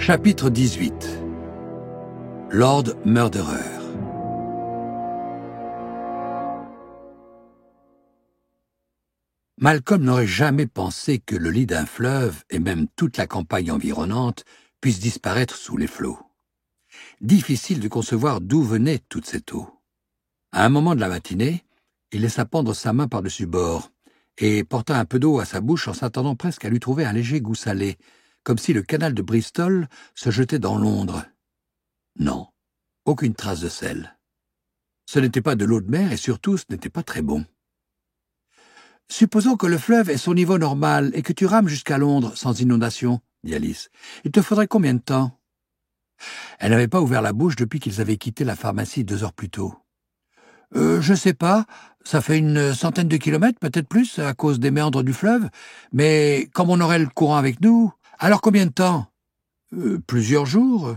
Chapitre 18 Lord Murderer. Malcolm n'aurait jamais pensé que le lit d'un fleuve, et même toute la campagne environnante, puissent disparaître sous les flots. Difficile de concevoir d'où venait toute cette eau. À un moment de la matinée, il laissa pendre sa main par-dessus bord, et porta un peu d'eau à sa bouche en s'attendant presque à lui trouver un léger goût salé, comme si le canal de Bristol se jetait dans Londres. Non, aucune trace de sel. Ce n'était pas de l'eau de mer et surtout ce n'était pas très bon. « Supposons que le fleuve ait son niveau normal et que tu rames jusqu'à Londres sans inondation, » dit Alice. « Il te faudrait combien de temps ?» Elle n'avait pas ouvert la bouche depuis qu'ils avaient quitté la pharmacie 2 heures plus tôt. « Je sais pas, ça fait une centaine de kilomètres, peut-être plus, à cause des méandres du fleuve, mais comme on aurait le courant avec nous, alors combien de temps ?»« Plusieurs jours. »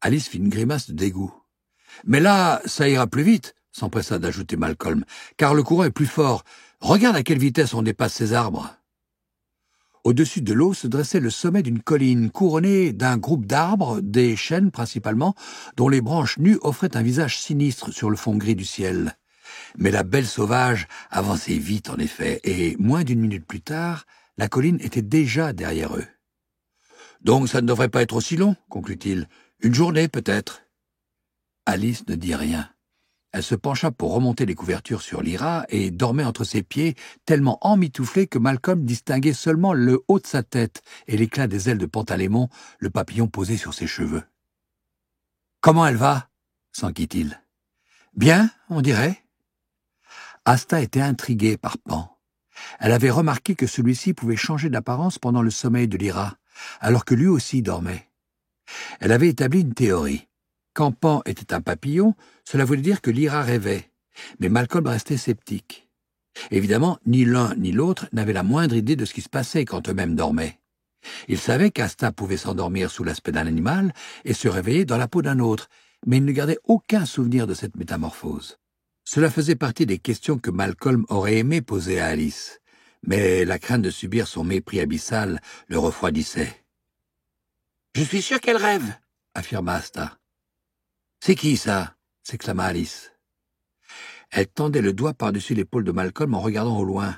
Alice fit une grimace de dégoût. « Mais là, ça ira plus vite, » s'empressa d'ajouter Malcolm, « car le courant est plus fort. Regarde à quelle vitesse on dépasse ces arbres. » Au-dessus de l'eau se dressait le sommet d'une colline couronnée d'un groupe d'arbres, des chênes principalement, dont les branches nues offraient un visage sinistre sur le fond gris du ciel. Mais la belle sauvage avançait vite en effet, et moins d'une minute plus tard, la colline était déjà derrière eux. « Donc ça ne devrait pas être aussi long, » conclut-il. « Une journée peut-être. » Alice ne dit rien. Elle se pencha pour remonter les couvertures sur Lyra et dormait entre ses pieds, tellement emmitouflée que Malcolm distinguait seulement le haut de sa tête et l'éclat des ailes de Pantalémon, le papillon posé sur ses cheveux. « Comment elle va ?» s'enquit-il. « Bien, on dirait. » Asta était intriguée par Pan. Elle avait remarqué que celui-ci pouvait changer d'apparence pendant le sommeil de Lyra, alors que lui aussi dormait. Elle avait établi une théorie. Quand Pan était un papillon, cela voulait dire que Lyra rêvait, mais Malcolm restait sceptique. Évidemment, ni l'un ni l'autre n'avaient la moindre idée de ce qui se passait quand eux-mêmes dormaient. Ils savaient qu'Asta pouvait s'endormir sous l'aspect d'un animal et se réveiller dans la peau d'un autre, mais ils ne gardaient aucun souvenir de cette métamorphose. Cela faisait partie des questions que Malcolm aurait aimé poser à Alice, mais la crainte de subir son mépris abyssal le refroidissait. « Je suis sûr qu'elle rêve, » affirma Asta. « C'est qui, ça ?» s'exclama Alice. Elle tendait le doigt par-dessus l'épaule de Malcolm en regardant au loin.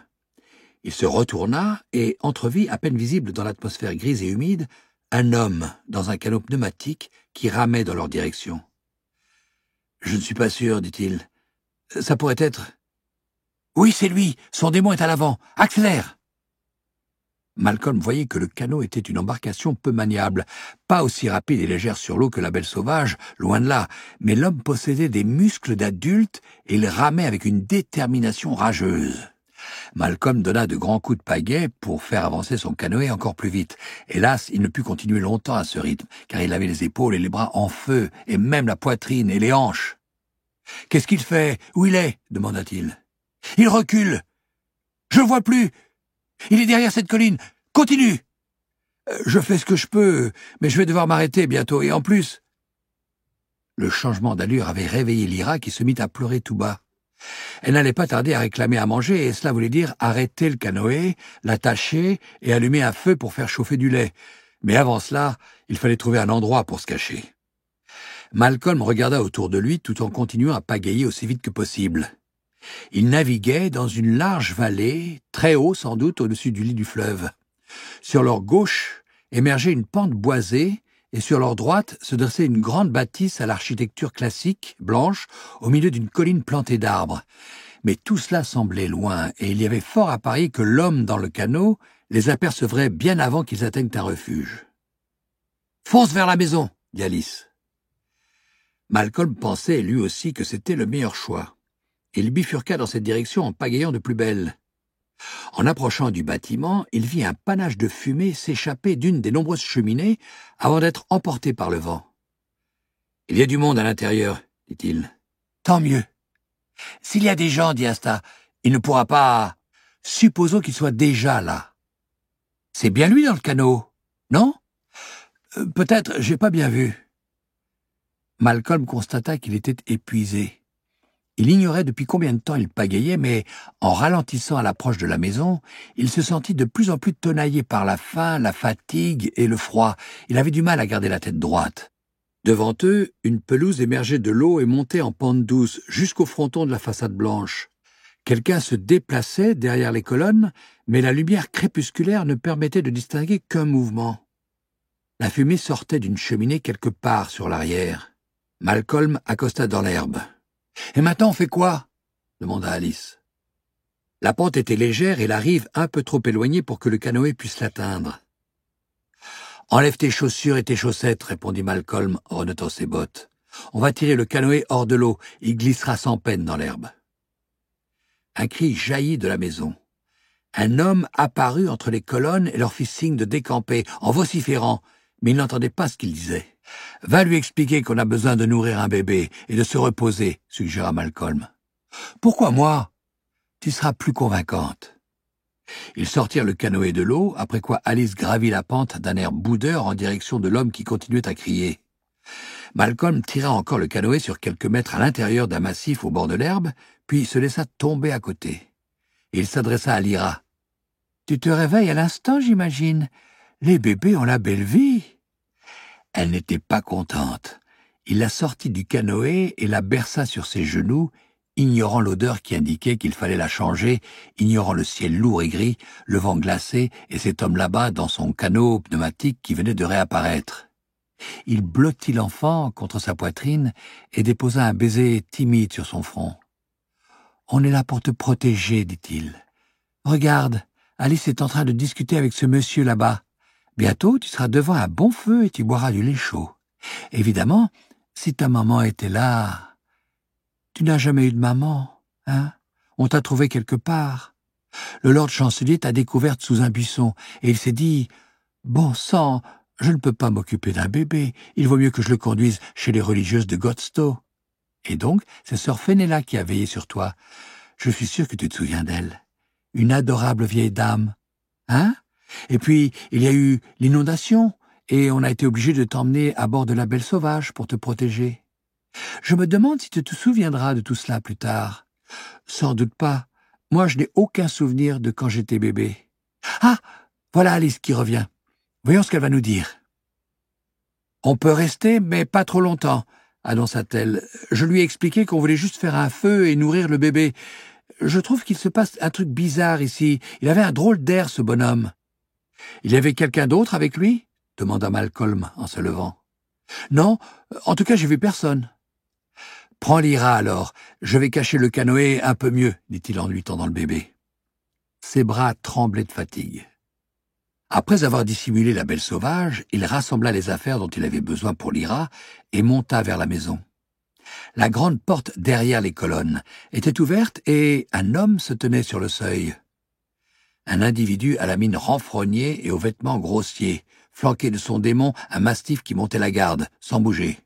Il se retourna et entrevit, à peine visible dans l'atmosphère grise et humide, un homme dans un canot pneumatique qui ramait dans leur direction. « Je ne suis pas sûr, dit-il. Ça pourrait être... »« Oui, c'est lui. Son démon est à l'avant. Accélère !» Malcolm voyait que le canot était une embarcation peu maniable, pas aussi rapide et légère sur l'eau que la belle sauvage, loin de là, mais l'homme possédait des muscles d'adulte et il ramait avec une détermination rageuse. Malcolm donna de grands coups de pagaie pour faire avancer son canoë encore plus vite. Hélas, il ne put continuer longtemps à ce rythme, car il avait les épaules et les bras en feu, et même la poitrine et les hanches. « Qu'est-ce qu'il fait? Où il est ?» demanda-t-il. « Il recule. Je le vois plus. Il est derrière cette colline. Continue. Je fais ce que je peux, mais je vais devoir m'arrêter bientôt, et en plus... » Le changement d'allure avait réveillé Lyra qui se mit à pleurer tout bas. Elle n'allait pas tarder à réclamer à manger, et cela voulait dire arrêter le canoë, l'attacher et allumer un feu pour faire chauffer du lait. Mais avant cela, il fallait trouver un endroit pour se cacher. Malcolm regarda autour de lui tout en continuant à pagayer aussi vite que possible. Il naviguait dans une large vallée, très haut sans doute au-dessus du lit du fleuve. Sur leur gauche émergeait une pente boisée et sur leur droite se dressait une grande bâtisse à l'architecture classique, blanche, au milieu d'une colline plantée d'arbres. Mais tout cela semblait loin et il y avait fort à parier que l'homme dans le canot les apercevrait bien avant qu'ils atteignent un refuge. « Fonce vers la maison !» dit Alice. Malcolm pensait lui aussi que c'était le meilleur choix. Il bifurqua dans cette direction en pagayant de plus belle. En approchant du bâtiment, il vit un panache de fumée s'échapper d'une des nombreuses cheminées avant d'être emporté par le vent. « Il y a du monde à l'intérieur, » dit-il. « Tant mieux. »« S'il y a des gens, dit Asta, il ne pourra pas... » « Supposons qu'il soit déjà là. »« C'est bien lui dans le canot, non ?»« Peut-être, j'ai pas bien vu. » Malcolm constata qu'il était épuisé. Il ignorait depuis combien de temps il pagayait, mais en ralentissant à l'approche de la maison, il se sentit de plus en plus tenaillé par la faim, la fatigue et le froid. Il avait du mal à garder la tête droite. Devant eux, une pelouse émergeait de l'eau et montait en pente douce jusqu'au fronton de la façade blanche. Quelqu'un se déplaçait derrière les colonnes, mais la lumière crépusculaire ne permettait de distinguer qu'un mouvement. La fumée sortait d'une cheminée quelque part sur l'arrière. Malcolm accosta dans l'herbe. « Et maintenant, on fait quoi ?» demanda Alice. La pente était légère et la rive un peu trop éloignée pour que le canoë puisse l'atteindre. « Enlève tes chaussures et tes chaussettes, » répondit Malcolm en remettant ses bottes. « On va tirer le canoë hors de l'eau, il glissera sans peine dans l'herbe. » Un cri jaillit de la maison. Un homme apparut entre les colonnes et leur fit signe de décamper, en vociférant, mais il n'entendait pas ce qu'il disait. « Va lui expliquer qu'on a besoin de nourrir un bébé et de se reposer, » suggéra Malcolm. « Pourquoi moi ? Tu seras plus convaincante. » Ils sortirent le canoë de l'eau, après quoi Alice gravit la pente d'un air boudeur en direction de l'homme qui continuait à crier. Malcolm tira encore le canoë sur quelques mètres à l'intérieur d'un massif au bord de l'herbe, puis se laissa tomber à côté. Il s'adressa à Lyra. « Tu te réveilles à l'instant, j'imagine. Les bébés ont la belle vie. » Elle n'était pas contente. Il la sortit du canoë et la berça sur ses genoux, ignorant l'odeur qui indiquait qu'il fallait la changer, ignorant le ciel lourd et gris, le vent glacé et cet homme là-bas dans son canot pneumatique qui venait de réapparaître. Il blottit l'enfant contre sa poitrine et déposa un baiser timide sur son front. « On est là pour te protéger, dit-il. Regarde, Alice est en train de discuter avec ce monsieur là-bas. Bientôt, tu seras devant un bon feu et tu boiras du lait chaud. Évidemment, si ta maman était là... Tu n'as jamais eu de maman, hein? On t'a trouvé quelque part. Le Lord Chancelier t'a découverte sous un buisson, et il s'est dit « Bon sang, je ne peux pas m'occuper d'un bébé, il vaut mieux que je le conduise chez les religieuses de Godstow. » Et donc, c'est sœur Fenella qui a veillé sur toi. Je suis sûr que tu te souviens d'elle. Une adorable vieille dame, hein? Et puis, il y a eu l'inondation, et on a été obligé de t'emmener à bord de la Belle Sauvage pour te protéger. Je me demande si tu te souviendras de tout cela plus tard. Sans doute pas. Moi, je n'ai aucun souvenir de quand j'étais bébé. Ah, voilà Alice qui revient. Voyons ce qu'elle va nous dire. On peut rester, mais pas trop longtemps, annonça-t-elle. Je lui ai expliqué qu'on voulait juste faire un feu et nourrir le bébé. Je trouve qu'il se passe un truc bizarre ici. Il avait un drôle d'air, ce bonhomme. Il y avait quelqu'un d'autre avec lui ? Demanda Malcolm en se levant. Non, en tout cas, j'ai vu personne. Prends Lyra alors, je vais cacher le canoë un peu mieux, dit-il en lui tendant le bébé. Ses bras tremblaient de fatigue. Après avoir dissimulé la Belle Sauvage, il rassembla les affaires dont il avait besoin pour Lyra et monta vers la maison. La grande porte derrière les colonnes était ouverte et un homme se tenait sur le seuil. Un individu à la mine renfrognée et aux vêtements grossiers, flanqué de son démon, un mastif qui montait la garde, sans bouger.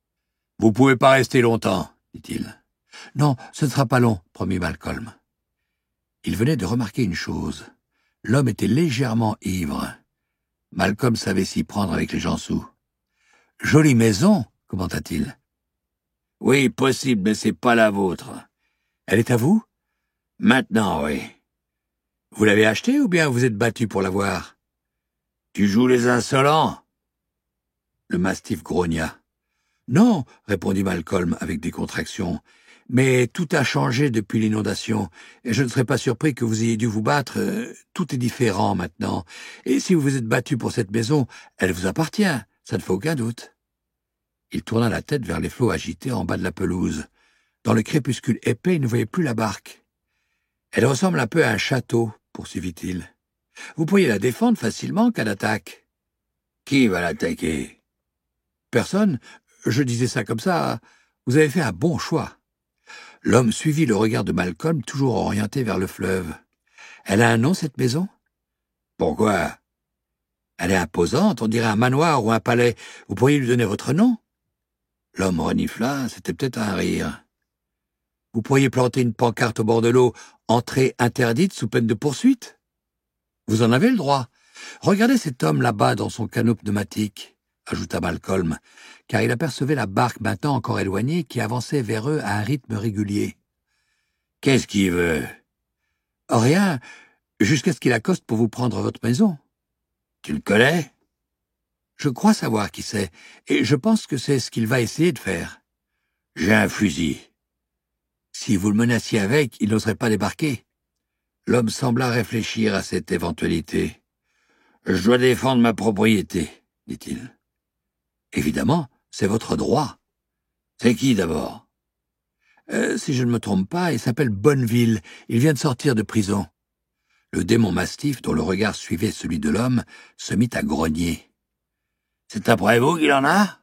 « Vous pouvez pas rester longtemps, » dit-il. « Non, ce ne sera pas long, » promit Malcolm. Il venait de remarquer une chose. L'homme était légèrement ivre. Malcolm savait s'y prendre avec les gens saouls. « Jolie maison, » commenta-t-il. « Oui, possible, mais c'est pas la vôtre. »« Elle est à vous ?»« Maintenant, oui. »« Vous l'avez achetée ou bien vous êtes battu pour l'avoir ?»« Tu joues les insolents ?» Le mastif grogna. « Non, » répondit Malcolm avec décontraction, « mais tout a changé depuis l'inondation, et je ne serais pas surpris que vous ayez dû vous battre. Tout est différent maintenant, et si vous vous êtes battu pour cette maison, elle vous appartient, ça ne fait aucun doute. » Il tourna la tête vers les flots agités en bas de la pelouse. Dans le crépuscule épais, il ne voyait plus la barque. « Elle ressemble un peu à un château, » poursuivit-il. « Vous pourriez la défendre facilement en cas d'attaque. »« Qui va l'attaquer ?»« Personne. Je disais ça comme ça. Vous avez fait un bon choix. » L'homme suivit le regard de Malcolm, toujours orienté vers le fleuve. « Elle a un nom, cette maison ?»« Pourquoi ?»« Elle est imposante, on dirait un manoir ou un palais. Vous pourriez lui donner votre nom ?» L'homme renifla, c'était peut-être un rire. « Vous pourriez planter une pancarte au bord de l'eau, entrée interdite sous peine de poursuite ? Vous en avez le droit. Regardez cet homme là-bas dans son canot pneumatique, » ajouta Malcolm, car il apercevait la barque maintenant encore éloignée qui avançait vers eux à un rythme régulier. Qu'est-ce qu'il veut? Rien, jusqu'à ce qu'il accoste pour vous prendre votre maison. Tu le connais? Je crois savoir qui c'est, et je pense que c'est ce qu'il va essayer de faire. J'ai un fusil. Si vous le menaciez avec, il n'oserait pas débarquer. L'homme sembla réfléchir à cette éventualité. Je dois défendre ma propriété, dit-il. Évidemment, c'est votre droit. C'est qui d'abord? Si je ne me trompe pas, il s'appelle Bonneville. Il vient de sortir de prison. Le démon mastif, dont le regard suivait celui de l'homme, se mit à grogner. C'est après vous qu'il en a?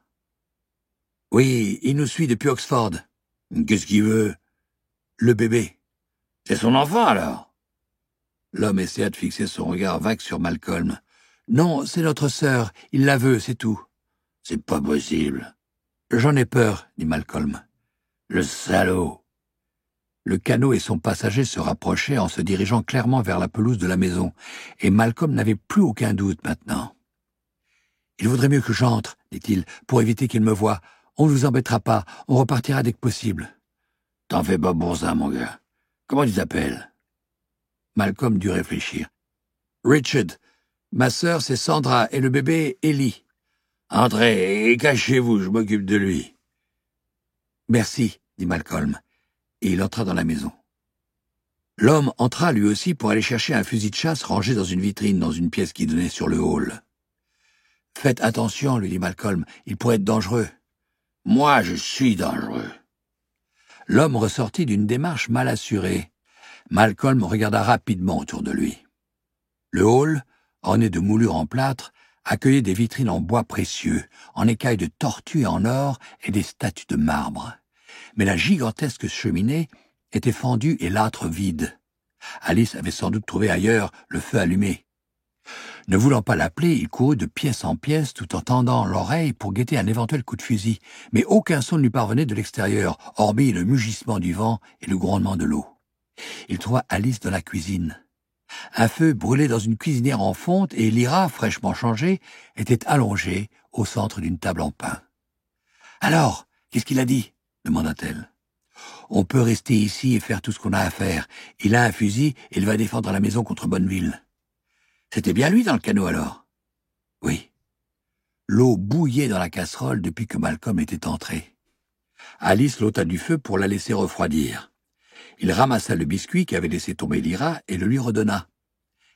Oui, il nous suit depuis Oxford. Qu'est-ce qu'il veut? Le bébé. C'est son enfant, alors? L'homme essaya de fixer son regard vague sur Malcolm. Non, c'est notre sœur. Il la veut, c'est tout. C'est pas possible. J'en ai peur, dit Malcolm. Le salaud! Le canot et son passager se rapprochaient en se dirigeant clairement vers la pelouse de la maison, et Malcolm n'avait plus aucun doute maintenant. « Il vaudrait mieux que j'entre, dit-il, pour éviter qu'il me voie. On ne vous embêtera pas, on repartira dès que possible. »« T'en fais pas pour ça, mon gars. Comment tu t'appelles » Malcolm dut réfléchir. « Richard. Ma sœur, c'est Sandra, et le bébé, Ellie. »« Entrez et cachez-vous, je m'occupe de lui. »« Merci, » dit Malcolm, et il entra dans la maison. L'homme entra lui aussi pour aller chercher un fusil de chasse rangé dans une vitrine dans une pièce qui donnait sur le hall. « Faites attention, lui dit Malcolm, il pourrait être dangereux. »« Moi, je suis dangereux. » L'homme ressortit d'une démarche mal assurée. Malcolm regarda rapidement autour de lui. Le hall, orné de moulures en plâtre, accueillait des vitrines en bois précieux, en écailles de tortue et en or et des statues de marbre. Mais la gigantesque cheminée était fendue et l'âtre vide. Alice avait sans doute trouvé ailleurs le feu allumé. Ne voulant pas l'appeler, il courut de pièce en pièce tout en tendant l'oreille pour guetter un éventuel coup de fusil, mais aucun son ne lui parvenait de l'extérieur, hormis le mugissement du vent et le grondement de l'eau. Il trouva Alice dans la cuisine. Un feu brûlait dans une cuisinière en fonte et Lyra, fraîchement changée, était allongée au centre d'une table en pin. « Alors, qu'est-ce qu'il a dit ?» demanda-t-elle. « On peut rester ici et faire tout ce qu'on a à faire. Il a un fusil et il va défendre la maison contre Bonneville. » C'était bien lui dans le canot alors? Oui. L'eau bouillait dans la casserole depuis que Malcolm était entré. Alice l'ôta du feu pour la laisser refroidir. Il ramassa le biscuit qu'avait laissé tomber Lyra et le lui redonna.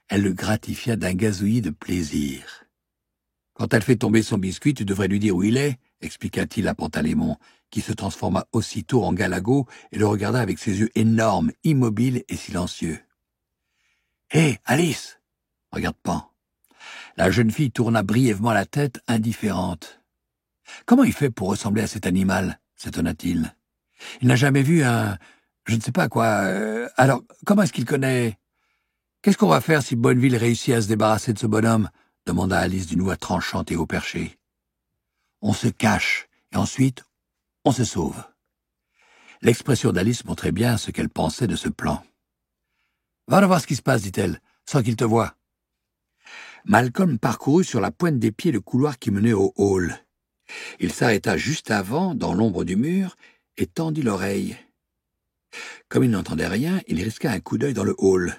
Elle le gratifia d'un gazouillis de plaisir. « Quand elle fait tomber son biscuit, tu devrais lui dire où il est, » expliqua-t-il à Pantalémon, qui se transforma aussitôt en Galago et le regarda avec ses yeux énormes, immobiles et silencieux. « Hé, Alice !» Regarde Pan. La jeune fille tourna brièvement la tête, indifférente. « Comment il fait pour ressembler à cet animal ?» s'étonna-t-il. « Il n'a jamais vu un... je ne sais pas quoi... alors, comment est-ce qu'il connaît... »« Qu'est-ce qu'on va faire si Bonneville réussit à se débarrasser de ce bonhomme ?» demanda Alice d'une voix tranchante et haut perché. « On se cache, et ensuite, on se sauve. » L'expression d'Alice montrait bien ce qu'elle pensait de ce plan. « Va voir ce qui se passe, dit-elle, sans qu'il te voie. » Malcolm parcourut sur la pointe des pieds le couloir qui menait au hall. Il s'arrêta juste avant, dans l'ombre du mur, et tendit l'oreille. Comme il n'entendait rien, il risqua un coup d'œil dans le hall.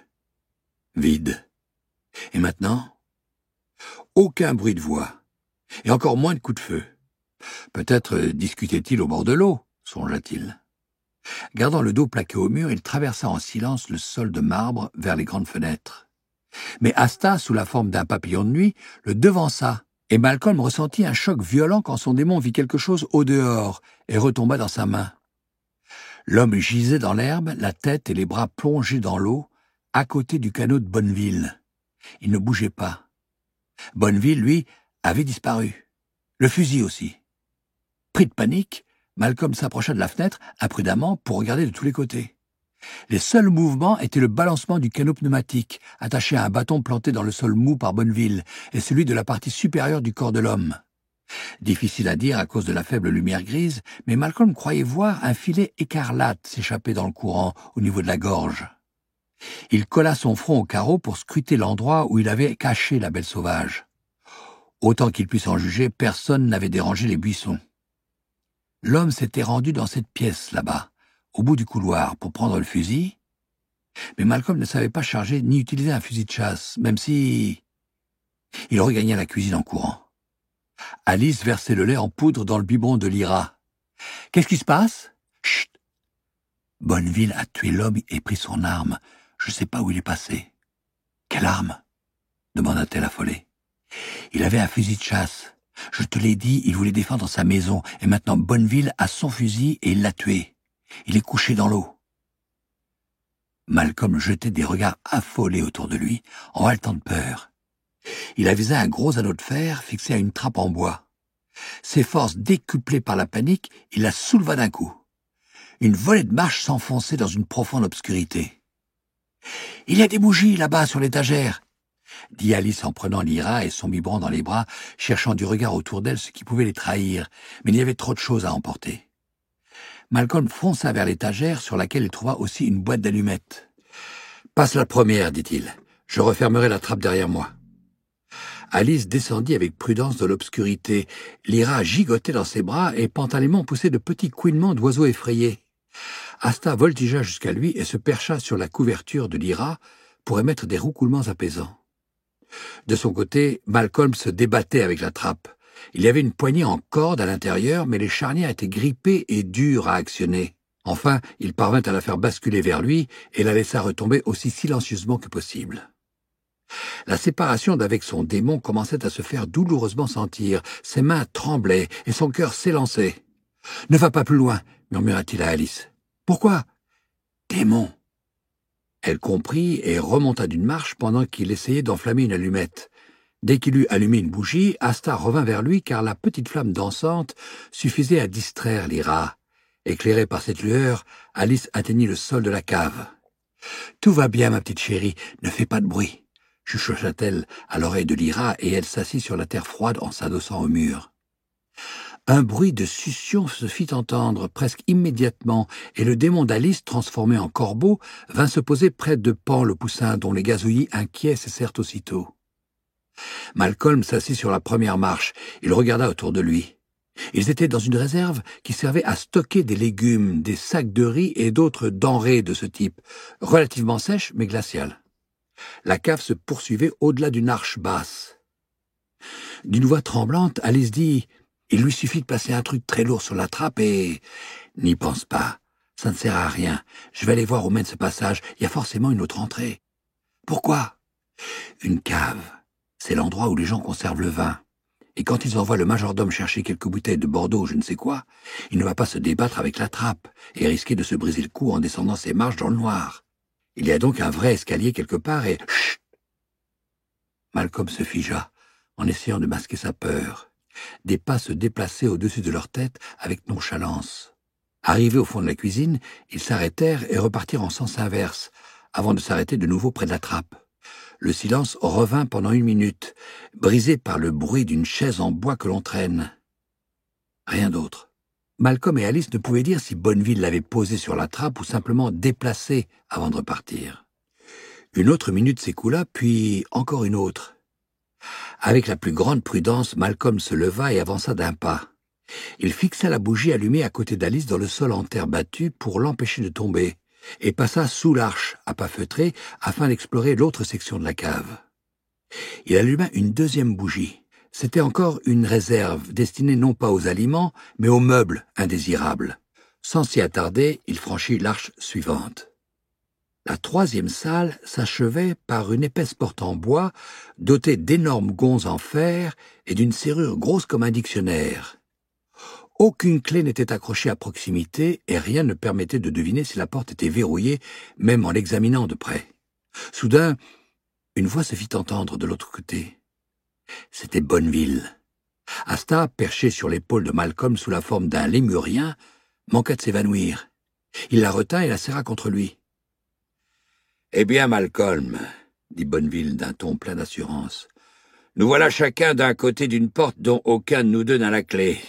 Vide. Et maintenant? Aucun bruit de voix, et encore moins de coups de feu. Peut-être discutait-il au bord de l'eau, songea-t-il. Gardant le dos plaqué au mur, il traversa en silence le sol de marbre vers les grandes fenêtres. Mais Asta, sous la forme d'un papillon de nuit, le devança, et Malcolm ressentit un choc violent quand son démon vit quelque chose au-dehors et retomba dans sa main. L'homme gisait dans l'herbe, la tête et les bras plongés dans l'eau, à côté du canot de Bonneville. Il ne bougeait pas. Bonneville, lui, avait disparu. Le fusil aussi. Pris de panique, Malcolm s'approcha de la fenêtre, imprudemment, pour regarder de tous les côtés. Les seuls mouvements étaient le balancement du canot pneumatique, attaché à un bâton planté dans le sol mou par Bonneville, et celui de la partie supérieure du corps de l'homme. Difficile à dire à cause de la faible lumière grise, mais Malcolm croyait voir un filet écarlate s'échapper dans le courant, au niveau de la gorge. Il colla son front au carreau pour scruter l'endroit où il avait caché la belle sauvage. Autant qu'il puisse en juger, personne n'avait dérangé les buissons. L'homme s'était rendu dans cette pièce, là-bas, au bout du couloir, pour prendre le fusil, mais Malcolm ne savait pas charger ni utiliser un fusil de chasse, même si... Il regagna la cuisine en courant. Alice versait le lait en poudre dans le biberon de Lyra. « Qu'est-ce qui se passe ?»« Chut !»« Bonneville a tué l'homme et pris son arme. Je ne sais pas où il est passé. »« Quelle arme ?» demanda-t-elle affolée. « Il avait un fusil de chasse. Je te l'ai dit, il voulait défendre sa maison, et maintenant Bonneville a son fusil et il l'a tué. Il est couché dans l'eau. » Malcolm jetait des regards affolés autour de lui, en haletant de peur. Il avisait un gros anneau de fer fixé à une trappe en bois. Ses forces décuplées par la panique, il la souleva d'un coup. Une volée de marches s'enfonçait dans une profonde obscurité. « Il y a des bougies là-bas sur l'étagère !» dit Alice en prenant Lyra et son biberon dans les bras, cherchant du regard autour d'elle ce qui pouvait les trahir, mais il y avait trop de choses à emporter. Malcolm fonça vers l'étagère sur laquelle il trouva aussi une boîte d'allumettes. « Passe la première, dit-il. Je refermerai la trappe derrière moi. » Alice descendit avec prudence de l'obscurité. Lyra gigotait dans ses bras et pantalément poussait de petits couinements d'oiseaux effrayés. Asta voltigea jusqu'à lui et se percha sur la couverture de Lyra pour émettre des roucoulements apaisants. De son côté, Malcolm se débattait avec la trappe. Il y avait une poignée en corde à l'intérieur, mais les charnières étaient grippées et dures à actionner. Enfin, il parvint à la faire basculer vers lui et la laissa retomber aussi silencieusement que possible. La séparation d'avec son démon commençait à se faire douloureusement sentir. Ses mains tremblaient et son cœur s'élançait. « Ne va pas plus loin, » murmura-t-il à Alice. « Pourquoi ?»« Démon !» Elle comprit et remonta d'une marche pendant qu'il essayait d'enflammer une allumette. Dès qu'il eut allumé une bougie, Asta revint vers lui car la petite flamme dansante suffisait à distraire Lyra. Éclairée par cette lueur, Alice atteignit le sol de la cave. « Tout va bien, ma petite chérie, ne fais pas de bruit. » chuchota-t-elle à l'oreille de Lyra et elle s'assit sur la terre froide en s'adossant au mur. Un bruit de succion se fit entendre presque immédiatement et le démon d'Alice, transformé en corbeau, vint se poser près de Pan le poussin dont les gazouillis inquiets cessèrent aussitôt. Malcolm s'assit sur la première marche. Il regarda autour de lui. Ils étaient dans une réserve qui servait à stocker des légumes, des sacs de riz et d'autres denrées de ce type, relativement sèches mais glaciales. La cave se poursuivait au-delà d'une arche basse. D'une voix tremblante, Alice dit « Il lui suffit de placer un truc très lourd sur la trappe et... »« N'y pense pas, ça ne sert à rien. Je vais aller voir où mène ce passage. Il y a forcément une autre entrée. »« Pourquoi ?»« Une cave. C'est l'endroit où les gens conservent le vin. Et quand ils envoient le majordome chercher quelques bouteilles de Bordeaux ou je ne sais quoi, il ne va pas se débattre avec la trappe et risquer de se briser le cou en descendant ses marches dans le noir. Il y a donc un vrai escalier quelque part et... Chut !» Malcolm se figea, en essayant de masquer sa peur. Des pas se déplaçaient au-dessus de leur tête avec nonchalance. Arrivés au fond de la cuisine, ils s'arrêtèrent et repartirent en sens inverse, avant de s'arrêter de nouveau près de la trappe. Le silence revint pendant 1 minute, brisé par le bruit d'une chaise en bois que l'on traîne. Rien d'autre. Malcolm et Alice ne pouvaient dire si Bonneville l'avait posée sur la trappe ou simplement déplacée avant de repartir. Une autre minute s'écoula, puis encore une autre. Avec la plus grande prudence, Malcolm se leva et avança d'un pas. Il fixa la bougie allumée à côté d'Alice dans le sol en terre battue pour l'empêcher de tomber, et passa sous l'arche, à pas feutrés, afin d'explorer l'autre section de la cave. Il alluma une deuxième bougie. C'était encore une réserve, destinée non pas aux aliments, mais aux meubles indésirables. Sans s'y attarder, il franchit l'arche suivante. La troisième salle s'achevait par une épaisse porte en bois, dotée d'énormes gonds en fer et d'une serrure grosse comme un dictionnaire. Aucune clé n'était accrochée à proximité et rien ne permettait de deviner si la porte était verrouillée, même en l'examinant de près. Soudain, une voix se fit entendre de l'autre côté. C'était Bonneville. Asta, perché sur l'épaule de Malcolm sous la forme d'un lémurien, manqua de s'évanouir. Il la retint et la serra contre lui. « Eh bien, Malcolm, » dit Bonneville d'un ton plein d'assurance, « nous voilà chacun d'un côté d'une porte dont aucun de nous deux n'a la clé.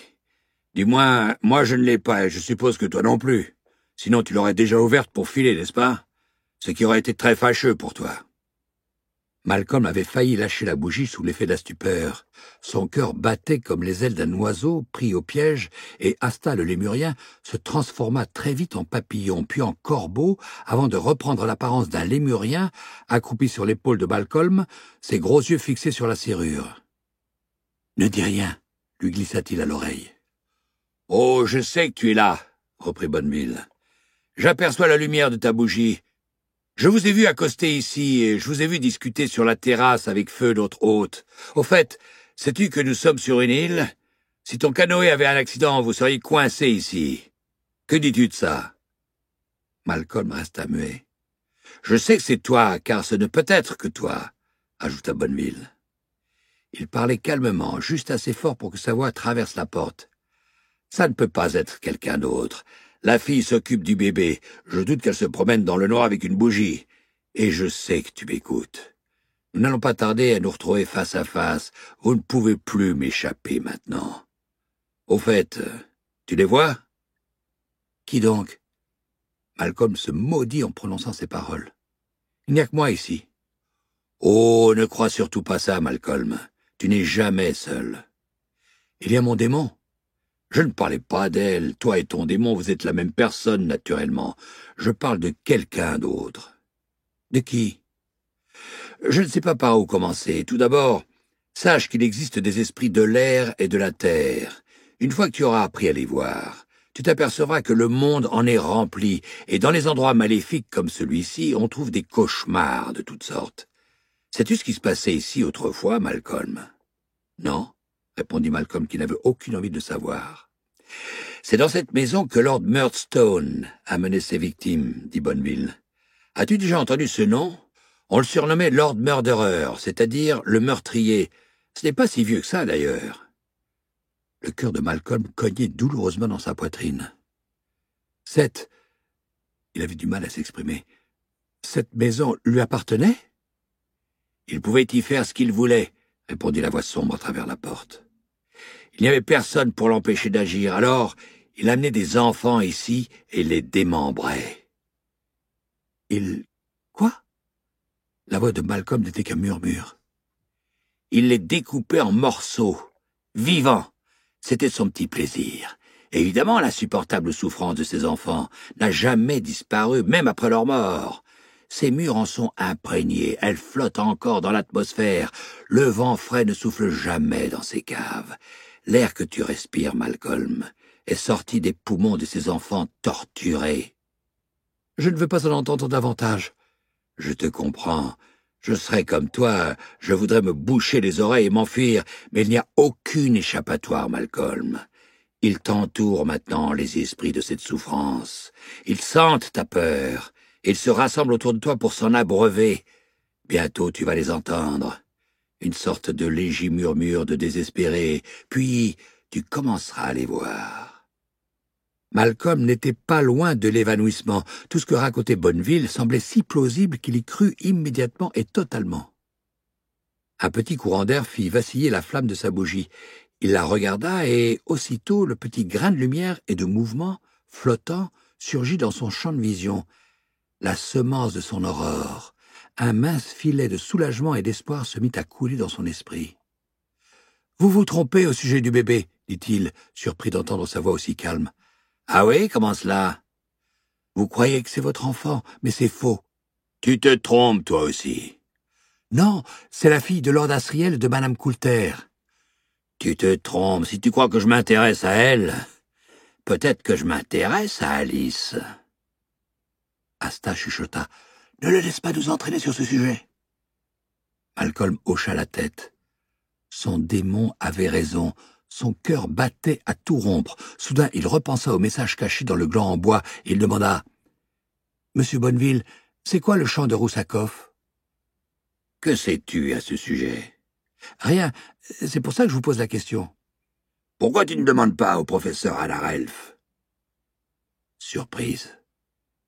Du moins, moi je ne l'ai pas et je suppose que toi non plus. Sinon tu l'aurais déjà ouverte pour filer, n'est-ce pas? Ce qui aurait été très fâcheux pour toi. » Malcolm avait failli lâcher la bougie sous l'effet de la stupeur. Son cœur battait comme les ailes d'un oiseau pris au piège, et Asta le lémurien se transforma très vite en papillon, puis en corbeau, avant de reprendre l'apparence d'un lémurien, accroupi sur l'épaule de Malcolm, ses gros yeux fixés sur la serrure. « Ne dis rien », lui glissa-t-il à l'oreille. « Oh, je sais que tu es là, » reprit Bonneville. « J'aperçois la lumière de ta bougie. Je vous ai vu accoster ici, et je vous ai vu discuter sur la terrasse avec Feu, notre hôte. Au fait, sais-tu que nous sommes sur une île? Si ton canoë avait un accident, vous seriez coincé ici. Que dis-tu de ça? » Malcolm resta muet. « Je sais que c'est toi, car ce ne peut être que toi, » ajouta Bonneville. Il parlait calmement, juste assez fort pour que sa voix traverse la porte. « Ça ne peut pas être quelqu'un d'autre. La fille s'occupe du bébé. Je doute qu'elle se promène dans le noir avec une bougie. Et je sais que tu m'écoutes. Nous n'allons pas tarder à nous retrouver face à face. Vous ne pouvez plus m'échapper maintenant. Au fait, tu les vois? » « Qui donc ?» Malcolm se maudit en prononçant ces paroles. « Il n'y a que moi ici. »« Oh, ne crois surtout pas ça, Malcolm. Tu n'es jamais seul. »« Il y a mon démon. » Je ne parlais pas d'elle. Toi et ton démon, vous êtes la même personne, naturellement. Je parle de quelqu'un d'autre. De qui? Je ne sais pas par où commencer. Tout d'abord, sache qu'il existe des esprits de l'air et de la terre. Une fois que tu auras appris à les voir, tu t'apercevras que le monde en est rempli, et dans les endroits maléfiques comme celui-ci, on trouve des cauchemars de toutes sortes. Sais-tu ce qui se passait ici autrefois, Malcolm? Non, répondit Malcolm, qui n'avait aucune envie de savoir. C'est dans cette maison que Lord Murdstone a mené ses victimes, dit Bonneville. As-tu déjà entendu ce nom? On le surnommait Lord Murderer, c'est-à-dire le meurtrier. Ce n'est pas si vieux que ça, d'ailleurs. Le cœur de Malcolm cognait douloureusement dans sa poitrine. Il avait du mal à s'exprimer. Cette maison lui appartenait? Il pouvait y faire ce qu'il voulait, répondit la voix sombre à travers la porte. Il n'y avait personne pour l'empêcher d'agir, alors il amenait des enfants ici et les démembrait. Quoi? La voix de Malcolm n'était qu'un murmure. Il les découpait en morceaux, vivants. C'était son petit plaisir. Évidemment, l'insupportable souffrance de ces enfants n'a jamais disparu, même après leur mort. Ces murs en sont imprégnés, elles flottent encore dans l'atmosphère. Le vent frais ne souffle jamais dans ces caves. L'air que tu respires, Malcolm, est sorti des poumons de ces enfants torturés. Je ne veux pas en entendre davantage. Je te comprends. Je serais comme toi, je voudrais me boucher les oreilles et m'enfuir, mais il n'y a aucune échappatoire, Malcolm. Ils t'entourent maintenant, les esprits de cette souffrance. Ils sentent ta peur. Ils se rassemblent autour de toi pour s'en abreuver. Bientôt tu vas les entendre. Une sorte de léger murmure de désespérés, puis tu commenceras à les voir. Malcolm n'était pas loin de l'évanouissement. Tout ce que racontait Bonneville semblait si plausible qu'il y crut immédiatement et totalement. Un petit courant d'air fit vaciller la flamme de sa bougie. Il la regarda et, aussitôt, le petit grain de lumière et de mouvement, flottant, surgit dans son champ de vision. La semence de son aurore. Un mince filet de soulagement et d'espoir se mit à couler dans son esprit. « Vous vous trompez au sujet du bébé, » dit-il, surpris d'entendre sa voix aussi calme. « Ah oui, comment cela? Vous croyez que c'est votre enfant, mais c'est faux. »« Tu te trompes, toi aussi. »« Non, c'est la fille de Lord Asriel et de Madame Coulter. »« Tu te trompes, si tu crois que je m'intéresse à elle. Peut-être que je m'intéresse à Alice. » Asta chuchota. « Ne le laisse pas nous entraîner sur ce sujet. » Malcolm hocha la tête. Son démon avait raison. Son cœur battait à tout rompre. Soudain, il repensa au message caché dans le gland en bois et il demanda « Monsieur Bonneville, c'est quoi le chant de Roussakoff ?»« Que sais-tu à ce sujet ?»« Rien. C'est pour ça que je vous pose la question. »« Pourquoi tu ne demandes pas au professeur Alarelf ?» Surprise.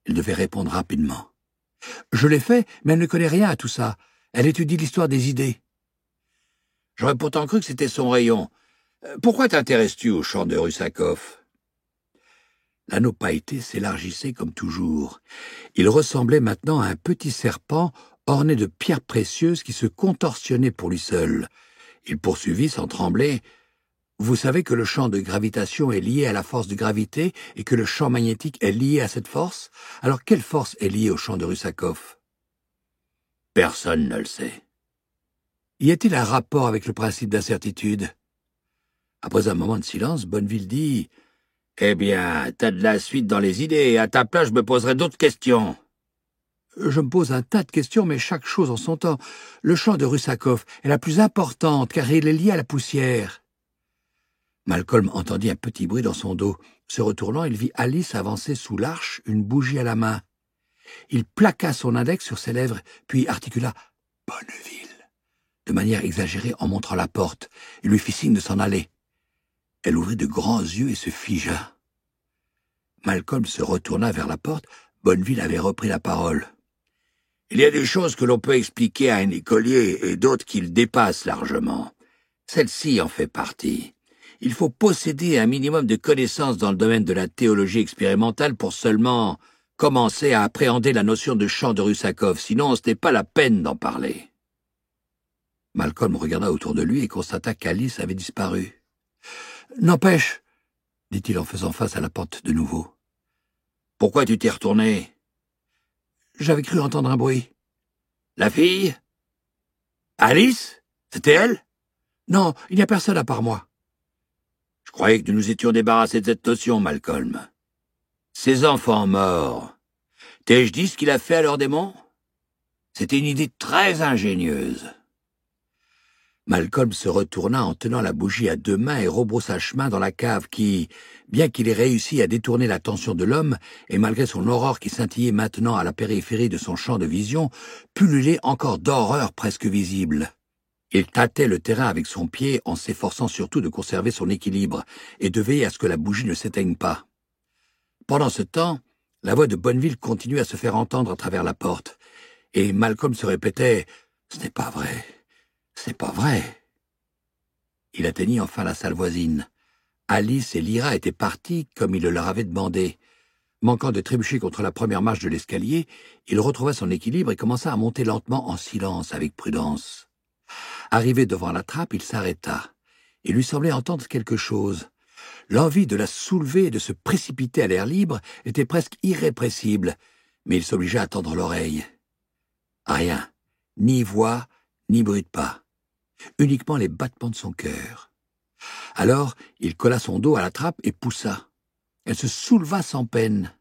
Il devait répondre rapidement. « Je l'ai fait, mais elle ne connaît rien à tout ça. Elle étudie l'histoire des idées. »« J'aurais pourtant cru que c'était son rayon. Pourquoi t'intéresses-tu au chant de Roussakoff ?» L'anneau pailleté s'élargissait comme toujours. Il ressemblait maintenant à un petit serpent orné de pierres précieuses qui se contorsionnaient pour lui seul. Il poursuivit sans trembler. « Vous savez que le champ de gravitation est lié à la force de gravité et que le champ magnétique est lié à cette force? Alors quelle force est liée au champ de Russakoff ?» « Personne ne le sait. » « Y a-t-il un rapport avec le principe d'incertitude ?» Après un moment de silence, Bonneville dit « Eh bien, t'as de la suite dans les idées, et à ta place, je me poserai d'autres questions. » « Je me pose un tas de questions, mais chaque chose en son temps. Le champ de Russakoff est la plus importante, car il est lié à la poussière. » Malcolm entendit un petit bruit dans son dos. Se retournant, il vit Alice avancer sous l'arche, une bougie à la main. Il plaqua son index sur ses lèvres, puis articula « Bonneville » de manière exagérée en montrant la porte. Il lui fit signe de s'en aller. Elle ouvrit de grands yeux et se figea. Malcolm se retourna vers la porte. Bonneville avait repris la parole. « Il y a des choses que l'on peut expliquer à un écolier et d'autres qui le dépassent largement. Celle-ci en fait partie. Il faut posséder un minimum de connaissances dans le domaine de la théologie expérimentale pour seulement commencer à appréhender la notion de champ de Russakoff, sinon ce n'est pas la peine d'en parler. » Malcolm regarda autour de lui et constata qu'Alice avait disparu. « N'empêche, » dit-il en faisant face à la porte de nouveau. « Pourquoi tu t'es retourné ?»« J'avais cru entendre un bruit. »« La fille ? Alice ? C'était elle ? » ?»« Non, il n'y a personne à part moi. »« Je croyais que nous nous étions débarrassés de cette notion, Malcolm. Ces enfants morts, t'ai-je dit ce qu'il a fait à leur démon ? C'était une idée très ingénieuse. » Malcolm se retourna en tenant la bougie à deux mains et rebroussa chemin dans la cave qui, bien qu'il ait réussi à détourner l'attention de l'homme, et malgré son aurore qui scintillait maintenant à la périphérie de son champ de vision, pullulait encore d'horreurs presque visibles. Il tâtait le terrain avec son pied en s'efforçant surtout de conserver son équilibre et de veiller à ce que la bougie ne s'éteigne pas. Pendant ce temps, la voix de Bonneville continuait à se faire entendre à travers la porte, et Malcolm se répétait « Ce n'est pas vrai. C'est pas vrai. » Il atteignit enfin la salle voisine. Alice et Lyra étaient partis comme il le leur avait demandé. Manquant de trébucher contre la première marche de l'escalier, il retrouva son équilibre et commença à monter lentement en silence, avec prudence. Arrivé devant la trappe, il s'arrêta. Il lui semblait entendre quelque chose. L'envie de la soulever et de se précipiter à l'air libre était presque irrépressible, mais il s'obligea à tendre l'oreille. Rien, ni voix, ni bruit de pas. Uniquement les battements de son cœur. Alors, il colla son dos à la trappe et poussa. Elle se souleva sans peine.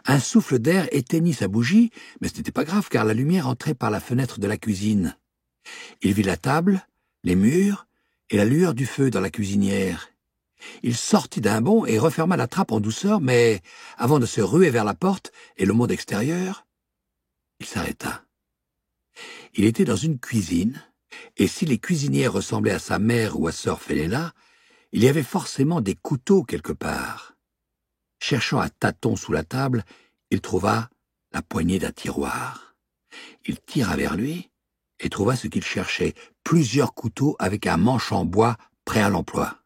Un souffle d'air éteignit sa bougie, mais ce n'était pas grave car la lumière entrait par la fenêtre de la cuisine. Il vit la table, les murs et la lueur du feu dans la cuisinière. Il sortit d'un bond et referma la trappe en douceur, mais avant de se ruer vers la porte et le monde extérieur, il s'arrêta. Il était dans une cuisine, et si les cuisinières ressemblaient à sa mère ou à sœur Fenella, il y avait forcément des couteaux quelque part. Cherchant à tâtons sous la table, il trouva la poignée d'un tiroir. Il tira vers lui et trouva ce qu'il cherchait, plusieurs couteaux avec un manche en bois prêt à l'emploi.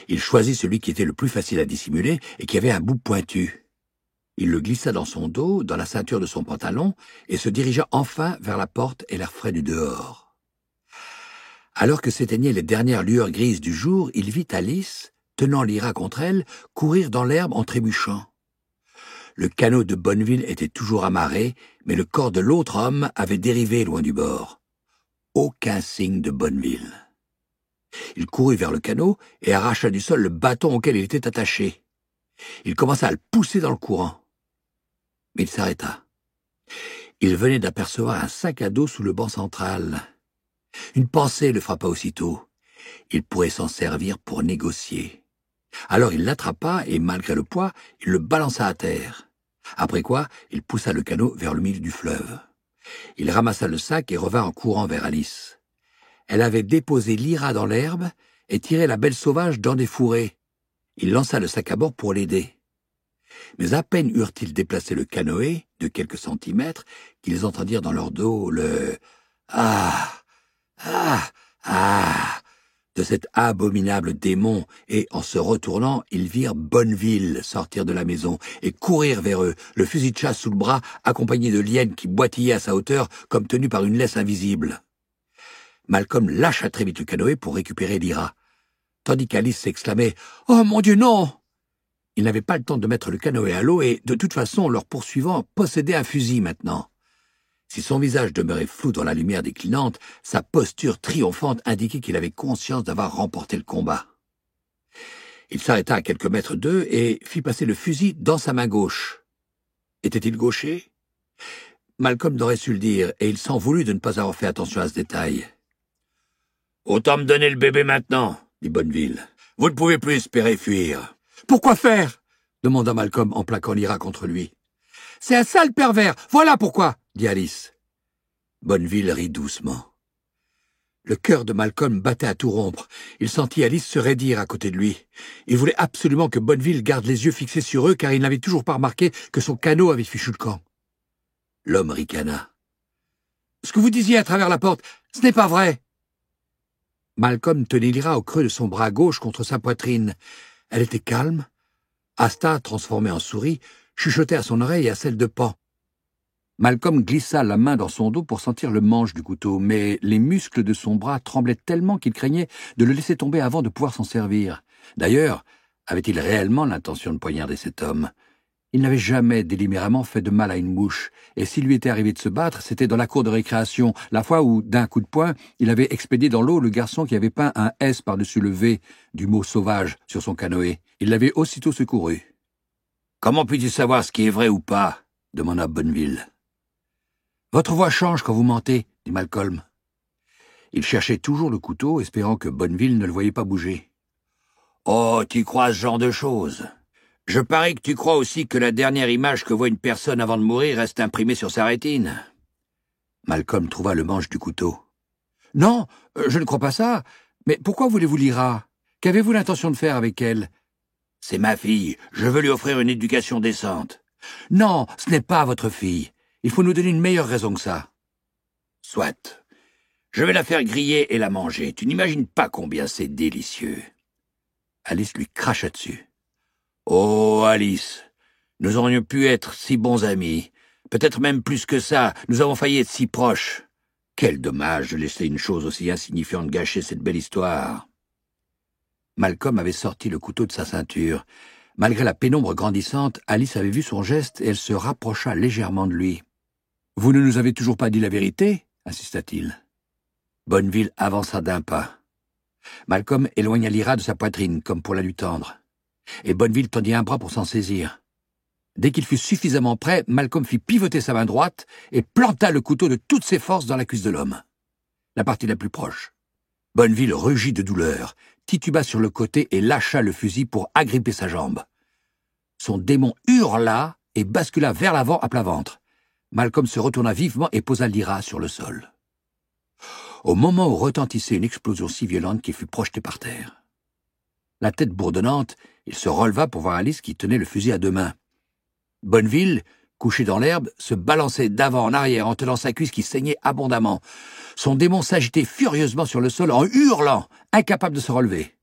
Il choisit celui qui était le plus facile à dissimuler et qui avait un bout pointu. Il le glissa dans son dos, dans la ceinture de son pantalon, et se dirigea enfin vers la porte et l'air frais du dehors. Alors que s'éteignaient les dernières lueurs grises du jour, il vit Alice, tenant Lyra contre elle, courir dans l'herbe en trébuchant. Le canot de Bonneville était toujours amarré, mais le corps de l'autre homme avait dérivé loin du bord. Aucun signe de Bonneville. Il courut vers le canot et arracha du sol le bâton auquel il était attaché. Il commença à le pousser dans le courant. Mais il s'arrêta. Il venait d'apercevoir un sac à dos sous le banc central. Une pensée le frappa aussitôt. Il pourrait s'en servir pour négocier. Alors il l'attrapa et, malgré le poids, il le balança à terre. Après quoi, il poussa le canot vers le milieu du fleuve. Il ramassa le sac et revint en courant vers Alice. Elle avait déposé Lyra dans l'herbe et tiré la belle sauvage dans des fourrés. Il lança le sac à bord pour l'aider. Mais à peine eurent-ils déplacé le canoë de quelques centimètres qu'ils entendirent dans leur dos le « Ah ! Ah ! Ah !» de cet abominable démon, et, en se retournant, ils virent Bonneville sortir de la maison et courir vers eux, le fusil de chasse sous le bras, accompagné de Liane qui boitillait à sa hauteur comme tenu par une laisse invisible. Malcolm lâcha très vite le canoë pour récupérer Lyra, tandis qu'Alice s'exclamait « Oh mon Dieu, non !» Il n'avait pas le temps de mettre le canoë à l'eau et, de toute façon, leur poursuivant possédait un fusil maintenant. Si son visage demeurait flou dans la lumière déclinante, sa posture triomphante indiquait qu'il avait conscience d'avoir remporté le combat. Il s'arrêta à quelques mètres d'eux et fit passer le fusil dans sa main gauche. Était-il gaucher? Malcolm n'aurait su le dire, et il s'en voulut de ne pas avoir fait attention à ce détail. « Autant me donner le bébé maintenant, » dit Bonneville. « Vous ne pouvez plus espérer fuir. »« Pourquoi faire ?» demanda Malcolm en plaquant Lyra contre lui. « C'est un sale pervers, voilà pourquoi !» dit Alice. Bonneville rit doucement. Le cœur de Malcolm battait à tout rompre. Il sentit Alice se raidir à côté de lui. Il voulait absolument que Bonneville garde les yeux fixés sur eux, car il n'avait toujours pas remarqué que son canot avait fichu le camp. L'homme ricana. « Ce que vous disiez à travers la porte, ce n'est pas vrai !» Malcolm tenait Lyra au creux de son bras gauche contre sa poitrine. Elle était calme. Asta, transformée en souris, chuchotait à son oreille et à celle de Pan. Malcolm glissa la main dans son dos pour sentir le manche du couteau, mais les muscles de son bras tremblaient tellement qu'il craignait de le laisser tomber avant de pouvoir s'en servir. D'ailleurs, avait-il réellement l'intention de poignarder cet homme? Il n'avait jamais délibérément fait de mal à une mouche, et s'il lui était arrivé de se battre, c'était dans la cour de récréation, la fois où, d'un coup de poing, il avait expédié dans l'eau le garçon qui avait peint un S par-dessus le V du mot sauvage sur son canoë. Il l'avait aussitôt secouru. « Comment puis-tu savoir ce qui est vrai ou pas ?» demanda Bonneville. « Votre voix change quand vous mentez, » dit Malcolm. Il cherchait toujours le couteau, espérant que Bonneville ne le voyait pas bouger. « Oh, tu crois ce genre de choses. Je parie que tu crois aussi que la dernière image que voit une personne avant de mourir reste imprimée sur sa rétine. » Malcolm trouva le manche du couteau. « Non, je ne crois pas ça. Mais pourquoi voulez-vous Lyra? Qu'avez-vous l'intention de faire avec elle? »« C'est ma fille. Je veux lui offrir une éducation décente. »« Non, ce n'est pas votre fille. Il faut nous donner une meilleure raison que ça. »« Soit. Je vais la faire griller et la manger. Tu n'imagines pas combien c'est délicieux. » Alice lui cracha dessus. « Oh, Alice, nous aurions pu être si bons amis. Peut-être même plus que ça, nous avons failli être si proches. Quel dommage de laisser une chose aussi insignifiante gâcher cette belle histoire. » Malcolm avait sorti le couteau de sa ceinture. Malgré la pénombre grandissante, Alice avait vu son geste et elle se rapprocha légèrement de lui. « Vous ne nous avez toujours pas dit la vérité ?» insista-t-il. Bonneville avança d'un pas. Malcolm éloigna Lyra de sa poitrine, comme pour la lui tendre. Et Bonneville tendit un bras pour s'en saisir. Dès qu'il fut suffisamment prêt, Malcolm fit pivoter sa main droite et planta le couteau de toutes ses forces dans la cuisse de l'homme. La partie la plus proche. Bonneville rugit de douleur, tituba sur le côté et lâcha le fusil pour agripper sa jambe. Son démon hurla et bascula vers l'avant à plat ventre. Malcolm se retourna vivement et posa Lyra sur le sol. Au moment où retentissait une explosion si violente qu'il fut projeté par terre. La tête bourdonnante, il se releva pour voir Alice qui tenait le fusil à deux mains. Bonneville, couché dans l'herbe, se balançait d'avant en arrière en tenant sa cuisse qui saignait abondamment. Son démon s'agitait furieusement sur le sol en hurlant, incapable de se relever.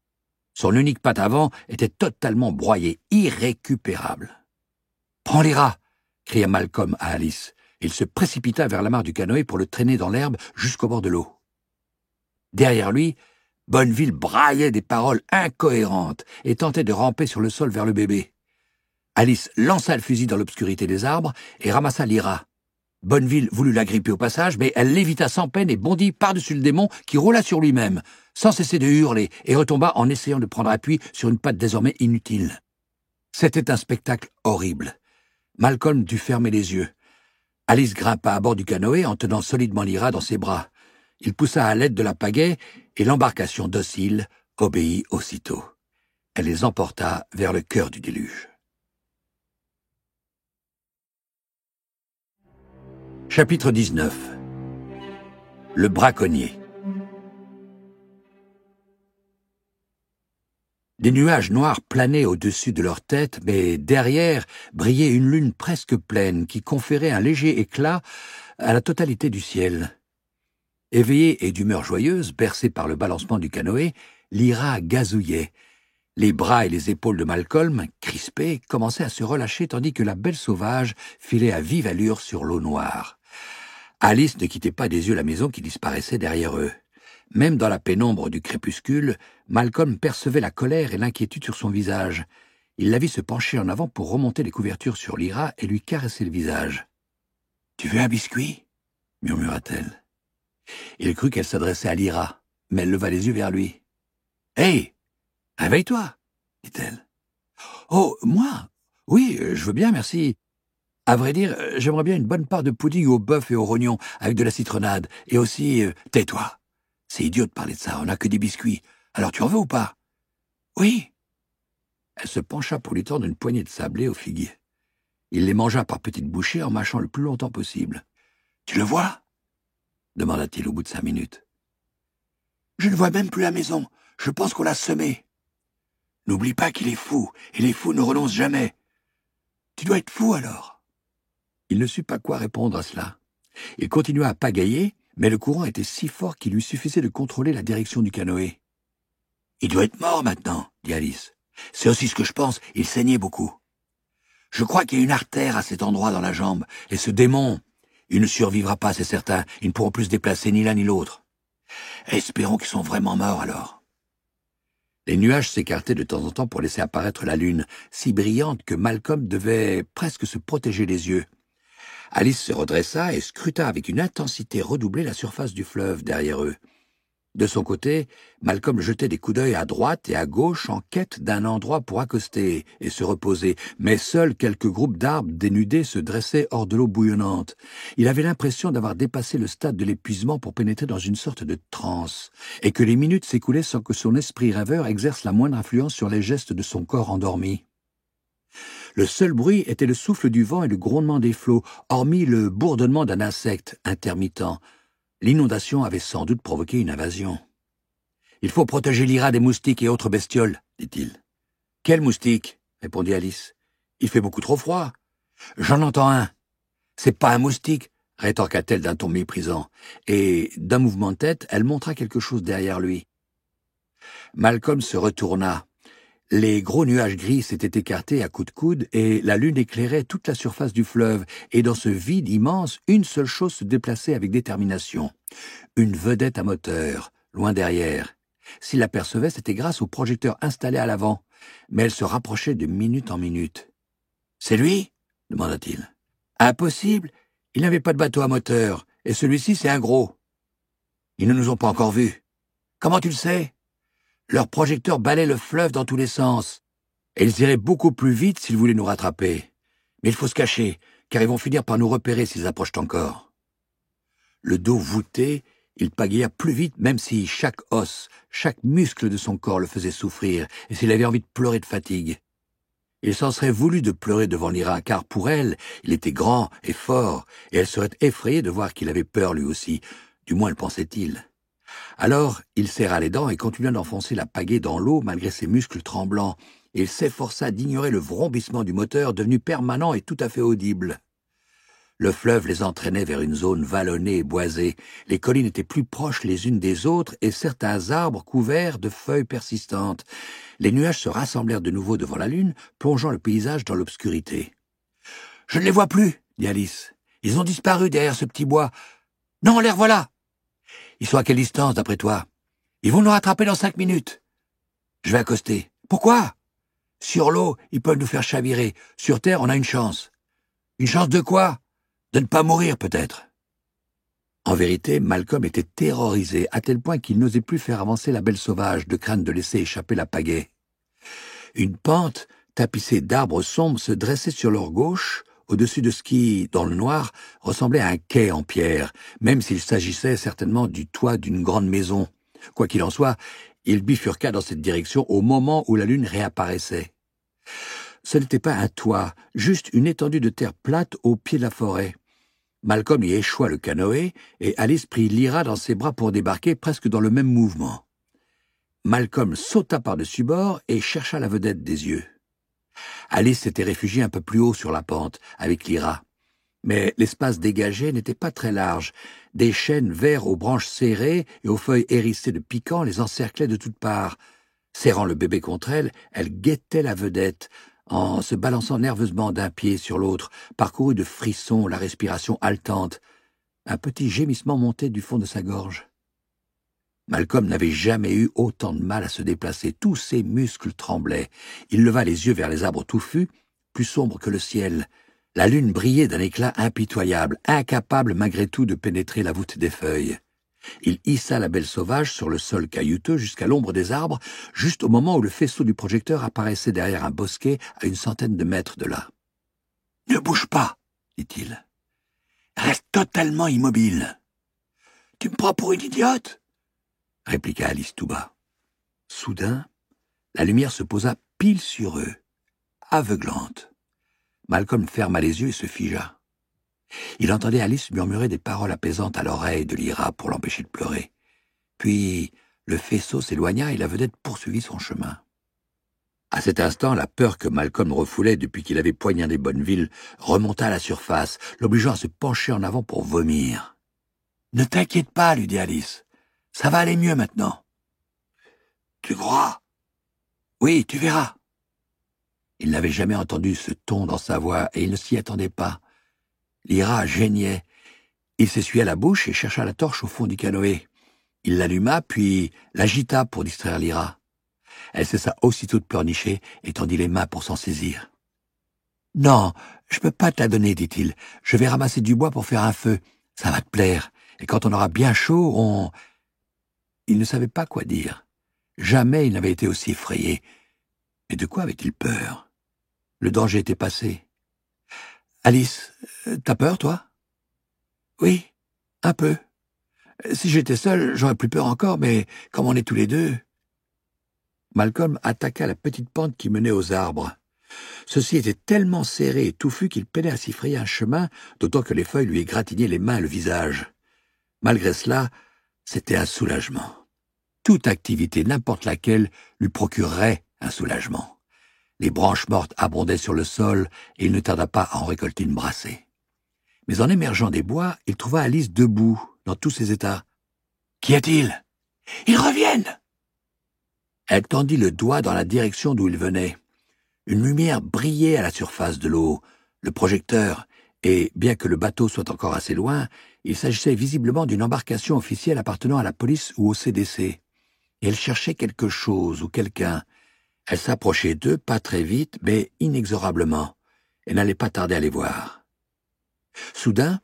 Son unique patte avant était totalement broyée, irrécupérable. « Prends Lyra !» cria Malcolm à Alice. Il se précipita vers l'amarre du canoë pour le traîner dans l'herbe jusqu'au bord de l'eau. Derrière lui, Bonneville braillait des paroles incohérentes et tentait de ramper sur le sol vers le bébé. Alice lança le fusil dans l'obscurité des arbres et ramassa Lyra. Bonneville voulut l'agripper au passage, mais elle l'évita sans peine et bondit par-dessus le démon qui roula sur lui-même, sans cesser de hurler, et retomba en essayant de prendre appui sur une patte désormais inutile. C'était un spectacle horrible. Malcolm dut fermer les yeux. Alice grimpa à bord du canoë en tenant solidement Lyra dans ses bras. Il poussa à l'aide de la pagaie et l'embarcation docile obéit aussitôt. Elle les emporta vers le cœur du déluge. Chapitre 19. Le braconnier. Des nuages noirs planaient au-dessus de leur tête, mais derrière brillait une lune presque pleine qui conférait un léger éclat à la totalité du ciel. Éveillés et d'humeur joyeuse, bercés par le balancement du canoë, Lyra gazouillait. Les bras et les épaules de Malcolm, crispés, commençaient à se relâcher tandis que la belle sauvage filait à vive allure sur l'eau noire. Alice ne quittait pas des yeux la maison qui disparaissait derrière eux. Même dans la pénombre du crépuscule, Malcolm percevait la colère et l'inquiétude sur son visage. Il la vit se pencher en avant pour remonter les couvertures sur Lyra et lui caresser le visage. « Tu veux un biscuit ?» murmura-t-elle. Il crut qu'elle s'adressait à Lyra, mais elle leva les yeux vers lui. « Hé, réveille-toi !» dit-elle. « Oh, moi? Oui, je veux bien, merci. À vrai dire, j'aimerais bien une bonne part de pudding au bœuf et au rognon, avec de la citronnade, et aussi... tais-toi. C'est idiot de parler de ça, on n'a que des biscuits. Alors tu en veux ou pas? »« Oui. » Elle se pencha pour lui tendre une poignée de sablés aux figuiers. Il les mangea par petites bouchées en mâchant le plus longtemps possible. « Tu le vois ?» demanda-t-il au bout de 5 minutes. « Je ne vois même plus la maison. Je pense qu'on l'a semé. »« N'oublie pas qu'il est fou, et les fous ne renoncent jamais. »« Tu dois être fou alors. » Il ne sut pas quoi répondre à cela. Il continua à pagayer, mais le courant était si fort qu'il lui suffisait de contrôler la direction du canoë. « Il doit être mort maintenant, » dit Alice. « C'est aussi ce que je pense, il saignait beaucoup. Je crois qu'il y a une artère à cet endroit dans la jambe, et ce démon, il ne survivra pas, c'est certain, ils ne pourront plus se déplacer ni l'un ni l'autre. Espérons qu'ils sont vraiment morts alors. » Les nuages s'écartaient de temps en temps pour laisser apparaître la lune, si brillante que Malcolm devait presque se protéger les yeux. Alice se redressa et scruta avec une intensité redoublée la surface du fleuve derrière eux. De son côté, Malcolm jetait des coups d'œil à droite et à gauche en quête d'un endroit pour accoster et se reposer, mais seuls quelques groupes d'arbres dénudés se dressaient hors de l'eau bouillonnante. Il avait l'impression d'avoir dépassé le stade de l'épuisement pour pénétrer dans une sorte de transe, et que les minutes s'écoulaient sans que son esprit rêveur exerce la moindre influence sur les gestes de son corps endormi. Le seul bruit était le souffle du vent et le grondement des flots, hormis le bourdonnement d'un insecte intermittent. L'inondation avait sans doute provoqué une invasion. « Il faut protéger Lyra des moustiques et autres bestioles, » dit-il. « Quels moustiques ?» répondit Alice. « Il fait beaucoup trop froid. »« J'en entends un. »« C'est pas un moustique, » rétorqua-t-elle d'un ton méprisant, et, d'un mouvement de tête, elle montra quelque chose derrière lui. Malcolm se retourna. Les gros nuages gris s'étaient écartés à coups de coude et la lune éclairait toute la surface du fleuve, et dans ce vide immense, une seule chose se déplaçait avec détermination. Une vedette à moteur, loin derrière. S'il l'apercevait, c'était grâce au projecteur installé à l'avant, mais elle se rapprochait de minute en minute. « C'est lui ?» demanda-t-il. « Impossible, il n'avait pas de bateau à moteur, et celui-ci c'est un gros. Ils ne nous ont pas encore vus. Comment tu le sais ? Leurs projecteurs balaient le fleuve dans tous les sens, et ils iraient beaucoup plus vite s'ils voulaient nous rattraper. Mais il faut se cacher, car ils vont finir par nous repérer s'ils approchent encore. » Le dos voûté, il pagaya plus vite même si chaque os, chaque muscle de son corps le faisait souffrir, et s'il avait envie de pleurer de fatigue. Il s'en serait voulu de pleurer devant Lyra, car pour elle, il était grand et fort, et elle serait effrayée de voir qu'il avait peur lui aussi, du moins le pensait-il. Alors, il serra les dents et continua d'enfoncer la pagaie dans l'eau malgré ses muscles tremblants, et il s'efforça d'ignorer le vrombissement du moteur devenu permanent et tout à fait audible. Le fleuve les entraînait vers une zone vallonnée et boisée. Les collines étaient plus proches les unes des autres et certains arbres couverts de feuilles persistantes. Les nuages se rassemblèrent de nouveau devant la lune, plongeant le paysage dans l'obscurité. « Je ne les vois plus, » dit Alice. « Ils ont disparu derrière ce petit bois. Non, les revoilà. Ils sont à quelle distance, d'après toi? Ils vont nous rattraper dans 5 minutes. Je vais accoster. Pourquoi? Sur l'eau, ils peuvent nous faire chavirer. Sur terre, on a une chance. Une chance de quoi? De ne pas mourir, peut-être. » En vérité, Malcolm était terrorisé, à tel point qu'il n'osait plus faire avancer la belle sauvage, de crainte de laisser échapper la pagaie. Une pente, tapissée d'arbres sombres, se dressait sur leur gauche, au-dessus de ce qui, dans le noir, ressemblait à un quai en pierre, même s'il s'agissait certainement du toit d'une grande maison. Quoi qu'il en soit, il bifurqua dans cette direction au moment où la lune réapparaissait. Ce n'était pas un toit, juste une étendue de terre plate au pied de la forêt. Malcolm y échoua le canoë, et Alice prit Lyra dans ses bras pour débarquer presque dans le même mouvement. Malcolm sauta par-dessus bord et chercha la vedette des yeux. Alice s'était réfugiée un peu plus haut sur la pente, avec Lyra. Mais l'espace dégagé n'était pas très large. Des chênes verts aux branches serrées et aux feuilles hérissées de piquants les encerclaient de toutes parts. Serrant le bébé contre elle, elle guettait la vedette, en se balançant nerveusement d'un pied sur l'autre, parcourue de frissons, la respiration haletante. Un petit gémissement montait du fond de sa gorge. Malcolm n'avait jamais eu autant de mal à se déplacer. Tous ses muscles tremblaient. Il leva les yeux vers les arbres touffus, plus sombres que le ciel. La lune brillait d'un éclat impitoyable, incapable malgré tout de pénétrer la voûte des feuilles. Il hissa la belle sauvage sur le sol caillouteux jusqu'à l'ombre des arbres, juste au moment où le faisceau du projecteur apparaissait derrière un bosquet à une centaine de mètres de là. « Ne bouge pas, dit-il. Reste totalement immobile. »« Tu me prends pour une idiote ?» répliqua Alice tout bas. Soudain, la lumière se posa pile sur eux, aveuglante. Malcolm ferma les yeux et se figea. Il entendait Alice murmurer des paroles apaisantes à l'oreille de Lyra pour l'empêcher de pleurer. Puis le faisceau s'éloigna et la vedette poursuivit son chemin. À cet instant, la peur que Malcolm refoulait depuis qu'il avait poignardé Bonneville remonta à la surface, l'obligeant à se pencher en avant pour vomir. « Ne t'inquiète pas, lui dit Alice. Ça va aller mieux maintenant. »« Tu crois ?»« Oui, tu verras. » Il n'avait jamais entendu ce ton dans sa voix et il ne s'y attendait pas. Lyra geignait. Il s'essuya la bouche et chercha la torche au fond du canoë. Il l'alluma, puis l'agita pour distraire Lyra. Elle cessa aussitôt de pleurnicher et tendit les mains pour s'en saisir. « Non, je peux pas te la donner, dit-il. Je vais ramasser du bois pour faire un feu. Ça va te plaire. Et quand on aura bien chaud, on... » Il ne savait pas quoi dire. Jamais il n'avait été aussi effrayé. Mais de quoi avait-il peur? Le danger était passé. « Alice, t'as peur, toi ?»« Oui, un peu. Si j'étais seul, j'aurais plus peur encore, mais comme on est tous les deux... » Malcolm attaqua la petite pente qui menait aux arbres. Ceci était tellement serré et touffu qu'il peinait à s'y frayer un chemin, d'autant que les feuilles lui égratignaient les mains et le visage. Malgré cela, c'était un soulagement. Toute activité, n'importe laquelle, lui procurerait un soulagement. Les branches mortes abondaient sur le sol et il ne tarda pas à en récolter une brassée. Mais en émergeant des bois, il trouva Alice debout, dans tous ses états. « Qu'y a-t-il ? Ils reviennent !» Elle tendit le doigt dans la direction d'où ils venaient. Une lumière brillait à la surface de l'eau, le projecteur, et bien que le bateau soit encore assez loin, il s'agissait visiblement d'une embarcation officielle appartenant à la police ou au CDC. Et elle cherchait quelque chose ou quelqu'un. Elle s'approchait d'eux, pas très vite, mais inexorablement. Elle n'allait pas tarder à les voir. Soudain,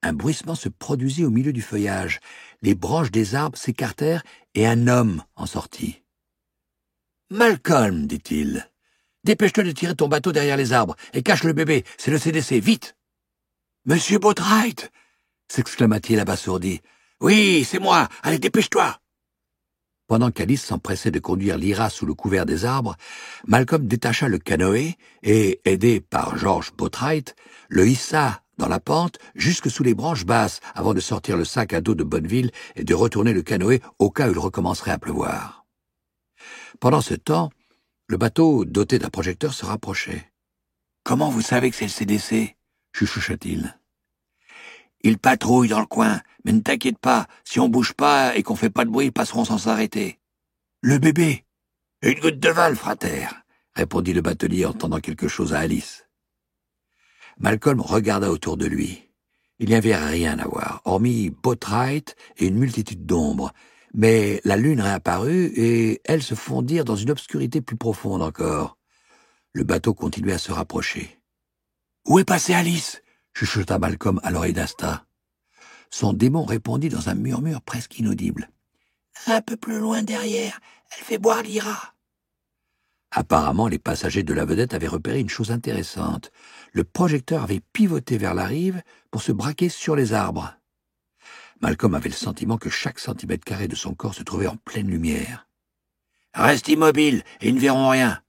un bruissement se produisit au milieu du feuillage. Les branches des arbres s'écartèrent et un homme en sortit. « Malcolm, dit-il, dépêche-toi de tirer ton bateau derrière les arbres et cache le bébé, c'est le CDC, vite !»« Monsieur Boatwright !» s'exclama-t-il abasourdi. « Oui, c'est moi, allez, dépêche-toi !» Pendant qu'Alice s'empressait de conduire Lyra sous le couvert des arbres, Malcolm détacha le canoë et, aidé par George Boatwright, le hissa dans la pente jusque sous les branches basses avant de sortir le sac à dos de Bonneville et de retourner le canoë au cas où il recommencerait à pleuvoir. Pendant ce temps, le bateau, doté d'un projecteur, se rapprochait. « Comment vous savez que c'est le CDC ?» chuchocha-t-il. « Ils patrouillent dans le coin, mais ne t'inquiète pas, si on bouge pas et qu'on fait pas de bruit, ils passeront sans s'arrêter. »« Le bébé ?»« Une goutte de val, frater !» répondit le batelier en tendant quelque chose à Alice. Malcolm regarda autour de lui. Il n'y avait rien à voir, hormis Boatwright et une multitude d'ombres, mais la lune réapparut et elles se fondirent dans une obscurité plus profonde encore. Le bateau continuait à se rapprocher. « Où est passée Alice ?» chuchota Malcolm à l'oreille d'Asta. Son démon répondit dans un murmure presque inaudible. « Un peu plus loin derrière, elle fait boire Lyra. » Apparemment, les passagers de la vedette avaient repéré une chose intéressante. Le projecteur avait pivoté vers la rive pour se braquer sur les arbres. Malcolm avait le sentiment que chaque centimètre carré de son corps se trouvait en pleine lumière. « Reste immobile et ils ne verront rien !»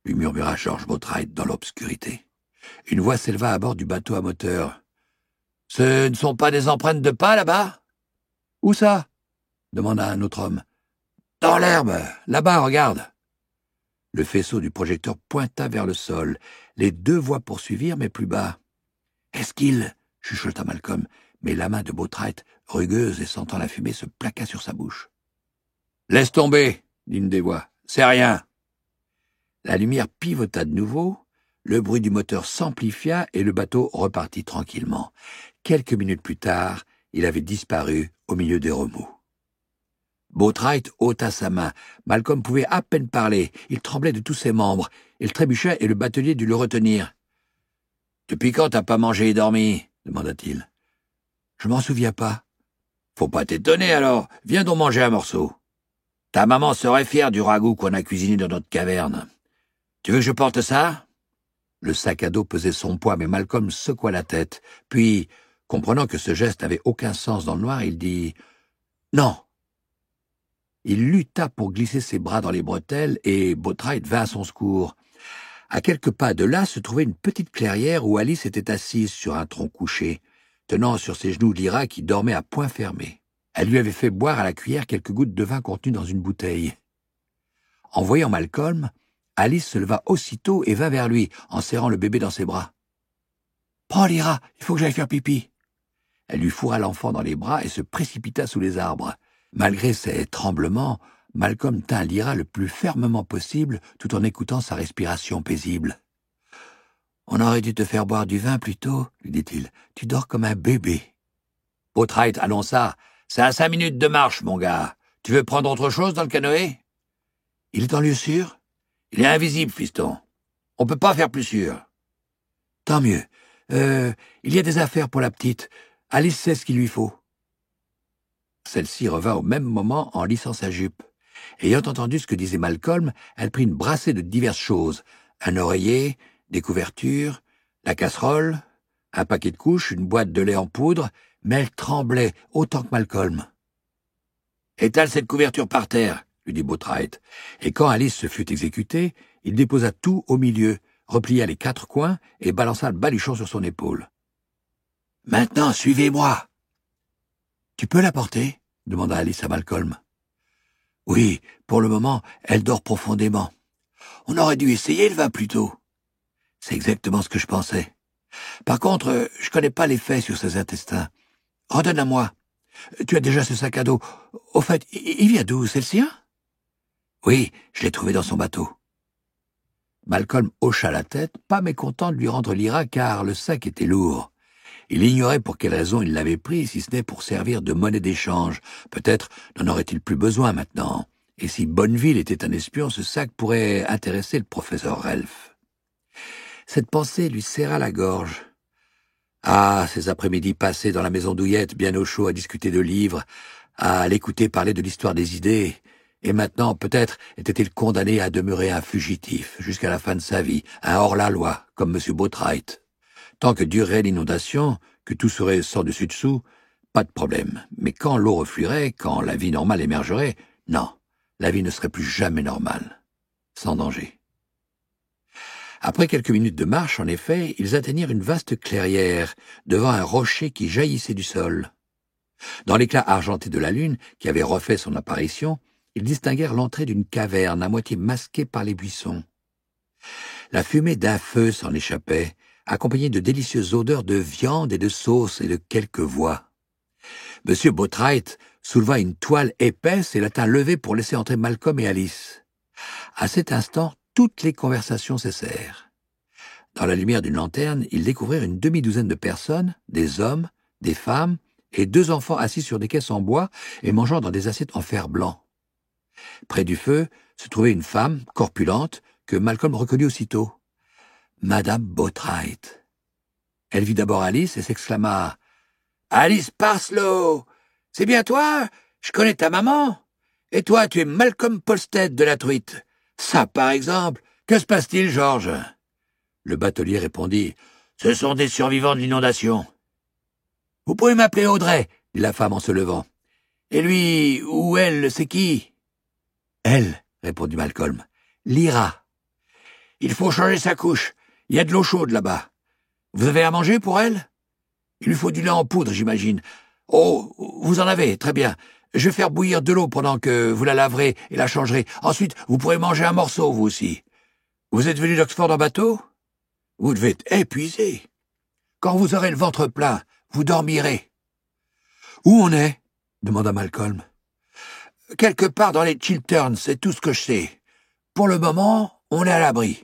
lui murmura George Boatwright dans l'obscurité. Une voix s'éleva à bord du bateau à moteur. « Ce ne sont pas des empreintes de pas là-bas ?»« Où ça ?» demanda un autre homme. « Dans l'herbe, là-bas, regarde !» Le faisceau du projecteur pointa vers le sol. Les deux voix poursuivirent, mais plus bas. « Est-ce qu'il... » chuchota Malcolm, mais la main de Botwright, rugueuse et sentant la fumée, se plaqua sur sa bouche. « Laisse tomber, » dit une des voix. « C'est rien. » La lumière pivota de nouveau, le bruit du moteur s'amplifia et le bateau repartit tranquillement. Quelques minutes plus tard, il avait disparu au milieu des remous. Botwright ôta sa main. Malcolm pouvait à peine parler. Il tremblait de tous ses membres. Il trébuchait et le batelier dut le retenir. « Depuis quand t'as pas mangé et dormi ?» demanda-t-il. « Je m'en souviens pas. »« Faut pas t'étonner alors. Viens donc manger un morceau. Ta maman serait fière du ragoût qu'on a cuisiné dans notre caverne. Tu veux que je porte ça ?» Le sac à dos pesait son poids, mais Malcolm secoua la tête. Puis, comprenant que ce geste n'avait aucun sens dans le noir, il dit « Non !» Il lutta pour glisser ses bras dans les bretelles et Botwright vint à son secours. À quelques pas de là se trouvait une petite clairière où Alice était assise sur un tronc couché, tenant sur ses genoux Lyra qui dormait à poing fermé. Elle lui avait fait boire à la cuillère quelques gouttes de vin contenues dans une bouteille. En voyant Malcolm, Alice se leva aussitôt et vint vers lui, en serrant le bébé dans ses bras. « Prends, Lyra, il faut que j'aille faire pipi. » Elle lui fourra l'enfant dans les bras et se précipita sous les arbres. Malgré ses tremblements, Malcolm tint Lyra le plus fermement possible tout en écoutant sa respiration paisible. « On aurait dû te faire boire du vin plus tôt, » lui dit-il. « Tu dors comme un bébé. » Botwright annonça. « C'est à 5 minutes de marche, mon gars. Tu veux prendre autre chose dans le canoë ?»« Il est en lieu sûr ?»« Il est invisible, fiston. On peut pas faire plus sûr. »« Tant mieux. Il y a des affaires pour la petite. Alice sait ce qu'il lui faut. » Celle-ci revint au même moment en lissant sa jupe. Ayant entendu ce que disait Malcolm, elle prit une brassée de diverses choses. Un oreiller, des couvertures, la casserole, un paquet de couches, une boîte de lait en poudre, mais elle tremblait autant que Malcolm. « Étale cette couverture par terre, » lui dit Botwright. Et quand Alice se fut exécutée, il déposa tout au milieu, replia les 4 coins et balança le baluchon sur son épaule. « Maintenant, suivez-moi !»« Tu peux la porter ?» demanda Alice à Malcolm. « Oui, pour le moment, elle dort profondément. On aurait dû essayer le vin plus tôt. »« C'est exactement ce que je pensais. Par contre, je connais pas l'effet sur ses intestins. Redonne-la-moi. Tu as déjà ce sac à dos. Au fait, il vient d'où, c'est le sien ?»« Oui, je l'ai trouvé dans son bateau. » Malcolm hocha la tête, pas mécontent de lui rendre Lyra car le sac était lourd. Il ignorait pour quelle raison il l'avait pris, si ce n'est pour servir de monnaie d'échange. Peut-être n'en aurait-il plus besoin maintenant. Et si Bonneville était un espion, ce sac pourrait intéresser le professeur Relf. Cette pensée lui serra la gorge. Ah, ces après-midi passés dans la maison d'Ouillette, bien au chaud à discuter de livres, à l'écouter parler de l'histoire des idées. Et maintenant, peut-être, était-il condamné à demeurer un fugitif jusqu'à la fin de sa vie, un hors-la-loi, comme M. Botwright. Tant que durerait l'inondation, que tout serait sans dessus-dessous, pas de problème. Mais quand l'eau refluirait, quand la vie normale émergerait, non, la vie ne serait plus jamais normale. Sans danger. Après quelques minutes de marche, en effet, ils atteignirent une vaste clairière, devant un rocher qui jaillissait du sol. Dans l'éclat argenté de la lune, qui avait refait son apparition, ils distinguèrent l'entrée d'une caverne à moitié masquée par les buissons. La fumée d'un feu s'en échappait, accompagnée de délicieuses odeurs de viande et de sauce et de quelques voix. M. Botwright souleva une toile épaisse et la tint levée pour laisser entrer Malcolm et Alice. À cet instant, toutes les conversations cessèrent. Dans la lumière d'une lanterne, ils découvrirent une demi-douzaine de personnes, des hommes, des femmes et 2 enfants assis sur des caisses en bois et mangeant dans des assiettes en fer blanc. Près du feu se trouvait une femme, corpulente, que Malcolm reconnut aussitôt. Madame Botwright. Elle vit d'abord Alice et s'exclama « Alice Parslow! C'est bien toi? Je connais ta maman. Et toi, tu es Malcolm Polstead de la truite. Ça, par exemple, que se passe-t-il, George ?» Le batelier répondit « Ce sont des survivants de l'inondation. »« Vous pouvez m'appeler Audrey, » dit la femme en se levant. « Et lui, ou elle, c'est qui ?»« Elle, » répondit Malcolm. « Lyra. »« Il faut changer sa couche. Il y a de l'eau chaude là-bas. Vous avez à manger pour elle? Il lui faut du lait en poudre, j'imagine. Oh, vous en avez, très bien. Je vais faire bouillir de l'eau pendant que vous la laverez et la changerez. Ensuite, vous pourrez manger un morceau, vous aussi. Vous êtes venu d'Oxford en bateau? Vous devez être épuisé. Quand vous aurez le ventre plein, vous dormirez. »« Où on est ?» demanda Malcolm. « Quelque part dans les Chilterns, c'est tout ce que je sais. Pour le moment, on est à l'abri.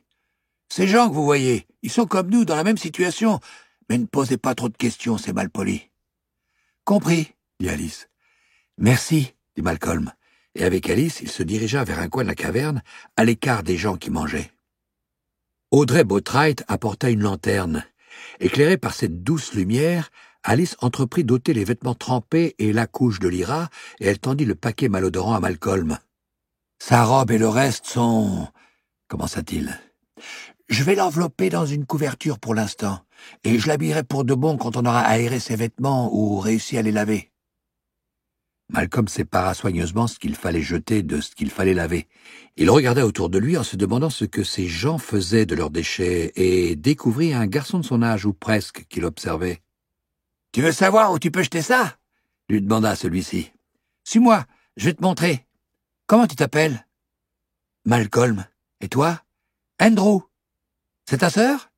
Ces gens que vous voyez, ils sont comme nous, dans la même situation, mais ne posez pas trop de questions, c'est mal poli. »« Compris, » dit Alice. « Merci, » dit Malcolm, et avec Alice, il se dirigea vers un coin de la caverne, à l'écart des gens qui mangeaient. Audrey Botwright apporta une lanterne. Éclairée par cette douce lumière, Alice entreprit d'ôter les vêtements trempés et la couche de Lyra, et elle tendit le paquet malodorant à Malcolm. « Sa robe et le reste sont... » commença-t-il. « Je vais l'envelopper dans une couverture pour l'instant, et je l'habillerai pour de bon quand on aura aéré ses vêtements ou réussi à les laver. » Malcolm sépara soigneusement ce qu'il fallait jeter de ce qu'il fallait laver. Il regarda autour de lui en se demandant ce que ces gens faisaient de leurs déchets et découvrit un garçon de son âge, ou presque, qu'il observait. « Tu veux savoir où tu peux jeter ça ?» lui demanda celui-ci. « Suis-moi, je vais te montrer. Comment tu t'appelles ?»« Malcolm. Et toi ?»« Andrew. C'est ta sœur ?»«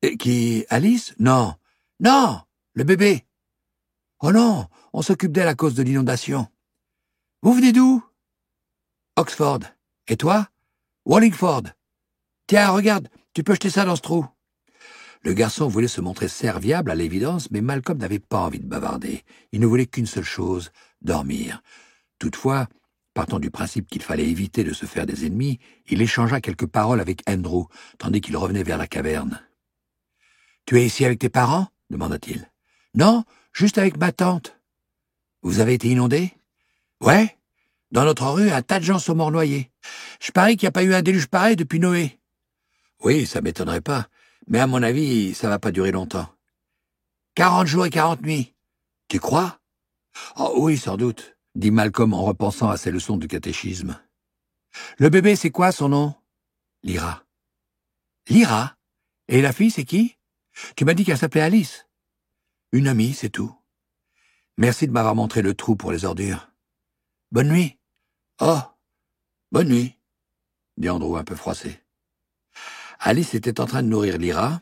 Et qui, Alice ? Non. Non, le bébé. »« Oh non, on s'occupe d'elle à cause de l'inondation. »« Vous venez d'où ?»« Oxford. Et toi ?»« Wallingford. Tiens, regarde, tu peux jeter ça dans ce trou. » Le garçon voulait se montrer serviable à l'évidence, mais Malcolm n'avait pas envie de bavarder. Il ne voulait qu'une seule chose, dormir. Toutefois, partant du principe qu'il fallait éviter de se faire des ennemis, il échangea quelques paroles avec Andrew, tandis qu'il revenait vers la caverne. « Tu es ici avec tes parents ?» demanda-t-il. « Non, juste avec ma tante. »« Vous avez été inondé ?»« Ouais. Dans notre rue, un tas de gens sont morts noyés. Je parie qu'il n'y a pas eu un déluge pareil depuis Noé. »« Oui, ça m'étonnerait pas. Mais à mon avis, ça va pas durer longtemps. 40 jours et 40 nuits. Tu crois ? » « Oh oui, sans doute, » dit Malcolm en repensant à ses leçons de catéchisme. « Le bébé, c'est quoi son nom ?»« Lyra. »« Lyra ? Et la fille, c'est qui ? Tu m'as dit qu'elle s'appelait Alice. »« Une amie, c'est tout. Merci de m'avoir montré le trou pour les ordures. Bonne nuit. »« Oh, bonne nuit, » dit Andrew un peu froissé. Alice était en train de nourrir Lyra.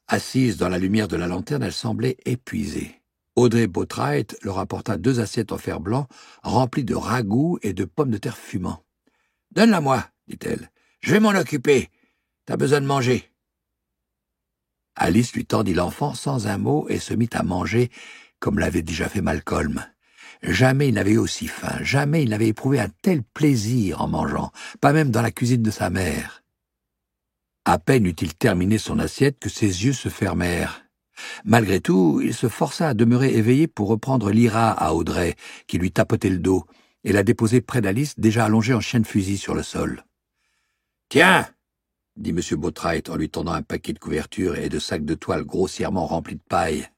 Assise dans la lumière de la lanterne, elle semblait épuisée. Audrey Botwright leur apporta 2 assiettes en fer blanc, remplies de ragoût et de pommes de terre fumant. « Donne-la-moi, » dit-elle. « Je vais m'en occuper. T'as besoin de manger. » Alice lui tendit l'enfant sans un mot et se mit à manger, comme l'avait déjà fait Malcolm. Jamais il n'avait eu aussi faim, jamais il n'avait éprouvé un tel plaisir en mangeant, pas même dans la cuisine de sa mère. À peine eut-il terminé son assiette que ses yeux se fermèrent. Malgré tout, il se força à demeurer éveillé pour reprendre Lyra à Audrey, qui lui tapotait le dos, et la déposer près d'Alice, déjà allongée en chien de fusil sur le sol. « Tiens !» dit M. Botwright en lui tendant un paquet de couvertures et de sacs de toile grossièrement remplis de paille.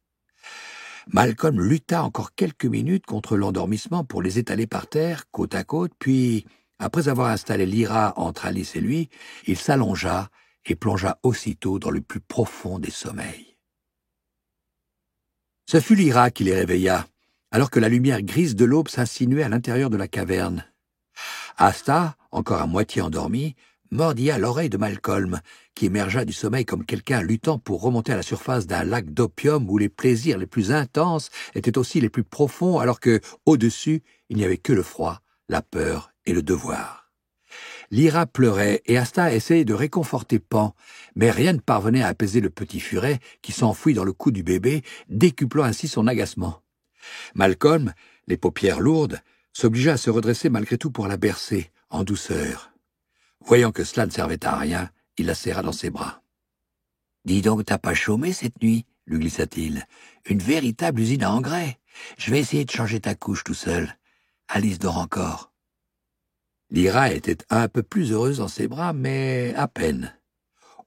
Malcolm lutta encore quelques minutes contre l'endormissement pour les étaler par terre, côte à côte, puis, après avoir installé Lyra entre Alice et lui, il s'allongea et plongea aussitôt dans le plus profond des sommeils. Ce fut Lyra qui les réveilla, alors que la lumière grise de l'aube s'insinuait à l'intérieur de la caverne. Asta, encore à moitié endormie, mordilla l'oreille de Malcolm, qui émergea du sommeil comme quelqu'un luttant pour remonter à la surface d'un lac d'opium où les plaisirs les plus intenses étaient aussi les plus profonds, alors que, au-dessus, il n'y avait que le froid, la peur et le devoir. Lyra pleurait et Asta essayait de réconforter Pan, mais rien ne parvenait à apaiser le petit furet qui s'enfouit dans le cou du bébé, décuplant ainsi son agacement. Malcolm, les paupières lourdes, s'obligea à se redresser malgré tout pour la bercer, en douceur. Voyant que cela ne servait à rien, il la serra dans ses bras. « Dis donc, t'as pas chômé cette nuit ?» lui glissa-t-il. « Une véritable usine à engrais. Je vais essayer de changer ta couche tout seul. Alice dort encore. » Lyra était un peu plus heureuse dans ses bras, mais à peine.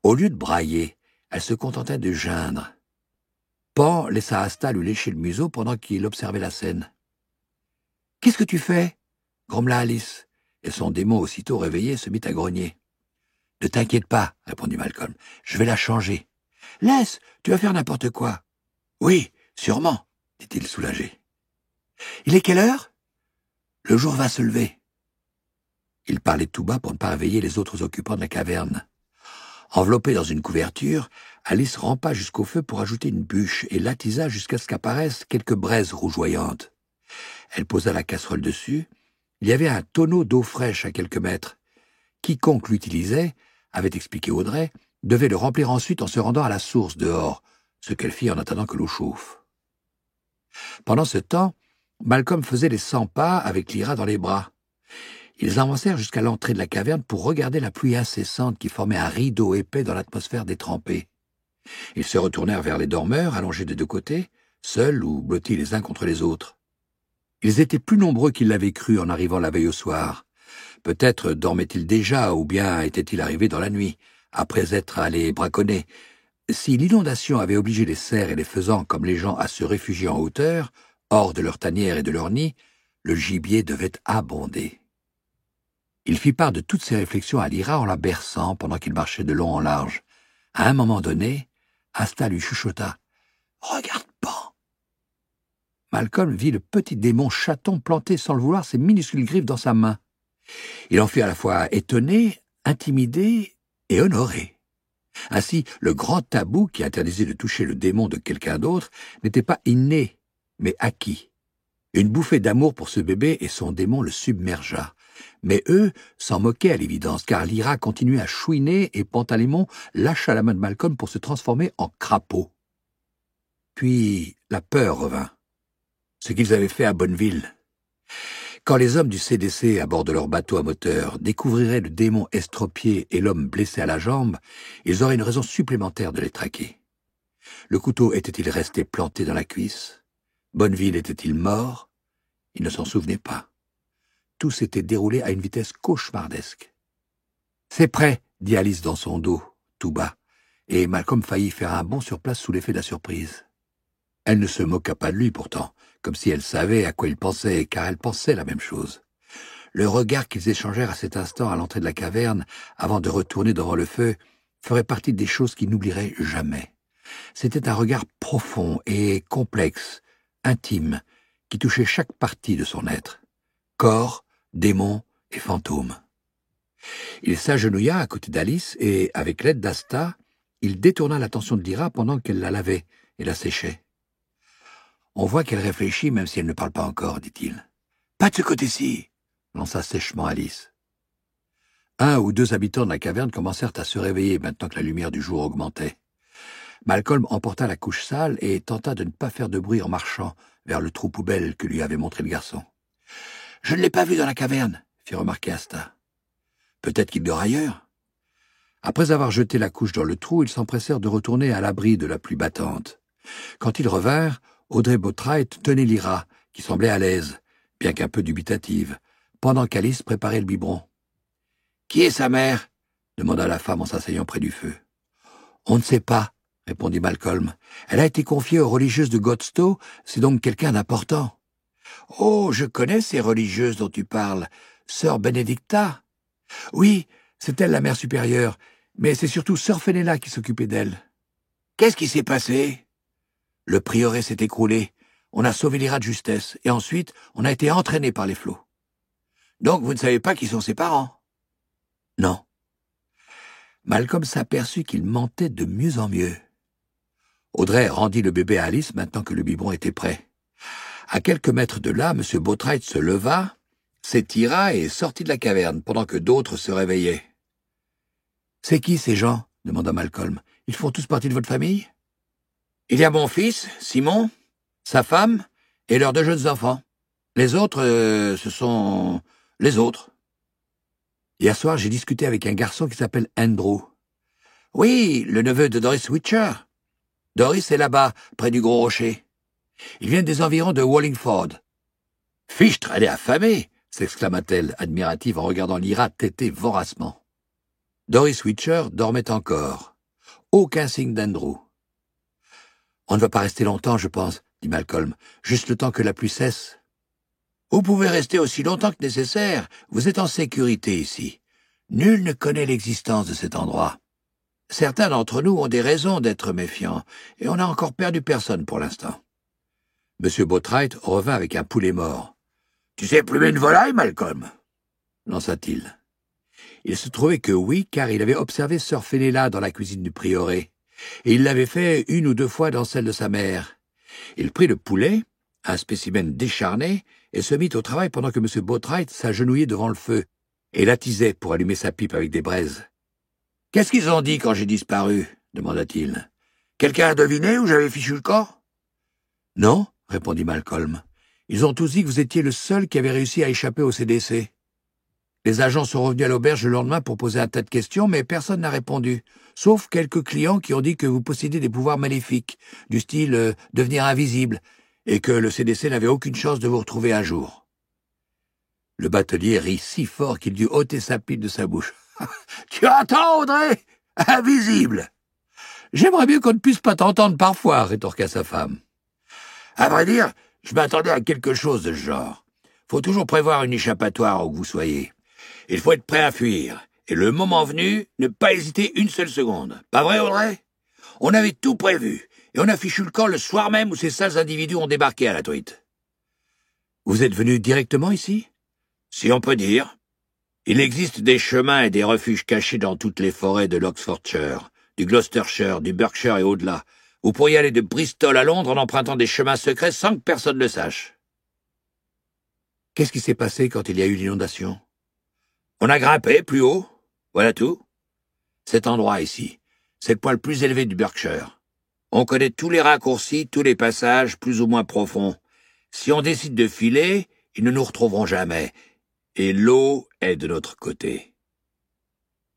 Au lieu de brailler, elle se contentait de geindre. Pan laissa Asta lui lécher le museau pendant qu'il observait la scène. « Qu'est-ce que tu fais ?» grommela Alice, et son démon aussitôt réveillé se mit à grogner. « Ne t'inquiète pas, » répondit Malcolm, « je vais la changer. »« Laisse, tu vas faire n'importe quoi. »« Oui, sûrement, » dit-il soulagé. « Il est quelle heure ?»« Le jour va se lever. » Il parlait tout bas pour ne pas réveiller les autres occupants de la caverne. Enveloppée dans une couverture, Alice rampa jusqu'au feu pour ajouter une bûche et l'attisa jusqu'à ce qu'apparaissent quelques braises rougeoyantes. Elle posa la casserole dessus. Il y avait un tonneau d'eau fraîche à quelques mètres. Quiconque l'utilisait, avait expliqué Audrey, devait le remplir ensuite en se rendant à la source dehors, ce qu'elle fit en attendant que l'eau chauffe. Pendant ce temps, Malcolm faisait les 100 pas avec Lyra dans les bras. Ils avancèrent jusqu'à l'entrée de la caverne pour regarder la pluie incessante qui formait un rideau épais dans l'atmosphère détrempée. Ils se retournèrent vers les dormeurs, allongés des deux côtés, seuls ou blottis les uns contre les autres. Ils étaient plus nombreux qu'ils l'avaient cru en arrivant la veille au soir. Peut-être dormaient-ils déjà, ou bien étaient-ils arrivés dans la nuit, après être allés braconner. Si l'inondation avait obligé les cerfs et les faisans comme les gens à se réfugier en hauteur, hors de leur tanière et de leur nid, le gibier devait abonder. Il fit part de toutes ses réflexions à Lyra en la berçant pendant qu'il marchait de long en large. À un moment donné, Asta lui chuchota « Regarde pas !» Malcolm vit le petit démon chaton planter sans le vouloir ses minuscules griffes dans sa main. Il en fut à la fois étonné, intimidé et honoré. Ainsi, le grand tabou qui interdisait de toucher le démon de quelqu'un d'autre n'était pas inné, mais acquis. Une bouffée d'amour pour ce bébé et son démon le submergea. Mais eux s'en moquaient à l'évidence, car Lyra continuait à chouiner et Pantalémon lâcha la main de Malcolm pour se transformer en crapaud. Puis la peur revint. Ce qu'ils avaient fait à Bonneville. Quand les hommes du CDC à bord de leur bateau à moteur découvriraient le démon estropié et l'homme blessé à la jambe, ils auraient une raison supplémentaire de les traquer. Le couteau était-il resté planté dans la cuisse? Bonneville était-il mort? Ils ne s'en souvenaient pas. Tout s'était déroulé à une vitesse cauchemardesque. « C'est prêt !» dit Alice dans son dos, tout bas, et Malcolm faillit faire un bond sur place sous l'effet de la surprise. Elle ne se moqua pas de lui pourtant, comme si elle savait à quoi il pensait, car elle pensait la même chose. Le regard qu'ils échangèrent à cet instant à l'entrée de la caverne, avant de retourner devant le feu, ferait partie des choses qu'il n'oublierait jamais. C'était un regard profond et complexe, intime, qui touchait chaque partie de son être. Corps, démon et fantôme. Il s'agenouilla à côté d'Alice et, avec l'aide d'Asta, il détourna l'attention de Lyra pendant qu'elle la lavait et la séchait. « On voit qu'elle réfléchit même si elle ne parle pas encore, dit-il. « Pas de ce côté-ci !» lança sèchement Alice. Un ou deux habitants de la caverne commencèrent à se réveiller maintenant que la lumière du jour augmentait. Malcolm emporta la couche sale et tenta de ne pas faire de bruit en marchant vers le trou poubelle que lui avait montré le garçon. « Je ne l'ai pas vu dans la caverne, » fit remarquer Asta. « Peut-être qu'il dort ailleurs. » Après avoir jeté la couche dans le trou, ils s'empressèrent de retourner à l'abri de la pluie battante. Quand ils revinrent, Audrey Botwright tenait Lyra, qui semblait à l'aise, bien qu'un peu dubitative, pendant qu'Alice préparait le biberon. « Qui est sa mère ?» demanda la femme en s'asseyant près du feu. « On ne sait pas, » répondit Malcolm. « Elle a été confiée aux religieuses de Godstow, c'est donc quelqu'un d'important. »« Oh, je connais ces religieuses dont tu parles. Sœur Benedicta ?»« Oui, c'est elle la mère supérieure, mais c'est surtout Sœur Fenella qui s'occupait d'elle. »« Qu'est-ce qui s'est passé ?» ?»« Le prieuré s'est écroulé. On a sauvé Lyra de justesse, et ensuite on a été entraînés par les flots. »« Donc vous ne savez pas qui sont ses parents ?»« Non. » Malcolm s'aperçut qu'il mentait de mieux en mieux. Audrey rendit le bébé à Alice maintenant que le biberon était prêt. À quelques mètres de là, M. Botwright se leva, s'étira et sortit de la caverne pendant que d'autres se réveillaient. « C'est qui ces gens ?» demanda Malcolm. « Ils font tous partie de votre famille ?»« Il y a mon fils, Simon, sa femme et leurs 2 jeunes enfants. Les autres, ce sont les autres. » Hier soir, j'ai discuté avec un garçon qui s'appelle Andrew. « Oui, le neveu de Doris Witcher. Doris est là-bas, près du Gros Rocher. Ils viennent des environs de Wallingford. »« Fichtre, elle est affamée !» s'exclama-t-elle, admirative en regardant Lyra téter voracement. Doris Witcher dormait encore. Aucun signe d'Andrew. « On ne va pas rester longtemps, je pense, » dit Malcolm. « Juste le temps que la pluie cesse. »« Vous pouvez rester aussi longtemps que nécessaire. Vous êtes en sécurité ici. Nul ne connaît l'existence de cet endroit. Certains d'entre nous ont des raisons d'être méfiants, et on n'a encore perdu personne pour l'instant. » M. Botwright revint avec un poulet mort. « Tu sais plumer une volaille, Malcolm ?» lança-t-il. Il se trouvait que oui, car il avait observé sœur Fénéla dans la cuisine du prieuré, et il l'avait fait 1 ou 2 fois dans celle de sa mère. Il prit le poulet, un spécimen décharné, et se mit au travail pendant que M. Botwright s'agenouillait devant le feu, et l'attisait pour allumer sa pipe avec des braises. « Qu'est-ce qu'ils ont dit quand j'ai disparu » demanda-t-il. « Quelqu'un a deviné où j'avais fichu le corps ?»« Non, » répondit Malcolm. « Ils ont tous dit que vous étiez le seul qui avait réussi à échapper au CDC. Les agents sont revenus à l'auberge le lendemain pour poser un tas de questions, mais personne n'a répondu, sauf quelques clients qui ont dit que vous possédiez des pouvoirs maléfiques, du style devenir invisible, et que le CDC n'avait aucune chance de vous retrouver un jour. » Le batelier rit si fort qu'il dut ôter sa pipe de sa bouche. « Tu entends, Audrey? Invisible !»« J'aimerais mieux qu'on ne puisse pas t'entendre parfois, » rétorqua sa femme. « À vrai dire, je m'attendais à quelque chose de ce genre. Faut toujours prévoir une échappatoire où que vous soyez. Il faut être prêt à fuir, et le moment venu, ne pas hésiter une seule seconde. Pas vrai, Audrey? On avait tout prévu, et on a fichu le camp le soir même où ces sales individus ont débarqué à la truite. »« Vous êtes venu directement ici ?»« Si on peut dire. Il existe des chemins et des refuges cachés dans toutes les forêts de l'Oxfordshire, du Gloucestershire, du Berkshire et au-delà. Vous pourriez aller de Bristol à Londres en empruntant des chemins secrets sans que personne le sache. » « Qu'est-ce qui s'est passé quand il y a eu l'inondation ?»« On a grimpé plus haut, voilà tout. Cet endroit ici, c'est le point le plus élevé du Berkshire. On connaît tous les raccourcis, tous les passages plus ou moins profonds. Si on décide de filer, ils ne nous retrouveront jamais. Et l'eau est de notre côté. »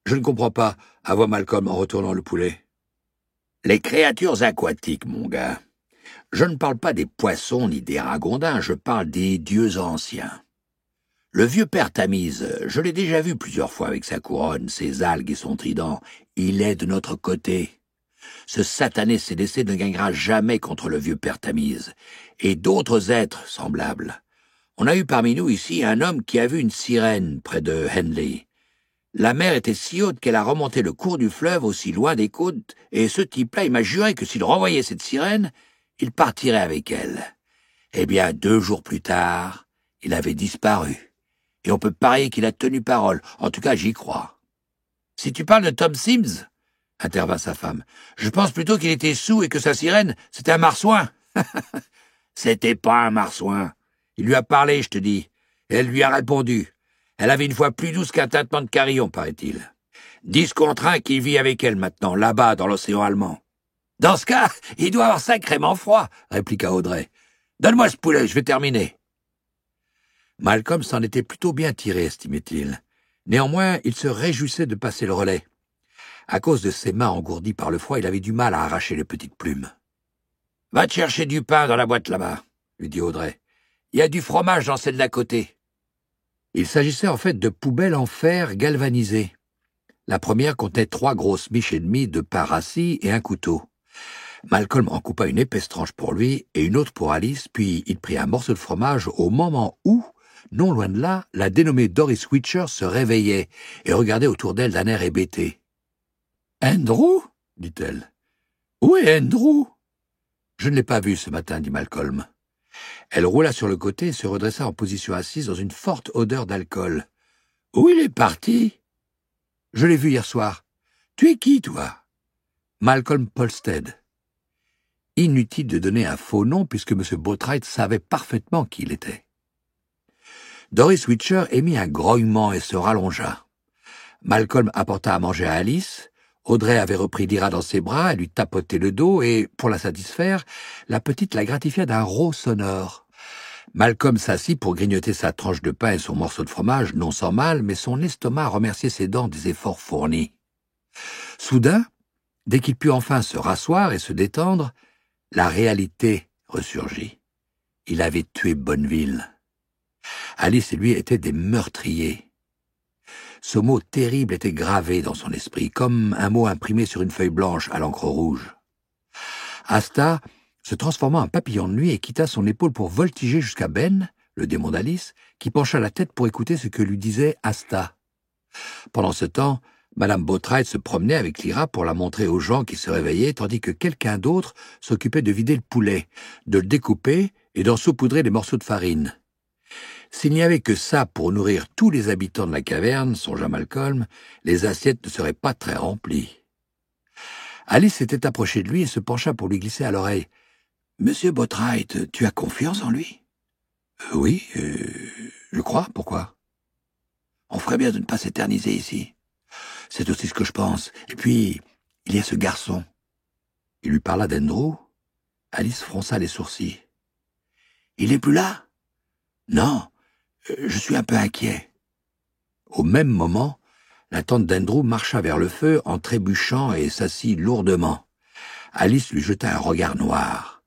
« Je ne comprends pas, » avoua Malcolm en retournant le poulet. « Les créatures aquatiques, mon gars. Je ne parle pas des poissons ni des ragondins, je parle des dieux anciens. Le vieux père Tamise, je l'ai déjà vu plusieurs fois avec sa couronne, ses algues et son trident. Il est de notre côté. Ce satané CDC ne gagnera jamais contre le vieux père Tamise, et d'autres êtres semblables. On a eu parmi nous ici un homme qui a vu une sirène près de Henley. La mer était si haute qu'elle a remonté le cours du fleuve aussi loin des côtes, et ce type-là, il m'a juré que s'il renvoyait cette sirène, il partirait avec elle. Eh bien, 2 jours plus tard, il avait disparu. Et on peut parier qu'il a tenu parole. En tout cas, j'y crois. « Si tu parles de Tom Sims, » intervint sa femme, « je pense plutôt qu'il était saoul et que sa sirène, c'était un marsouin. »« C'était pas un marsouin. Il lui a parlé, je te dis. Et elle lui a répondu. Elle avait une voix plus douce qu'un tintement de carillon, paraît-il. 10 contre 1 qui vit avec elle maintenant, là-bas, dans l'océan allemand. »« Dans ce cas, il doit avoir sacrément froid, » répliqua Audrey. « Donne-moi ce poulet, je vais terminer. » Malcolm s'en était plutôt bien tiré, estimait-il. Néanmoins, il se réjouissait de passer le relais. À cause de ses mains engourdies par le froid, il avait du mal à arracher les petites plumes. « Va te chercher du pain dans la boîte là-bas, » lui dit Audrey. « Il y a du fromage dans celle d'à côté. » Il s'agissait en fait de poubelles en fer galvanisées. La première contenait 3 grosses miches et demie de pain rassis et un couteau. Malcolm en coupa une épaisse tranche pour lui et une autre pour Alice, puis il prit un morceau de fromage au moment où, non loin de là, la dénommée Doris Witcher se réveillait et regardait autour d'elle d'un air hébété. « Andrew » dit-elle. « Où est Andrew ?»« Je ne l'ai pas vu ce matin, » dit Malcolm. Elle roula sur le côté et se redressa en position assise dans une forte odeur d'alcool. « Où il est parti ?»« Je l'ai vu hier soir. Tu es qui, toi ?»« Malcolm Polstead. » Inutile de donner un faux nom puisque M. Botwright savait parfaitement qui il était. Doris Witcher émit un grognement et se rallongea. Malcolm apporta à manger à Alice. Audrey avait repris Lyra dans ses bras, elle lui tapotait le dos et, pour la satisfaire, la petite la gratifia d'un rot sonore. Malcolm s'assit pour grignoter sa tranche de pain et son morceau de fromage, non sans mal, mais son estomac remerciait ses dents des efforts fournis. Soudain, dès qu'il put enfin se rasseoir et se détendre, la réalité ressurgit. Il avait tué Bonneville. Alice et lui étaient des meurtriers. Ce mot terrible était gravé dans son esprit, comme un mot imprimé sur une feuille blanche à l'encre rouge. Asta se transforma en papillon de nuit et quitta son épaule pour voltiger jusqu'à Ben, le démon d'Alice, qui pencha la tête pour écouter ce que lui disait Asta. Pendant ce temps, Madame Botwright se promenait avec Lyra pour la montrer aux gens qui se réveillaient, tandis que quelqu'un d'autre s'occupait de vider le poulet, de le découper et d'en saupoudrer des morceaux de farine. S'il n'y avait que ça pour nourrir tous les habitants de la caverne, songea Malcolm, les assiettes ne seraient pas très remplies. Alice s'était approchée de lui et se pencha pour lui glisser à l'oreille. « Monsieur Botwright, tu as confiance en lui ?»« Oui, je crois. Pourquoi ?»« On ferait bien de ne pas s'éterniser ici. C'est aussi ce que je pense. Et puis, il y a ce garçon. » Il lui parla d'Andrew. Alice fronça les sourcils. « Il n'est plus là ?»« Non, je suis un peu inquiet. » Au même moment, la tante d'Andrew marcha vers le feu en trébuchant et s'assit lourdement. Alice lui jeta un regard noir.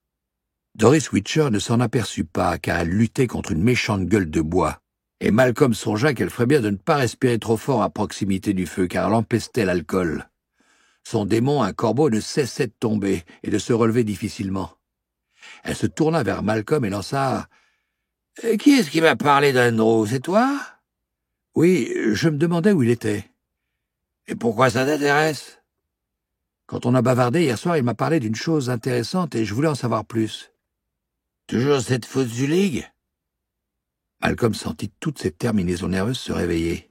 Doris Witcher ne s'en aperçut pas, car elle luttait contre une méchante gueule de bois, et Malcolm songea qu'elle ferait bien de ne pas respirer trop fort à proximité du feu, car elle empestait l'alcool. Son démon, un corbeau, ne cessait de tomber et de se relever difficilement. Elle se tourna vers Malcolm et lança « Qui est-ce qui m'a parlé d'Andrew, c'est toi ?»« Oui, je me demandais où il était. »« Et pourquoi ça t'intéresse ?»« Quand on a bavardé hier soir, il m'a parlé d'une chose intéressante et je voulais en savoir plus. »« Toujours cette foutue ligue ?» Malcolm sentit toutes ses terminaisons nerveuses se réveiller.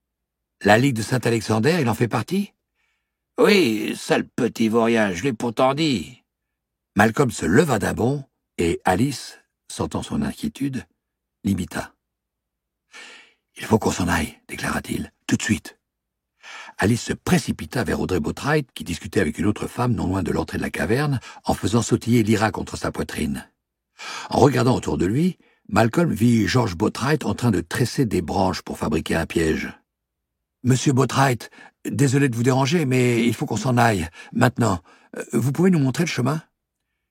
« La Ligue de Saint-Alexander, il en fait partie ?»« Oui, sale petit vaurien, je l'ai pourtant dit. » Malcolm se leva d'un bond et Alice, sentant son inquiétude, l'imita. « Il faut qu'on s'en aille, déclara-t-il, tout de suite. » Alice se précipita vers Audrey Botwright, qui discutait avec une autre femme non loin de l'entrée de la caverne, en faisant sautiller Lyra contre sa poitrine. En regardant autour de lui, Malcolm vit George Botwright en train de tresser des branches pour fabriquer un piège. « Monsieur Botwright, désolé de vous déranger, mais il faut qu'on s'en aille. Maintenant, vous pouvez nous montrer le chemin ?»«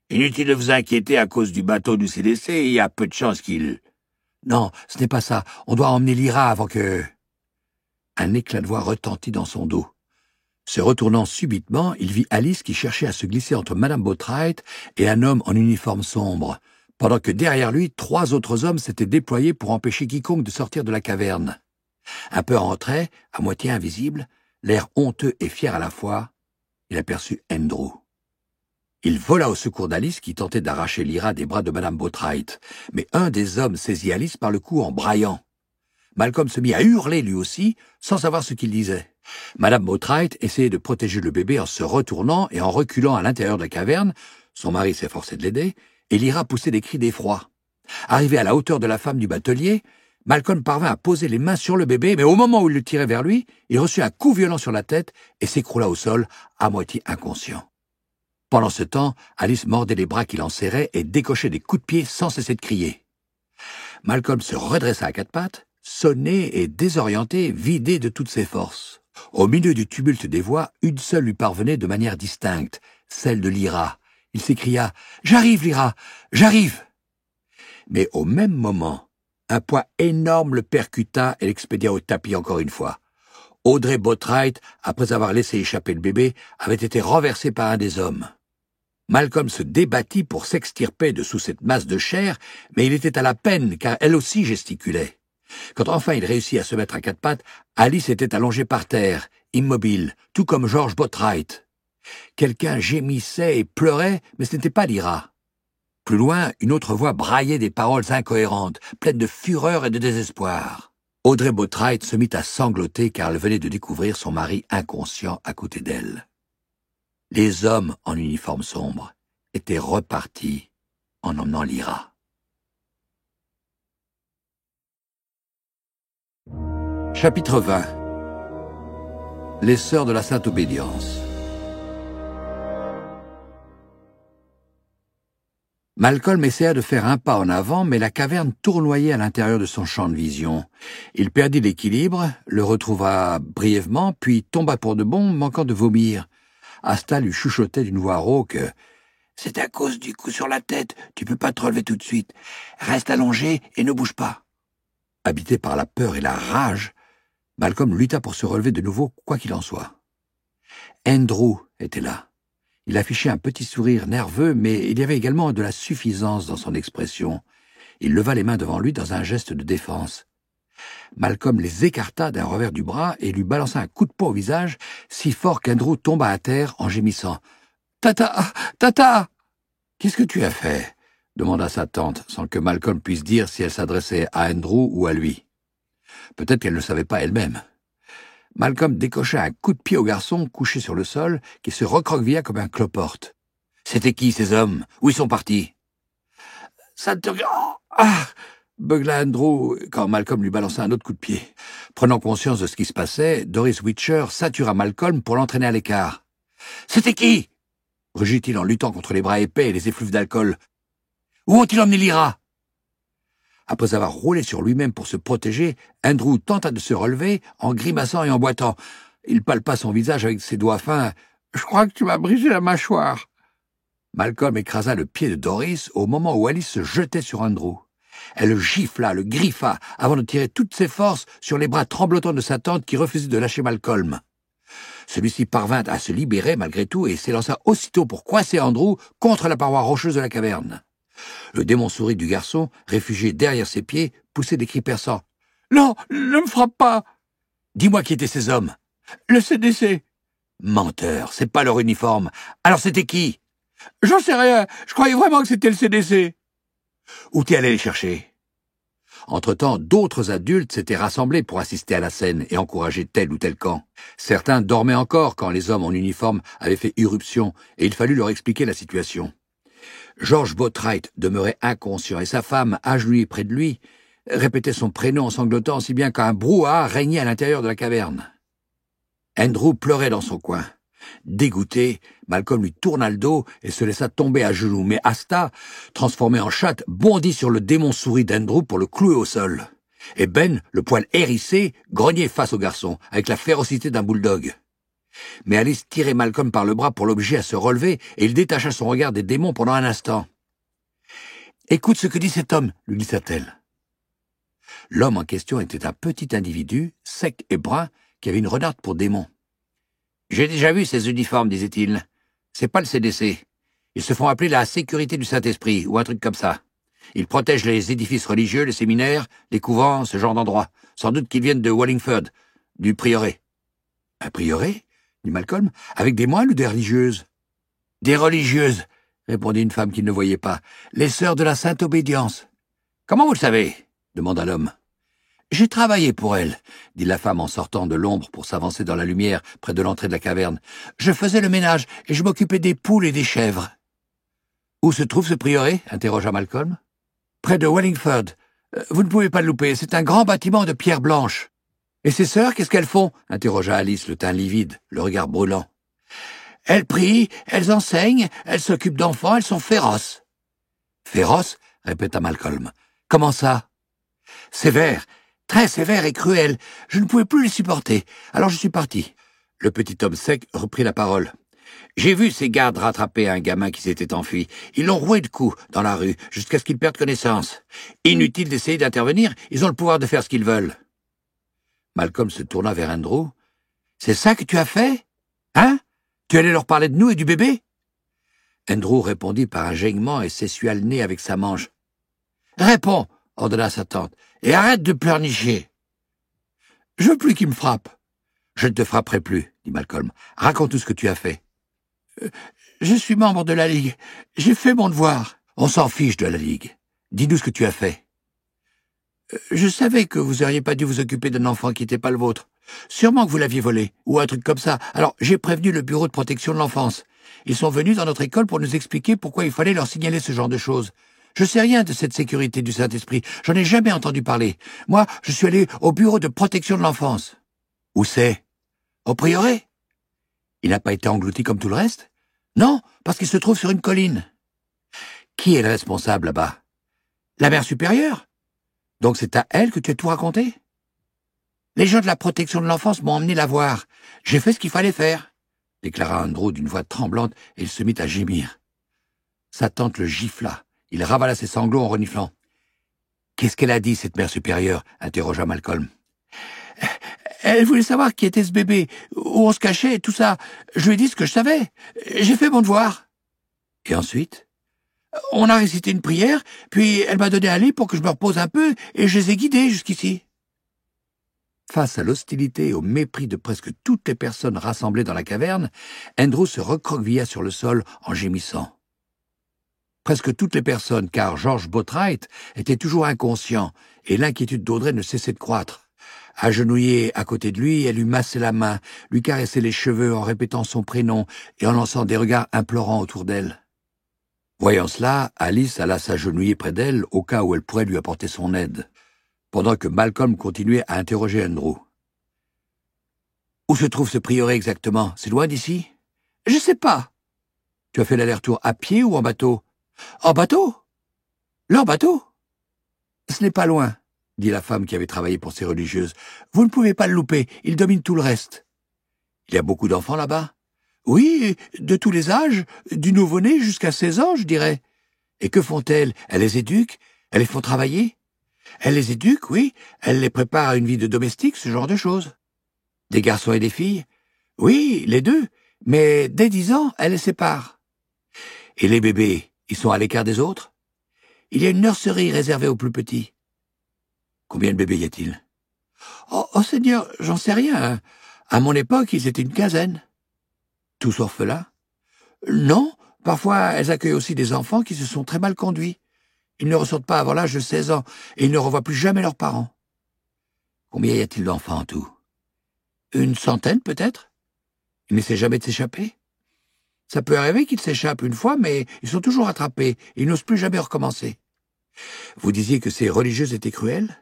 Inutile de vous inquiéter à cause du bateau du CDC, il y a peu de chances qu'il... »« Non, ce n'est pas ça. On doit emmener Lyra avant que... » Un éclat de voix retentit dans son dos. Se retournant subitement, il vit Alice qui cherchait à se glisser entre Madame Botwright et un homme en uniforme sombre, pendant que derrière lui, 3 autres hommes s'étaient déployés pour empêcher quiconque de sortir de la caverne. Un peu en retrait, à moitié invisible, l'air honteux et fier à la fois, il aperçut Andrew. Il vola au secours d'Alice qui tentait d'arracher Lyra des bras de Madame Botwright, mais un des hommes saisit Alice par le cou en braillant. Malcolm se mit à hurler lui aussi, sans savoir ce qu'il disait. Madame Botwright essayait de protéger le bébé en se retournant et en reculant à l'intérieur de la caverne. Son mari s'efforçait de l'aider, et Lyra poussait des cris d'effroi. Arrivé à la hauteur de la femme du batelier, Malcolm parvint à poser les mains sur le bébé, mais au moment où il le tirait vers lui, il reçut un coup violent sur la tête et s'écroula au sol, à moitié inconscient. Pendant ce temps, Alice mordait les bras qui l'enserraient et décochait des coups de pied sans cesser de crier. Malcolm se redressa à 4 pattes, sonné et désorienté, vidé de toutes ses forces. Au milieu du tumulte des voix, une seule lui parvenait de manière distincte, celle de Lyra. Il s'écria « J'arrive, Lyra, j'arrive !» Mais au même moment, un poids énorme le percuta et l'expédia au tapis encore une fois. Audrey Botwright, après avoir laissé échapper le bébé, avait été renversée par un des hommes. Malcolm se débattit pour s'extirper de sous cette masse de chair, mais il était à la peine, car elle aussi gesticulait. Quand enfin il réussit à se mettre à 4 pattes, Alice était allongée par terre, immobile, tout comme George Botwright. Quelqu'un gémissait et pleurait, mais ce n'était pas Lyra. Plus loin, une autre voix braillait des paroles incohérentes, pleines de fureur et de désespoir. Audrey Botwright se mit à sangloter car elle venait de découvrir son mari inconscient à côté d'elle. Les hommes en uniforme sombre étaient repartis en emmenant Lyra. Chapitre 20. Les Sœurs de la Sainte Obédience. Malcolm essaya de faire un pas en avant, mais la caverne tournoyait à l'intérieur de son champ de vision. Il perdit l'équilibre, le retrouva brièvement, puis tomba pour de bon, manquant de vomir. Asta lui chuchotait d'une voix rauque. « C'est à cause du coup sur la tête, tu peux pas te relever tout de suite. Reste allongé et ne bouge pas. » Habité par la peur et la rage, Malcolm lutta pour se relever de nouveau, quoi qu'il en soit. Andrew était là. Il affichait un petit sourire nerveux, mais il y avait également de la suffisance dans son expression. Il leva les mains devant lui dans un geste de défense. Malcolm les écarta d'un revers du bras et lui balança un coup de poing au visage, si fort qu'Andrew tomba à terre en gémissant. « Tata! Tata !»« Qu'est-ce que tu as fait ?» demanda sa tante, sans que Malcolm puisse dire si elle s'adressait à Andrew ou à lui. Peut-être qu'elle ne le savait pas elle-même. Malcolm décocha un coup de pied au garçon couché sur le sol, qui se recroquevilla comme un cloporte. « C'était qui, ces hommes? Où ils sont partis? »« Ça te regarde... Ah !» beugla Andrew quand Malcolm lui balança un autre coup de pied. Prenant conscience de ce qui se passait, Doris Witcher ceintura Malcolm pour l'entraîner à l'écart. « C'était qui ?» rugit-il en luttant contre les bras épais et les effluves d'alcool. « Où ont-ils emmené Lyra ?» Après avoir roulé sur lui-même pour se protéger, Andrew tenta de se relever en grimaçant et en boitant. Il palpa son visage avec ses doigts fins. « Je crois que tu m'as brisé la mâchoire. » Malcolm écrasa le pied de Doris au moment où Alice se jetait sur Andrew. Elle le gifla, le griffa, avant de tirer toutes ses forces sur les bras tremblotants de sa tante qui refusait de lâcher Malcolm. Celui-ci parvint à se libérer malgré tout et s'élança aussitôt pour coincer Andrew contre la paroi rocheuse de la caverne. Le démon souris du garçon, réfugié derrière ses pieds, poussait des cris perçants. « Non, ne me frappe pas !»« Dis-moi qui étaient ces hommes. »« Le CDC. »« Menteur, c'est pas leur uniforme. Alors c'était qui ?»« J'en sais rien, je croyais vraiment que c'était le CDC. »« Où t'es allé les chercher ?» Entre-temps, d'autres adultes s'étaient rassemblés pour assister à la scène et encourager tel ou tel camp. Certains dormaient encore quand les hommes en uniforme avaient fait irruption et il fallut leur expliquer la situation. George Botwright demeurait inconscient et sa femme, agenouillée près de lui, répétait son prénom en sanglotant si bien qu'un brouhaha régnait à l'intérieur de la caverne. Andrew pleurait dans son coin. Dégoûté, Malcolm lui tourna le dos et se laissa tomber à genoux, mais Asta, transformée en chatte, bondit sur le démon souris d'Andrew pour le clouer au sol. Et Ben, le poil hérissé, grognait face au garçon, avec la férocité d'un bulldog. Mais Alice tirait Malcolm par le bras pour l'obliger à se relever, et il détacha son regard des démons pendant un instant. « Écoute ce que dit cet homme, » lui glissa-t-elle. L'homme en question était un petit individu, sec et brun, qui avait une renarde pour démon. « J'ai déjà vu ces uniformes, disait-il. C'est pas le CDC. Ils se font appeler la sécurité du Saint-Esprit, ou un truc comme ça. Ils protègent les édifices religieux, les séminaires, les couvents, ce genre d'endroits. Sans doute qu'ils viennent de Wallingford, du prieuré. »« Un prieuré ?» dit Malcolm. « Avec des moines ou des religieuses ?»« Des religieuses, » répondit une femme qu'il ne voyait pas. « Les sœurs de la Sainte Obédience. »« Comment vous le savez ?» demanda l'homme. « J'ai travaillé pour elles, » dit la femme en sortant de l'ombre pour s'avancer dans la lumière près de l'entrée de la caverne. « Je faisais le ménage et je m'occupais des poules et des chèvres. »« Où se trouve ce prieuré ?» interrogea Malcolm. « Près de Wallingford. Vous ne pouvez pas le louper, c'est un grand bâtiment de pierre blanche. »« Et ces sœurs, qu'est-ce qu'elles font ?» interrogea Alice, le teint livide, le regard brûlant. « Elles prient, elles enseignent, elles s'occupent d'enfants, elles sont féroces. »« Féroces ?» répéta Malcolm. « Comment ça ?»« Sévères, très sévères et cruelles. Je ne pouvais plus les supporter, alors je suis parti. » Le petit homme sec reprit la parole. « J'ai vu ces gardes rattraper un gamin qui s'était enfui. Ils l'ont roué de coups dans la rue, jusqu'à ce qu'il perde connaissance. Inutile d'essayer d'intervenir, ils ont le pouvoir de faire ce qu'ils veulent. » Malcolm se tourna vers Andrew. « C'est ça que tu as fait? Hein? Tu allais leur parler de nous et du bébé ?» Andrew répondit par un geinement et s'essuya le nez avec sa manche. « Réponds !» ordonna sa tante. « Et arrête de pleurnicher. »« Je veux plus qu'il me frappe. »« Je ne te frapperai plus, » dit Malcolm. « Raconte-nous ce que tu as fait. »« Je suis membre de la Ligue. J'ai fait mon devoir. »« On s'en fiche de la Ligue. Dis-nous ce que tu as fait. »« Je savais que vous auriez pas dû vous occuper d'un enfant qui n'était pas le vôtre. Sûrement que vous l'aviez volé, ou un truc comme ça. Alors j'ai prévenu le bureau de protection de l'enfance. Ils sont venus dans notre école pour nous expliquer pourquoi il fallait leur signaler ce genre de choses. Je sais rien de cette sécurité du Saint-Esprit. J'en ai jamais entendu parler. Moi, je suis allé au bureau de protection de l'enfance. »« Où c'est? »« Au prieuré. »« Il n'a pas été englouti comme tout le reste? »« Non, parce qu'il se trouve sur une colline. »« Qui est le responsable là-bas? »« La mère supérieure. »« Donc c'est à elle que tu as tout raconté? »« Les gens de la protection de l'enfance m'ont emmené la voir. J'ai fait ce qu'il fallait faire, » déclara Andrew d'une voix tremblante et il se mit à gémir. Sa tante le gifla. Il ravala ses sanglots en reniflant. « Qu'est-ce qu'elle a dit, cette mère supérieure ?» interrogea Malcolm. « Elle voulait savoir qui était ce bébé, où on se cachait et tout ça. Je lui ai dit ce que je savais. J'ai fait mon devoir. »« Et ensuite ?»« On a récité une prière, puis elle m'a donné un lit pour que je me repose un peu et je les ai guidés jusqu'ici. » Face à l'hostilité et au mépris de presque toutes les personnes rassemblées dans la caverne, Andrew se recroquevilla sur le sol en gémissant. presque toutes les personnes, car George Botwright était toujours inconscient, et l'inquiétude d'Audrey ne cessait de croître. Agenouillée à côté de lui, elle lui massait la main, lui caressait les cheveux en répétant son prénom et en lançant des regards implorants autour d'elle. Voyant cela, Alice alla s'agenouiller près d'elle au cas où elle pourrait lui apporter son aide, pendant que Malcolm continuait à interroger Andrew. « Où se trouve ce prieuré exactement? C'est loin d'ici? »« Je sais pas. »« Tu as fait l'aller-retour à pied ou en bateau? »« En bateau? Leur bateau? »« Ce n'est pas loin, » dit la femme qui avait travaillé pour ces religieuses. « Vous ne pouvez pas le louper, il domine tout le reste. »« Il y a beaucoup d'enfants là-bas? »« Oui, de tous les âges, du nouveau-né jusqu'à 16 ans, je dirais. »« Et que font-elles? Elles les éduquent? Elles les font travailler? »« Elles les éduquent, oui. Elles les préparent à une vie de domestique, ce genre de choses. »« Des garçons et des filles? »« Oui, les deux, mais dès 10 ans, elles les séparent. »« Et les bébés, ils sont à l'écart des autres? »« Il y a une nurserie réservée aux plus petits. »« Combien de bébés y a-t-il? »« Oh, Seigneur, j'en sais rien. À mon époque, ils étaient une quinzaine. »« Tous orphelins? »« Non, parfois elles accueillent aussi des enfants qui se sont très mal conduits. Ils ne ressortent pas avant l'âge de 16 ans et ils ne revoient plus jamais leurs parents. »« Combien y a-t-il d'enfants en tout? »« Une centaine, peut-être. Ils n'essaient jamais de s'échapper. Ça peut arriver qu'ils s'échappent une fois, mais ils sont toujours attrapés et ils n'osent plus jamais recommencer. Vous disiez que ces religieuses étaient cruelles?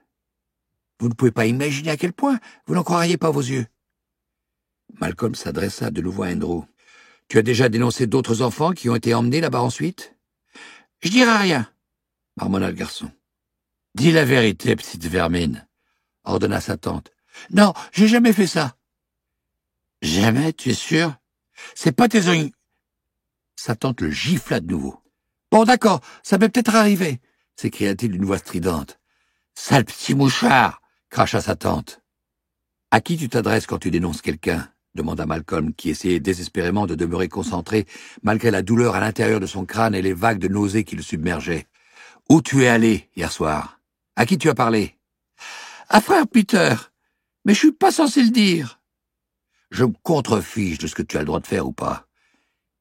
Vous ne pouvez pas imaginer à quel point, vous n'en croiriez pas vos yeux. » Malcolm s'adressa de nouveau à Andrew. « Tu as déjà dénoncé d'autres enfants qui ont été emmenés là-bas ensuite? »« Je dirai rien, » marmonna le garçon. « Dis la vérité, petite vermine, » ordonna sa tante. « Non, j'ai jamais fait ça. »« Jamais, tu es sûr? C'est pas tes ongles. » Sa tante le gifla de nouveau. « Bon, d'accord, ça peut peut-être arriver, » s'écria-t-il d'une voix stridente. « Sale petit mouchard » cracha sa tante. « À qui tu t'adresses quand tu dénonces quelqu'un » demanda Malcolm, qui essayait désespérément de demeurer concentré, malgré la douleur à l'intérieur de son crâne et les vagues de nausées qui le submergeaient. « Où tu es allé hier soir? À qui tu as parlé? »« À frère Peter, mais je suis pas censé le dire. »« Je me contrefiche de ce que tu as le droit de faire ou pas.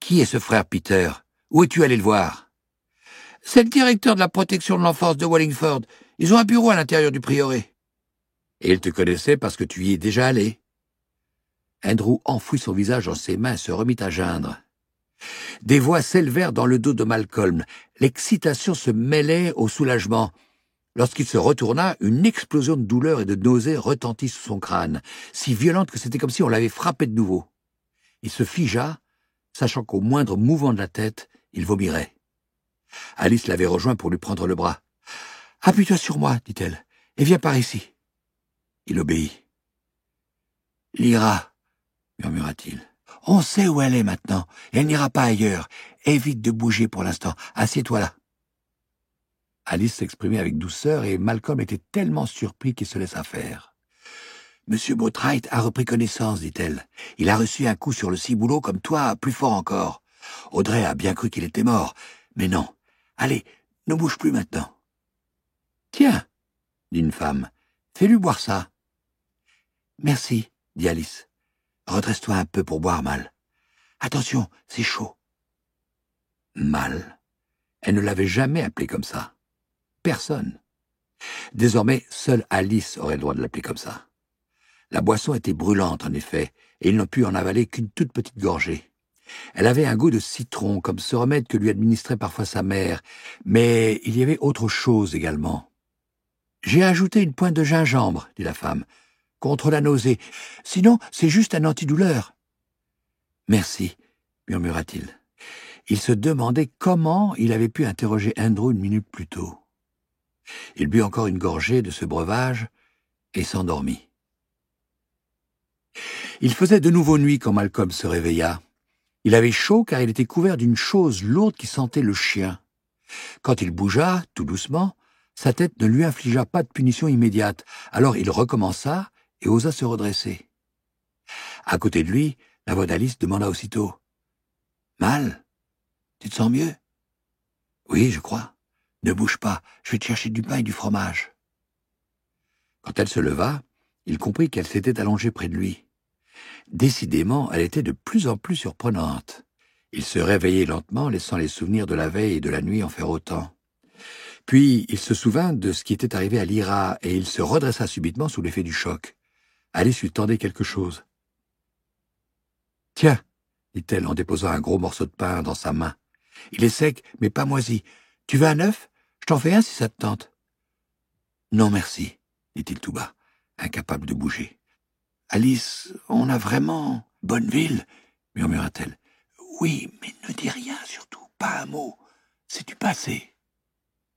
Qui est ce frère Peter? Où es-tu allé le voir? »« C'est le directeur de la protection de l'enfance de Wallingford. Ils ont un bureau à l'intérieur du prieuré. »« Et il te connaissait parce que tu y es déjà allé? » Andrew enfouit son visage dans ses mains et se remit à geindre. Des voix s'élevèrent dans le dos de Malcolm. L'excitation se mêlait au soulagement. Lorsqu'il se retourna, une explosion de douleur et de nausée retentit sous son crâne, si violente que c'était comme si on l'avait frappé de nouveau. Il se figea, sachant qu'au moindre mouvement de la tête, il vomirait. Alice l'avait rejoint pour lui prendre le bras. « Appuie-toi sur moi, dit-elle, et viens par ici. » Il obéit. « Lyra, » murmura-t-il. « On sait où elle est maintenant, et elle n'ira pas ailleurs. Évite de bouger pour l'instant. Assieds-toi là. » Alice s'exprimait avec douceur, et Malcolm était tellement surpris qu'il se laissa faire. « Monsieur Botwright a repris connaissance, dit-elle. Il a reçu un coup sur le ciboulot comme toi, plus fort encore. Audrey a bien cru qu'il était mort, mais non. Allez, ne bouge plus maintenant. »« Tiens, » dit une femme, « fais-lui boire ça. »« Merci, » dit Alice. « Redresse-toi un peu pour boire, Mal. Attention, c'est chaud. » Mal. Elle ne l'avait jamais appelé comme ça. Personne. Désormais, seule Alice aurait le droit de l'appeler comme ça. La boisson était brûlante, en effet, et il n'en put en avaler qu'une toute petite gorgée. Elle avait un goût de citron, comme ce remède que lui administrait parfois sa mère, mais il y avait autre chose également. « J'ai ajouté une pointe de gingembre, » dit la femme, « contre la nausée. Sinon, c'est juste un antidouleur. »« Merci, » murmura-t-il. Il se demandait comment il avait pu interroger Andrew une minute plus tôt. Il but encore une gorgée de ce breuvage et s'endormit. Il faisait de nouveau nuit quand Malcolm se réveilla. Il avait chaud car il était couvert d'une chose lourde qui sentait le chien. Quand il bougea, tout doucement, sa tête ne lui infligea pas de punition immédiate, alors il recommença et osa se redresser. À côté de lui, la voix d'Alice demanda aussitôt « Mal, tu te sens mieux ?»« Oui, je crois. Ne bouge pas, je vais te chercher du pain et du fromage. » Quand elle se leva, il comprit qu'elle s'était allongée près de lui. Décidément, elle était de plus en plus surprenante. Il se réveillait lentement, laissant les souvenirs de la veille et de la nuit en faire autant. Puis il se souvint de ce qui était arrivé à Lyra, et il se redressa subitement sous l'effet du choc. Alice lui tendait quelque chose. « Tiens, dit-elle en déposant un gros morceau de pain dans sa main. « Il est sec, mais pas moisi. Tu veux un œuf? Je t'en fais un si ça te tente. »« Non, merci, » dit-il tout bas, incapable de bouger. « Alice, on a vraiment... Bonneville, murmura-t-elle. « Oui, mais ne dis rien, surtout, pas un mot. C'est du passé. »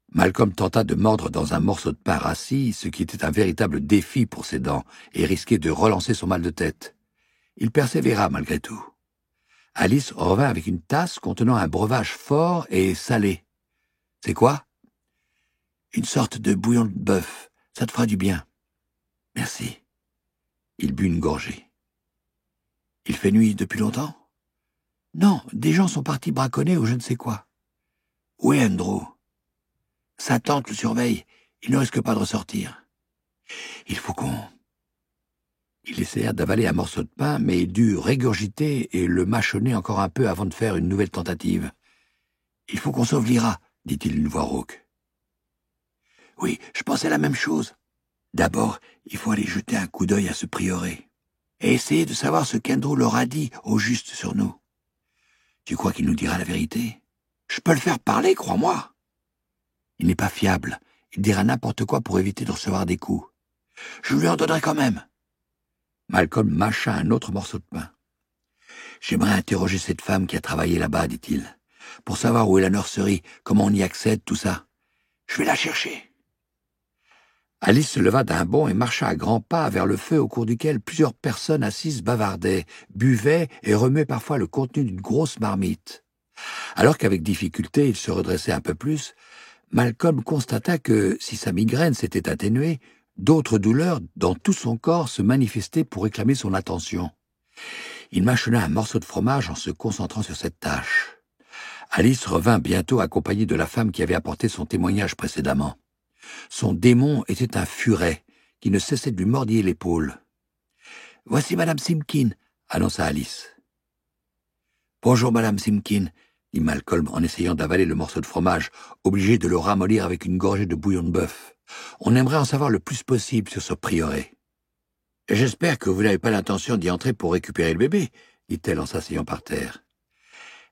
Malcolm tenta de mordre dans un morceau de pain rassis, ce qui était un véritable défi pour ses dents, et risquait de relancer son mal de tête. Il persévéra malgré tout. Alice revint avec une tasse contenant un breuvage fort et salé. « C'est quoi ?»« Une sorte de bouillon de bœuf. Ça te fera du bien. »« Merci. » Il but une gorgée. « Il fait nuit depuis longtemps ?»« Non, des gens sont partis braconner ou je ne sais quoi. »« Où est Andrew ?»« Sa tante le surveille. Il ne risque pas de ressortir. »« Il faut qu'on... » Il essaya d'avaler un morceau de pain, mais il dut régurgiter et le mâchonner encore un peu avant de faire une nouvelle tentative. « Il faut qu'on sauve Lyra, » dit-il d'une voix rauque. « Oui, je pensais la même chose. D'abord, il faut aller jeter un coup d'œil à ce prieuré et essayer de savoir ce qu'Andrew leur a dit au juste sur nous. Tu crois qu'il nous dira la vérité? Je peux le faire parler, crois-moi. Il n'est pas fiable. Il dira n'importe quoi pour éviter de recevoir des coups. Je lui en donnerai quand même. » Malcolm mâcha un autre morceau de pain. « J'aimerais interroger cette femme qui a travaillé là-bas, dit-il, pour savoir où est la nurserie, comment on y accède, tout ça. Je vais la chercher. » Alice se leva d'un bond et marcha à grands pas vers le feu au cours duquel plusieurs personnes assises bavardaient, buvaient et remuaient parfois le contenu d'une grosse marmite. Alors qu'avec difficulté il se redressait un peu plus, Malcolm constata que, si sa migraine s'était atténuée, d'autres douleurs dans tout son corps se manifestaient pour réclamer son attention. Il mâchonna un morceau de fromage en se concentrant sur cette tâche. Alice revint bientôt accompagnée de la femme qui avait apporté son témoignage précédemment. Son démon était un furet qui ne cessait de lui mordiller l'épaule. « Voici Madame Simpkin, » annonça Alice. « Bonjour, Madame Simpkin, » dit Malcolm en essayant d'avaler le morceau de fromage, obligé de le ramollir avec une gorgée de bouillon de bœuf. « On aimerait en savoir le plus possible sur ce prieuré. »« J'espère que vous n'avez pas l'intention d'y entrer pour récupérer le bébé, » dit-elle en s'asseyant par terre.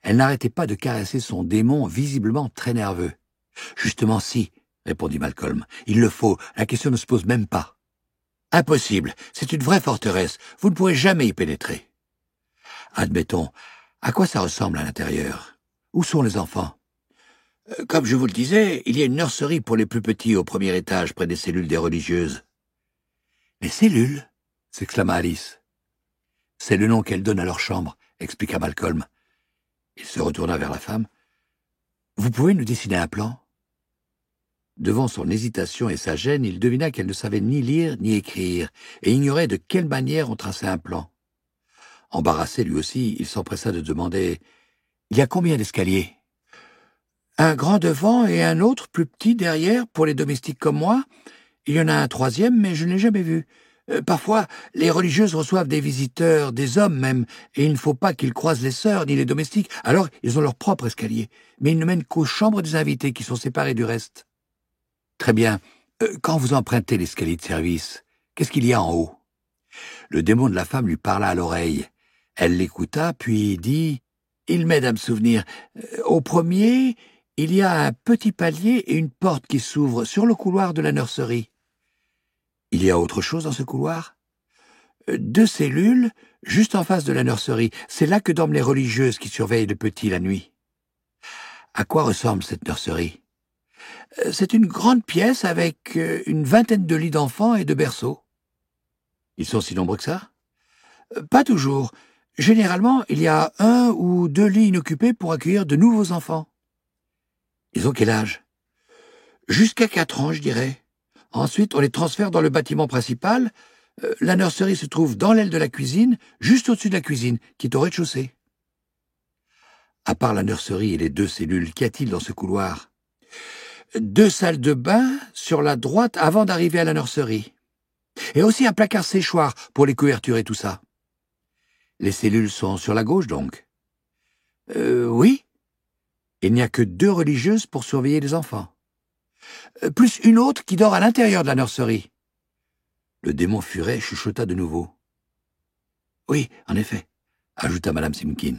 Elle n'arrêtait pas de caresser son démon, visiblement très nerveux. « Justement, si, » répondit Malcolm. « Il le faut, la question ne se pose même pas. »« Impossible, c'est une vraie forteresse, vous ne pourrez jamais y pénétrer. »« Admettons, à quoi ça ressemble à l'intérieur? Où sont les enfants ?»« Comme je vous le disais, il y a une nurserie pour les plus petits au premier étage, près des cellules des religieuses. »« Les cellules ?» s'exclama Alice. « C'est le nom qu'elles donnent à leur chambre, » expliqua Malcolm. Il se retourna vers la femme. « Vous pouvez nous dessiner un plan ?» Devant son hésitation et sa gêne, il devina qu'elle ne savait ni lire ni écrire, et ignorait de quelle manière on traçait un plan. Embarrassé lui aussi, il s'empressa de demander « Il y a combien d'escaliers ?»« Un grand devant et un autre plus petit derrière pour les domestiques comme moi. Il y en a un troisième, mais je ne l'ai jamais vu. Parfois, les religieuses reçoivent des visiteurs, des hommes même, et il ne faut pas qu'ils croisent les sœurs ni les domestiques, alors ils ont leur propre escalier, mais ils ne mènent qu'aux chambres des invités qui sont séparées du reste. » Très bien. Quand vous empruntez l'escalier de service, qu'est-ce qu'il y a en haut? Le démon de la femme lui parla à l'oreille. Elle l'écouta, puis dit « Il m'aide à me souvenir. Au premier, il y a un petit palier et une porte qui s'ouvrent sur le couloir de la nurserie. Il y a autre chose dans ce couloir? 2 cellules, juste en face de la nurserie. C'est là que dorment les religieuses qui surveillent le petit la nuit. À quoi ressemble cette nurserie? C'est une grande pièce avec une vingtaine de lits d'enfants et de berceaux. Ils sont si nombreux que ça? Pas toujours. Généralement, il y a 1 ou 2 lits inoccupés pour accueillir de nouveaux enfants. Ils ont quel âge? Jusqu'à 4 ans, je dirais. Ensuite, on les transfère dans le bâtiment principal. La nurserie se trouve dans l'aile de la cuisine, juste au-dessus de la cuisine, qui est au rez-de-chaussée. À part la nurserie et les 2 cellules, qu'y a-t-il dans ce couloir? 2 salles de bain sur la droite avant d'arriver à la nurserie. Et aussi un placard séchoir pour les couvertures et tout ça. Les cellules sont sur la gauche, donc? Oui. Il n'y a que 2 religieuses pour surveiller les enfants. Plus une autre qui dort à l'intérieur de la nurserie. Le démon furet chuchota de nouveau. Oui, en effet, ajouta Madame Simkin.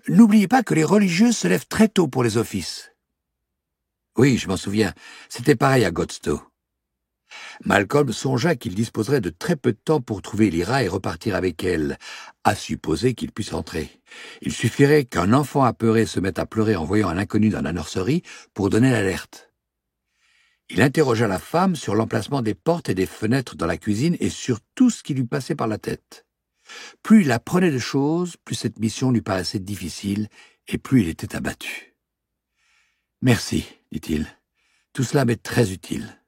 N'oubliez pas que les religieuses se lèvent très tôt pour les offices. Oui, je m'en souviens. C'était pareil à Godstow. Malcolm songea qu'il disposerait de très peu de temps pour trouver Lyra et repartir avec elle, à supposer qu'il puisse entrer. Il suffirait qu'un enfant apeuré se mette à pleurer en voyant un inconnu dans la nurserie pour donner l'alerte. Il interrogea la femme sur l'emplacement des portes et des fenêtres dans la cuisine et sur tout ce qui lui passait par la tête. Plus il apprenait de choses, plus cette mission lui paraissait difficile et plus il était abattu. « Merci, dit-il. Tout cela m'est très utile. »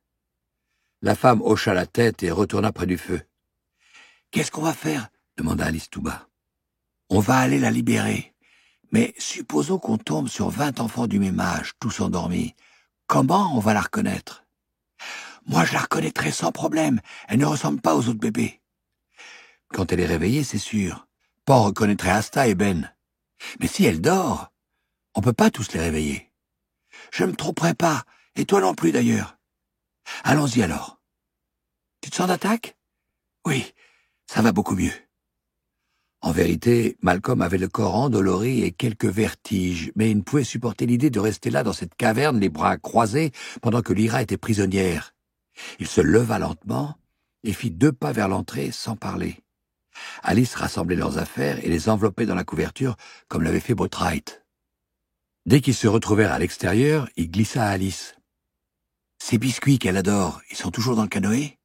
La femme hocha la tête et retourna près du feu. « Qu'est-ce qu'on va faire ?» demanda Alice tout bas. « On va aller la libérer. Mais supposons qu'on tombe sur 20 enfants du même âge, tous endormis. Comment on va la reconnaître ? » « Moi, je la reconnaîtrai sans problème. Elle ne ressemble pas aux autres bébés. » « Quand elle est réveillée, c'est sûr. Paul reconnaîtrait Asta et Ben. Mais si elle dort, on peut pas tous les réveiller. Je ne me tromperai pas, et toi non plus d'ailleurs. Allons-y alors. Tu te sens d'attaque ? Oui, ça va beaucoup mieux. En vérité, Malcolm avait le corps endolori et quelques vertiges, mais il ne pouvait supporter l'idée de rester là dans cette caverne, les bras croisés, pendant que Lyra était prisonnière. Il se leva lentement et fit 2 pas vers l'entrée sans parler. Alice rassemblait leurs affaires et les enveloppait dans la couverture comme l'avait fait Botwright. Dès qu'ils se retrouvèrent à l'extérieur, il glissa à Alice. « Ces biscuits qu'elle adore, ils sont toujours dans le canoë ?»«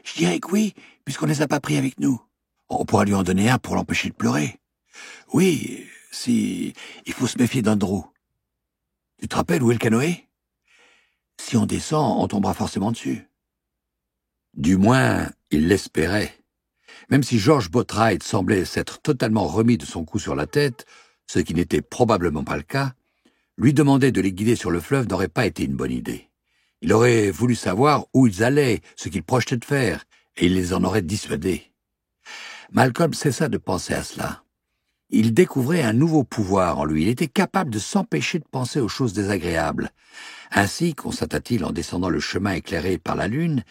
Je dirais que oui, puisqu'on ne les a pas pris avec nous. On pourra lui en donner un pour l'empêcher de pleurer. »« Oui, si... Il faut se méfier d'Andrew. »« Tu te rappelles où est le canoë ? » ?»« Si on descend, on tombera forcément dessus. » Du moins, il l'espérait. Même si George Botwright semblait s'être totalement remis de son coup sur la tête, ce qui n'était probablement pas le cas, lui demander de les guider sur le fleuve n'aurait pas été une bonne idée. Il aurait voulu savoir où ils allaient, ce qu'ils projetaient de faire, et il les en aurait dissuadés. Malcolm cessa de penser à cela. Il découvrait un nouveau pouvoir en lui. Il était capable de s'empêcher de penser aux choses désagréables. Ainsi, constata-t-il en descendant le chemin éclairé par la lune,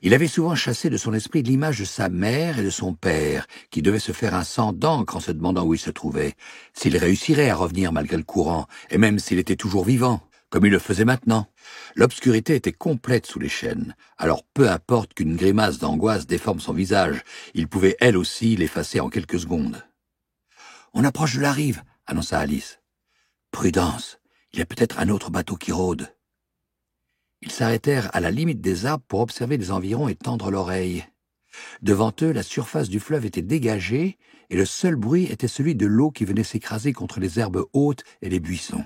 il avait souvent chassé de son esprit l'image de sa mère et de son père, qui devaient se faire un sang d'encre en se demandant où il se trouvait, s'il réussirait à revenir malgré le courant, et même s'il était toujours vivant, comme il le faisait maintenant. L'obscurité était complète sous les chênes, alors peu importe qu'une grimace d'angoisse déforme son visage, il pouvait elle aussi l'effacer en quelques secondes. « On approche de la rive, » annonça Alice. « Prudence, il y a peut-être un autre bateau qui rôde. » Ils s'arrêtèrent à la limite des arbres pour observer les environs et tendre l'oreille. Devant eux, la surface du fleuve était dégagée et le seul bruit était celui de l'eau qui venait s'écraser contre les herbes hautes et les buissons.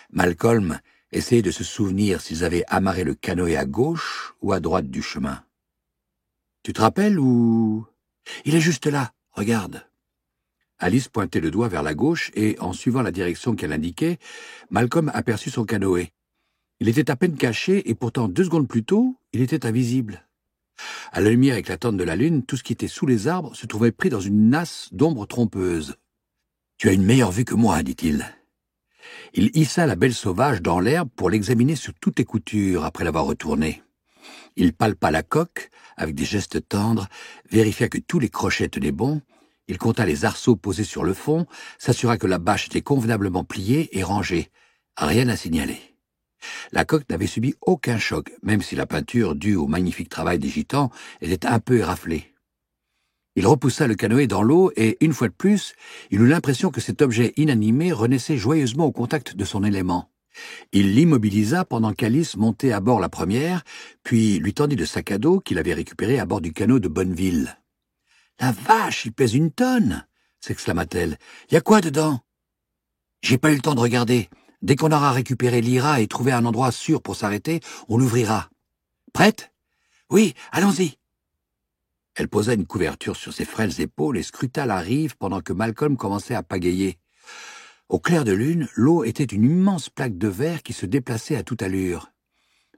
Malcolm essayait de se souvenir s'ils avaient amarré le canoë à gauche ou à droite du chemin. « Tu te rappelles où... »« Il est juste là, regarde. » Alice pointait le doigt vers la gauche et, en suivant la direction qu'elle indiquait, Malcolm aperçut son canoë. Il était à peine caché et pourtant 2 secondes plus tôt, il était invisible. À la lumière éclatante de la lune, tout ce qui était sous les arbres se trouvait pris dans une nasse d'ombre trompeuse. « Tu as une meilleure vue que moi, dit-il. » Il hissa la belle sauvage dans l'herbe pour l'examiner sur toutes les coutures après l'avoir retournée. Il palpa la coque avec des gestes tendres, vérifia que tous les crochets tenaient bon, il compta les arceaux posés sur le fond, s'assura que la bâche était convenablement pliée et rangée. Rien à signaler. La coque n'avait subi aucun choc, même si la peinture, due au magnifique travail des gitans, était un peu éraflée. Il repoussa le canoë dans l'eau et, une fois de plus, il eut l'impression que cet objet inanimé renaissait joyeusement au contact de son élément. Il l'immobilisa pendant qu'Alice montait à bord la première, puis lui tendit le sac à dos qu'il avait récupéré à bord du canot de Bonneville. « La vache, il pèse 1 tonne !» s'exclama-t-elle. « Y a quoi dedans ?»« J'ai pas eu le temps de regarder. Dès qu'on aura récupéré Lyra et trouvé un endroit sûr pour s'arrêter, on l'ouvrira. Prête ? Oui, allons-y. » Elle posa une couverture sur ses frêles épaules et scruta la rive pendant que Malcolm commençait à pagayer. Au clair de lune, l'eau était une immense plaque de verre qui se déplaçait à toute allure.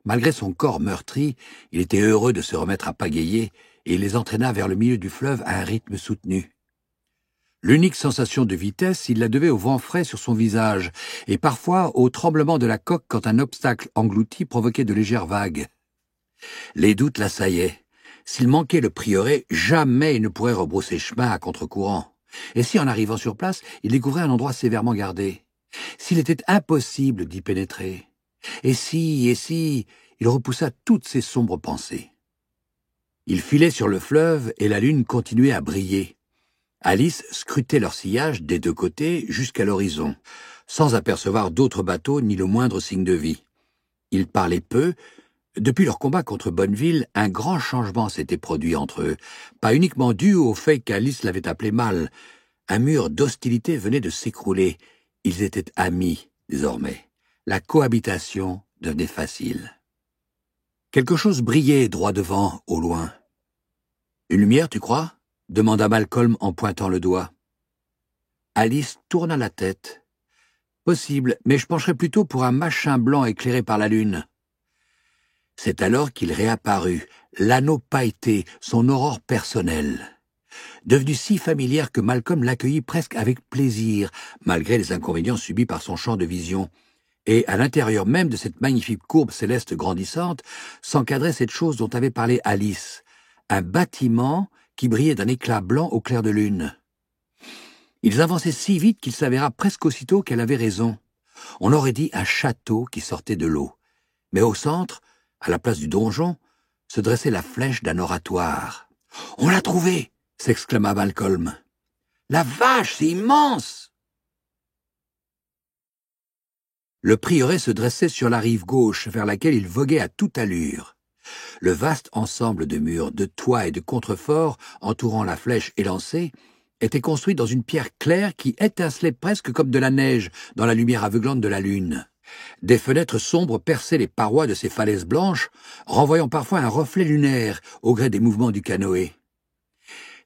Malgré son corps meurtri, il était heureux de se remettre à pagayer et il les entraîna vers le milieu du fleuve à un rythme soutenu. L'unique sensation de vitesse, il la devait au vent frais sur son visage, et parfois au tremblement de la coque quand un obstacle englouti provoquait de légères vagues. Les doutes l'assaillaient. S'il manquait le prieuré, jamais il ne pourrait rebrousser chemin à contre-courant. Et si, en arrivant sur place, il découvrait un endroit sévèrement gardé? S'il était impossible d'y pénétrer? Et si, il repoussa toutes ces sombres pensées. Il filait sur le fleuve et la lune continuait à briller. Alice scrutait leur sillage des deux côtés jusqu'à l'horizon, sans apercevoir d'autres bateaux ni le moindre signe de vie. Ils parlaient peu. Depuis leur combat contre Bonneville, un grand changement s'était produit entre eux, pas uniquement dû au fait qu'Alice l'avait appelé mal. Un mur d'hostilité venait de s'écrouler. Ils étaient amis, désormais. La cohabitation devenait facile. Quelque chose brillait droit devant, au loin. « Une lumière, tu crois ?» demanda Malcolm en pointant le doigt. Alice tourna la tête. « Possible, mais je pencherais plutôt pour un machin blanc éclairé par la lune. » C'est alors qu'il réapparut, l'anneau pailleté, son aurore personnelle. Devenue si familière que Malcolm l'accueillit presque avec plaisir, malgré les inconvénients subis par son champ de vision. Et à l'intérieur même de cette magnifique courbe céleste grandissante, s'encadrait cette chose dont avait parlé Alice, un bâtiment qui brillait d'un éclat blanc au clair de lune. Ils avançaient si vite qu'il s'avéra presque aussitôt qu'elle avait raison. On aurait dit un château qui sortait de l'eau. Mais au centre, à la place du donjon, se dressait la flèche d'un oratoire. « On l'a trouvé !» s'exclama Malcolm. « La vache, c'est immense !» Le prieuré se dressait sur la rive gauche, vers laquelle il voguait à toute allure. Le vaste ensemble de murs, de toits et de contreforts entourant la flèche élancée était construit dans une pierre claire qui étincelait presque comme de la neige dans la lumière aveuglante de la lune. Des fenêtres sombres perçaient les parois de ces falaises blanches, renvoyant parfois un reflet lunaire au gré des mouvements du canoë.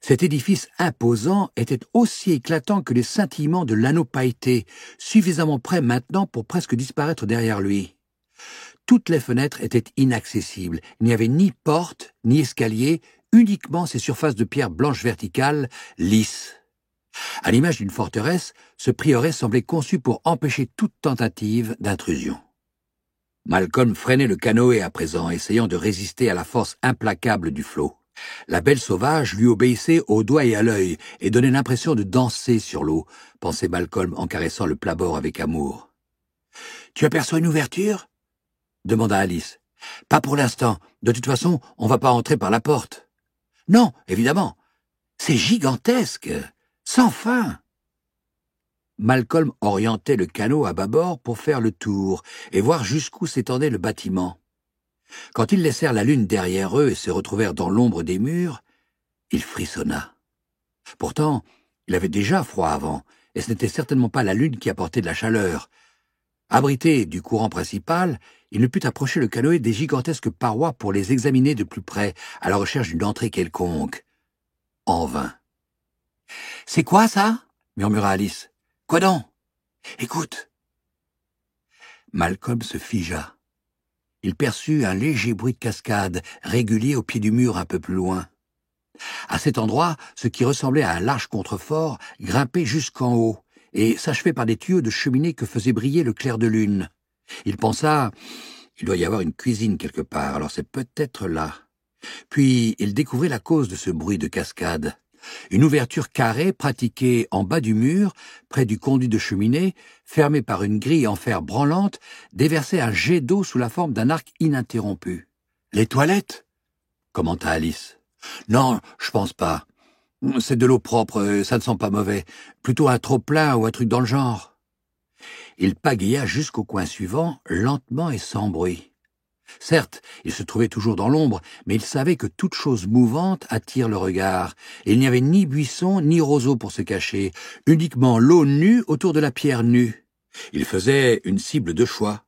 Cet édifice imposant était aussi éclatant que les scintillements de l'anneau pailleté, suffisamment près maintenant pour presque disparaître derrière lui. Toutes les fenêtres étaient inaccessibles, il n'y avait ni porte, ni escalier, uniquement ces surfaces de pierre blanche verticales, lisses. À l'image d'une forteresse, ce prieuré semblait conçu pour empêcher toute tentative d'intrusion. Malcolm freinait le canoë à présent, essayant de résister à la force implacable du flot. La belle sauvage lui obéissait au doigt et à l'œil, et donnait l'impression de danser sur l'eau, pensait Malcolm en caressant le plat-bord avec amour. « Tu aperçois une ouverture ?» demanda Alice. « Pas pour l'instant. De toute façon, on ne va pas entrer par la porte. »« Non, évidemment. C'est gigantesque. Sans fin. » Malcolm orientait le canot à bâbord pour faire le tour et voir jusqu'où s'étendait le bâtiment. Quand ils laissèrent la lune derrière eux et se retrouvèrent dans l'ombre des murs, il frissonna. Pourtant, il avait déjà froid avant, et ce n'était certainement pas la lune qui apportait de la chaleur. Abrité du courant principal, il ne put approcher le canoë des gigantesques parois pour les examiner de plus près, à la recherche d'une entrée quelconque. En vain. « C'est quoi ça ?» murmura Alice. « Quoi donc ? Écoute !» Malcolm se figea. Il perçut un léger bruit de cascade, régulier au pied du mur un peu plus loin. À cet endroit, ce qui ressemblait à un large contrefort grimpait jusqu'en haut et s'achevait par des tuyaux de cheminée que faisait briller le clair de lune. Il pensa, il doit y avoir une cuisine quelque part, alors c'est peut-être là. Puis il découvrit la cause de ce bruit de cascade. Une ouverture carrée pratiquée en bas du mur, près du conduit de cheminée, fermée par une grille en fer branlante, déversait un jet d'eau sous la forme d'un arc ininterrompu. « Les toilettes ?» commenta Alice. « Non, je pense pas. C'est de l'eau propre, ça ne sent pas mauvais. Plutôt un trop-plein ou un truc dans le genre. » Il pagaya jusqu'au coin suivant, lentement et sans bruit. Certes, il se trouvait toujours dans l'ombre, mais il savait que toute chose mouvante attire le regard, et il n'y avait ni buisson ni roseau pour se cacher, uniquement l'eau nue autour de la pierre nue. Il faisait une cible de choix.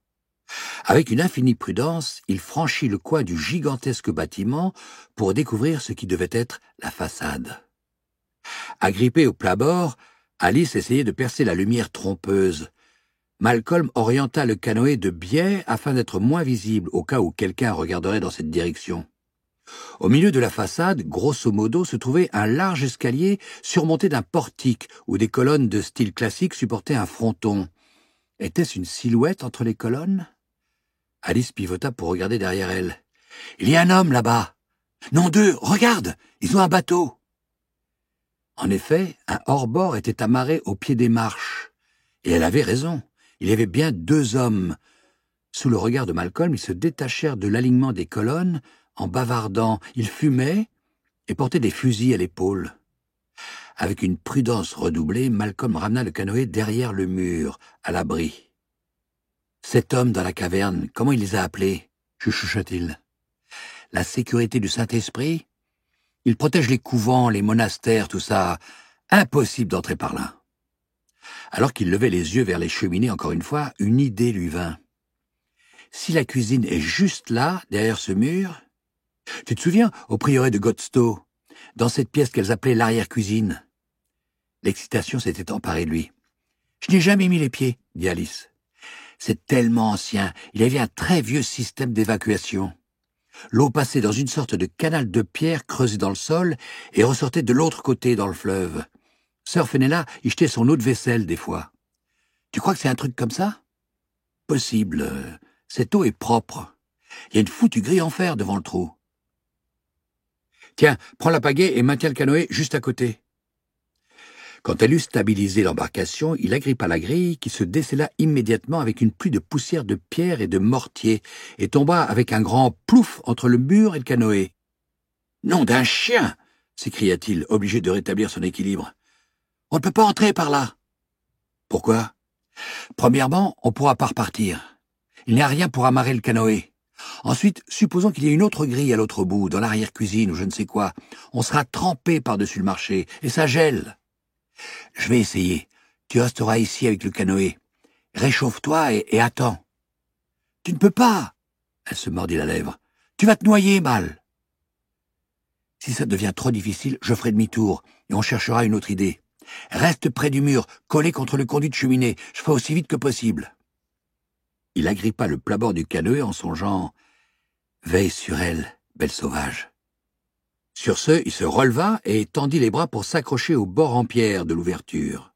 Avec une infinie prudence, il franchit le coin du gigantesque bâtiment pour découvrir ce qui devait être la façade. Agrippée au plat-bord, Alice essayait de percer la lumière trompeuse. Malcolm orienta le canoë de biais afin d'être moins visible au cas où quelqu'un regarderait dans cette direction. Au milieu de la façade, grosso modo, se trouvait un large escalier surmonté d'un portique où des colonnes de style classique supportaient un fronton. Était-ce une silhouette entre les colonnes? Alice pivota pour regarder derrière elle. « Il y a un homme là-bas !»« Non, deux, regarde, ils ont un bateau !» En effet, un hors-bord était amarré au pied des marches. Et elle avait raison, il y avait bien deux hommes. Sous le regard de Malcolm, ils se détachèrent de l'alignement des colonnes en bavardant. Ils fumaient et portaient des fusils à l'épaule. Avec une prudence redoublée, Malcolm ramena le canoë derrière le mur, à l'abri. « Cet homme dans la caverne, comment il les a appelés ?» chuchocha-t-il. « La sécurité du Saint-Esprit ? Il protège les couvents, les monastères, tout ça. Impossible d'entrer par là. » Alors qu'il levait les yeux vers les cheminées encore une fois, une idée lui vint. « Si la cuisine est juste là, derrière ce mur... Tu te souviens, au prieuré de Godstow, dans cette pièce qu'elles appelaient l'arrière-cuisine ?» L'excitation s'était emparée de lui. « Je n'ai jamais mis les pieds, » dit Alice. « C'est tellement ancien, il y avait un très vieux système d'évacuation. L'eau passait dans une sorte de canal de pierre creusé dans le sol et ressortait de l'autre côté dans le fleuve. Sœur Fenella y jetait son eau de vaisselle des fois. Tu crois que c'est un truc comme ça? Possible. Cette eau est propre. Il y a une foutue grille en fer devant le trou. Tiens, prends la pagaie et maintiens le canoë juste à côté. » Quand elle eut stabilisé l'embarcation, il agrippa la grille qui se descella immédiatement avec une pluie de poussière de pierre et de mortier et tomba avec un grand plouf entre le mur et le canoë. « Nom d'un chien !» s'écria-t-il, obligé de rétablir son équilibre. « On ne peut pas entrer par là. »« Pourquoi ?»« Premièrement, on ne pourra pas repartir. Il n'y a rien pour amarrer le canoë. Ensuite, supposons qu'il y ait une autre grille à l'autre bout, dans l'arrière-cuisine ou je ne sais quoi. On sera trempé par-dessus le marché, et ça gèle. » « Je vais essayer. Tu resteras ici avec le canoë. Réchauffe-toi et attends. »« Tu ne peux pas !» Elle se mordit la lèvre. « Tu vas te noyer, Mal. »« Si ça devient trop difficile, je ferai demi-tour et on cherchera une autre idée. Reste près du mur, collé contre le conduit de cheminée. Je ferai aussi vite que possible. » Il agrippa le plat-bord du canoë en songeant « Veille sur elle, belle sauvage. » Sur ce, il se releva et tendit les bras pour s'accrocher au bord en pierre de l'ouverture.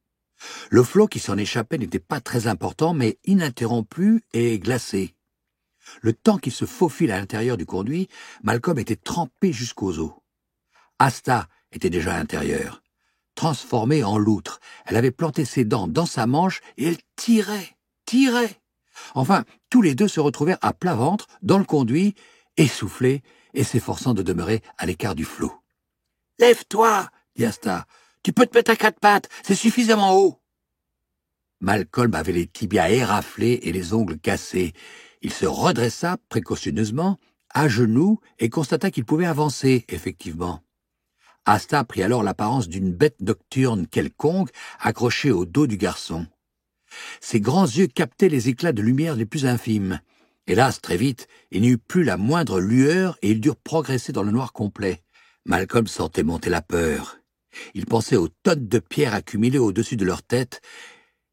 Le flot qui s'en échappait n'était pas très important, mais ininterrompu et glacé. Le temps qu'il se faufile à l'intérieur du conduit, Malcolm était trempé jusqu'aux os. Asta était déjà à l'intérieur. Transformée en loutre, elle avait planté ses dents dans sa manche et elle tirait. Enfin, tous les deux se retrouvèrent à plat ventre, dans le conduit, essoufflés, et s'efforçant de demeurer à l'écart du flot. « Lève-toi » dit Asta. « Tu peux te mettre à quatre pattes, c'est suffisamment haut. » Malcolm avait les tibias éraflés et les ongles cassés. Il se redressa précautionneusement, à genoux, et constata qu'il pouvait avancer, effectivement. Asta prit alors l'apparence d'une bête nocturne quelconque accrochée au dos du garçon. Ses grands yeux captaient les éclats de lumière les plus infimes. Hélas, très vite, il n'y eut plus la moindre lueur et ils durent progresser dans le noir complet. Malcolm sentait monter la peur. Il pensait aux tonnes de pierres accumulées au-dessus de leur tête.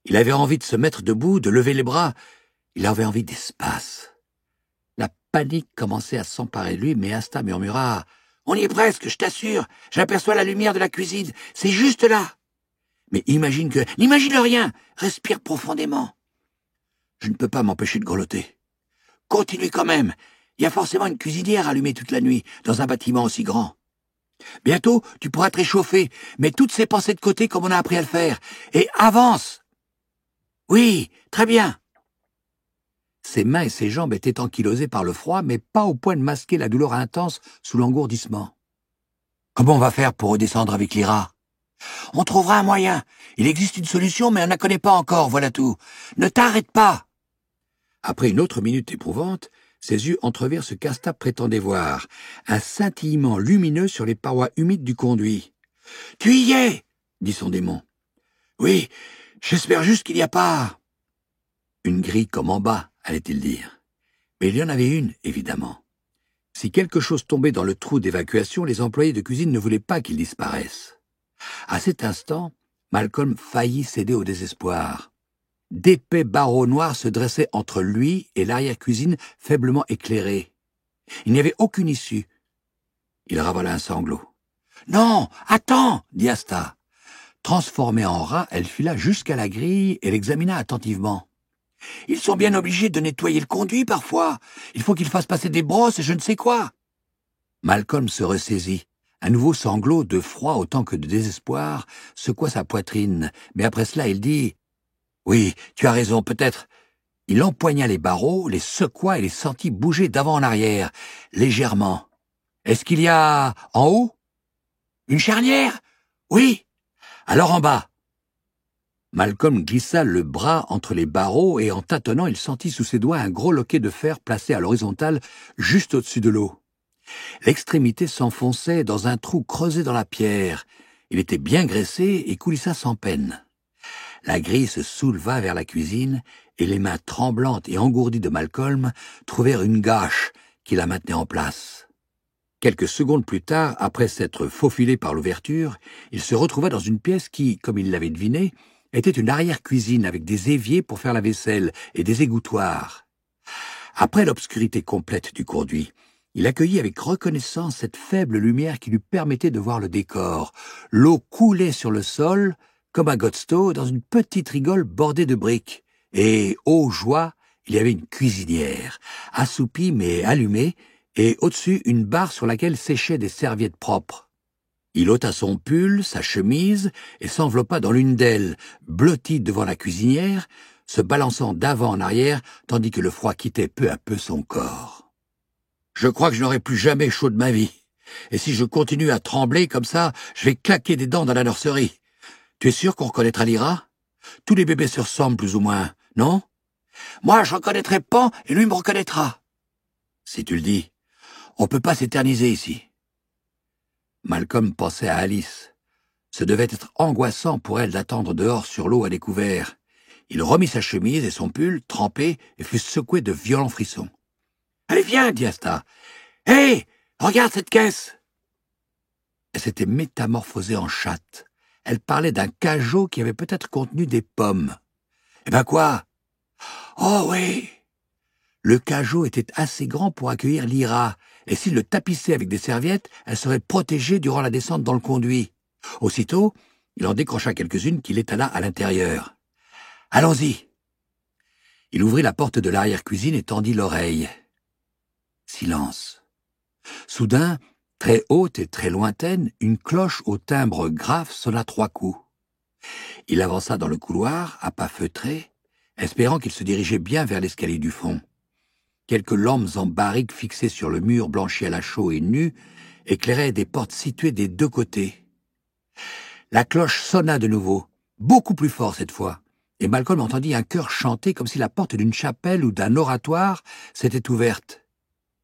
Il avait envie de se mettre debout, de lever les bras. Il avait envie d'espace. La panique commençait à s'emparer de lui, mais Asta murmura « On y est presque, je t'assure. J'aperçois la lumière de la cuisine. C'est juste là. » Mais n'imagine rien. Respire profondément. Je ne peux pas m'empêcher de grelotter. Continue quand même. Il y a forcément une cuisinière allumée toute la nuit, dans un bâtiment aussi grand. Bientôt, tu pourras te réchauffer, mets toutes ces pensées de côté comme on a appris à le faire, et avance. Oui, très bien. Ses mains et ses jambes étaient ankylosées par le froid, mais pas au point de masquer la douleur intense sous l'engourdissement. Comment on va faire pour redescendre avec Lyra? On trouvera un moyen. Il existe une solution, mais on ne la connaît pas encore, voilà tout. Ne t'arrête pas. Après une autre minute éprouvante, ses yeux entrevirent ce qu'Asta prétendait voir, un scintillement lumineux sur les parois humides du conduit. « Tu y es !» dit son démon. « Oui, j'espère juste qu'il n'y a pas... » Une grille comme en bas, allait-il dire. Mais il y en avait une, évidemment. Si quelque chose tombait dans le trou d'évacuation, les employés de cuisine ne voulaient pas qu'il disparaisse. À cet instant, Malcolm faillit céder au désespoir. D'épais barreaux noirs se dressaient entre lui et l'arrière-cuisine faiblement éclairée. Il n'y avait aucune issue. Il ravala un sanglot. « Non, attends !» dit Asta. Transformée en rat, elle fila jusqu'à la grille et l'examina attentivement. « Ils sont bien obligés de nettoyer le conduit parfois. Il faut qu'ils fassent passer des brosses et je ne sais quoi. » Malcolm se ressaisit. Un nouveau sanglot, de froid autant que de désespoir, secoua sa poitrine, mais après cela il dit « Oui, tu as raison, peut-être. » Il empoigna les barreaux, les secoua et les sentit bouger d'avant en arrière, légèrement. « Est-ce qu'il y a en haut ?»« Une charnière ? Oui. Alors en bas. » Malcolm glissa le bras entre les barreaux et en tâtonnant, il sentit sous ses doigts un gros loquet de fer placé à l'horizontale juste au-dessus de l'eau. L'extrémité s'enfonçait dans un trou creusé dans la pierre. Il était bien graissé et coulissa sans peine. La grille se souleva vers la cuisine et les mains tremblantes et engourdies de Malcolm trouvèrent une gâche qui la maintenait en place. Quelques secondes plus tard, après s'être faufilé par l'ouverture, il se retrouva dans une pièce qui, comme il l'avait deviné, était une arrière-cuisine avec des éviers pour faire la vaisselle et des égouttoirs. Après l'obscurité complète du conduit, il accueillit avec reconnaissance cette faible lumière qui lui permettait de voir le décor. L'eau coulait sur le sol, comme à Godstow, dans une petite rigole bordée de briques. Et, ô joie, il y avait une cuisinière, assoupie mais allumée, et au-dessus une barre sur laquelle séchaient des serviettes propres. Il ôta son pull, sa chemise, et s'enveloppa dans l'une d'elles, blotti devant la cuisinière, se balançant d'avant en arrière, tandis que le froid quittait peu à peu son corps. « Je crois que je n'aurai plus jamais chaud de ma vie. Et si je continue à trembler comme ça, je vais claquer des dents dans la nurserie. Tu es sûr qu'on reconnaîtra Lyra? Tous les bébés se ressemblent plus ou moins, non? Moi, je reconnaîtrai Pan et lui me reconnaîtra. Si tu le dis, on peut pas s'éterniser ici. » Malcolm pensait à Alice. Ce devait être angoissant pour elle d'attendre dehors sur l'eau à découvert. Il remit sa chemise et son pull, trempés, et fut secoué de violents frissons. « Allez, viens, dit Asta. Hé, regarde cette caisse !» Elle s'était métamorphosée en chatte. Elle parlait d'un cajot qui avait peut-être contenu des pommes. « Eh ben quoi ?»« Oh oui !» Le cajot était assez grand pour accueillir Lyra, et s'il le tapissait avec des serviettes, elle serait protégée durant la descente dans le conduit. Aussitôt, il en décrocha quelques-unes qu'il étala à l'intérieur. « Allons-y !» Il ouvrit la porte de l'arrière-cuisine et tendit l'oreille. Silence. Soudain, très haute et très lointaine, une cloche au timbre grave sonna 3 coups. Il avança dans le couloir, à pas feutrés, espérant qu'il se dirigeait bien vers l'escalier du fond. Quelques lampes en barrique fixées sur le mur blanchi à la chaux et nu éclairaient des portes situées des 2 côtés. La cloche sonna de nouveau, beaucoup plus fort cette fois, et Malcolm entendit un chœur chanter comme si la porte d'une chapelle ou d'un oratoire s'était ouverte.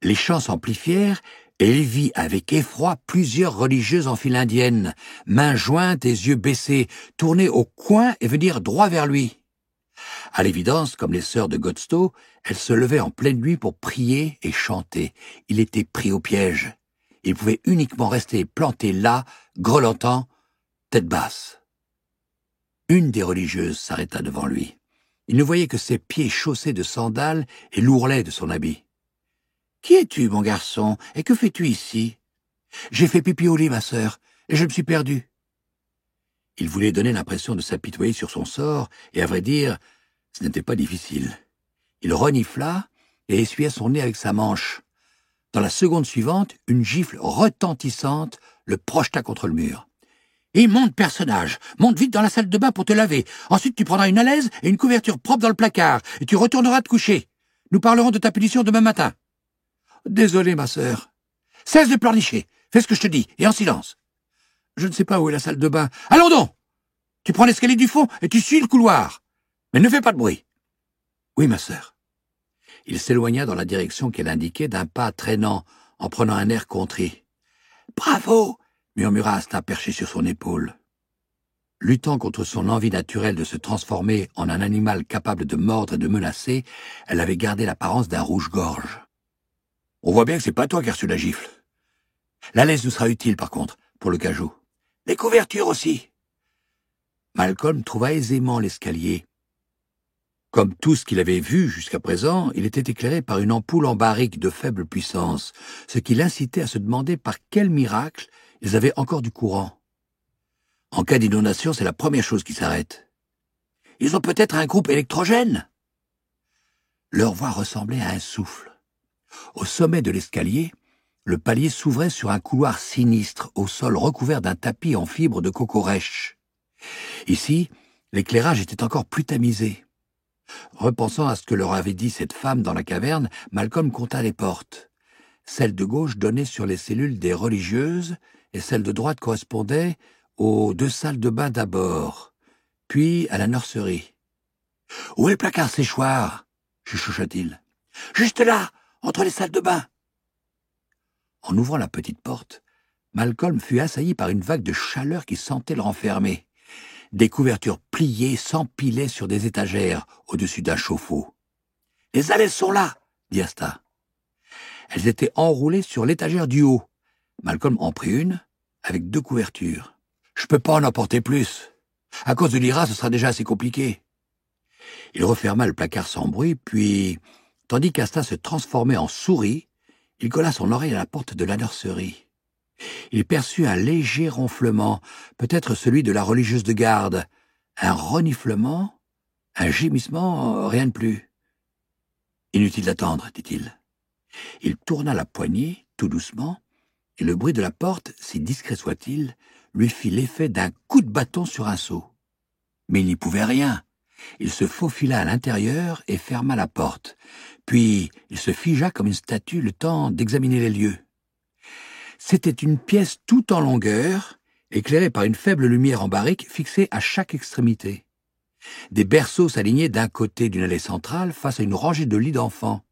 Les chants s'amplifièrent, et il vit avec effroi plusieurs religieuses en file indienne, mains jointes et yeux baissés, tourner au coin et venir droit vers lui. À l'évidence, comme les sœurs de Godstow, elles se levaient en pleine nuit pour prier et chanter. Il était pris au piège. Il pouvait uniquement rester planté là, grelottant, tête basse. Une des religieuses s'arrêta devant lui. Il ne voyait que ses pieds chaussés de sandales et l'ourlet de son habit. « Qui es-tu, mon garçon, et que fais-tu ici ? »« J'ai fait pipi au lit, ma sœur, et je me suis perdu. » Il voulait donner l'impression de s'apitoyer sur son sort, et à vrai dire, ce n'était pas difficile. Il renifla et essuya son nez avec sa manche. Dans la seconde suivante, une gifle retentissante le projeta contre le mur. « Immonde personnage, monte vite dans la salle de bain pour te laver. Ensuite, tu prendras une alaise et une couverture propre dans le placard, et tu retourneras te coucher. Nous parlerons de ta punition demain matin. »« Désolé, ma sœur. »« Cesse de pleurnicher. Fais ce que je te dis, et en silence. »« Je ne sais pas où est la salle de bain. Allons donc ! Tu prends l'escalier du fond et tu suis le couloir. Mais ne fais pas de bruit. »« Oui, ma sœur. » Il s'éloigna dans la direction qu'elle indiquait d'un pas traînant, en prenant un air contrit. « Bravo !» murmura Asta perché sur son épaule. Luttant contre son envie naturelle de se transformer en un animal capable de mordre et de menacer, elle avait gardé l'apparence d'un rouge-gorge. « On voit bien que c'est pas toi qui as reçu la gifle. La laisse nous sera utile, par contre, pour le cajot. Les couvertures aussi. » Malcolm trouva aisément l'escalier. « Comme tout ce qu'il avait vu jusqu'à présent, il était éclairé par une ampoule en barrique de faible puissance, ce qui l'incitait à se demander par quel miracle ils avaient encore du courant. En cas d'inondation, c'est la première chose qui s'arrête. Ils ont peut-être un groupe électrogène. Leur voix ressemblait à un souffle. Au sommet de l'escalier, le palier s'ouvrait sur un couloir sinistre au sol recouvert d'un tapis en fibres de cocorèche. Ici, l'éclairage était encore plus tamisé. Repensant à ce que leur avait dit cette femme dans la caverne, Malcolm compta les portes. Celle de gauche donnait sur les cellules des religieuses et celle de droite correspondait aux 2 salles de bain d'abord, puis à la nurserie. « Où est le placard séchoir ?» chuchocha-t-il. « Juste là, entre les salles de bain. » En ouvrant la petite porte, Malcolm fut assailli par une vague de chaleur qui sentait le renfermer. Des couvertures pliées s'empilaient sur des étagères au-dessus d'un chauffe-eau. « Les alaises sont là !» dit Asta. Elles étaient enroulées sur l'étagère du haut. Malcolm en prit une, avec 2 couvertures. « Je peux pas en emporter plus. À cause de l'IRA, ce sera déjà assez compliqué. » Il referma le placard sans bruit, puis, tandis qu'Asta se transformait en souris, il colla son oreille à la porte de la nurserie. Il perçut un léger ronflement, peut-être celui de la religieuse de garde. Un reniflement, un gémissement, rien de plus. « Inutile d'attendre, dit-il. Il tourna la poignée, tout doucement, et le bruit de la porte, si discret soit-il, lui fit l'effet d'un coup de bâton sur un seau. Mais il n'y pouvait rien. Il se faufila à l'intérieur et ferma la porte. Puis il se figea comme une statue le temps d'examiner les lieux. C'était une pièce tout en longueur, éclairée par une faible lumière en barrique fixée à chaque extrémité. Des berceaux s'alignaient d'un côté d'une allée centrale face à une rangée de lits d'enfants.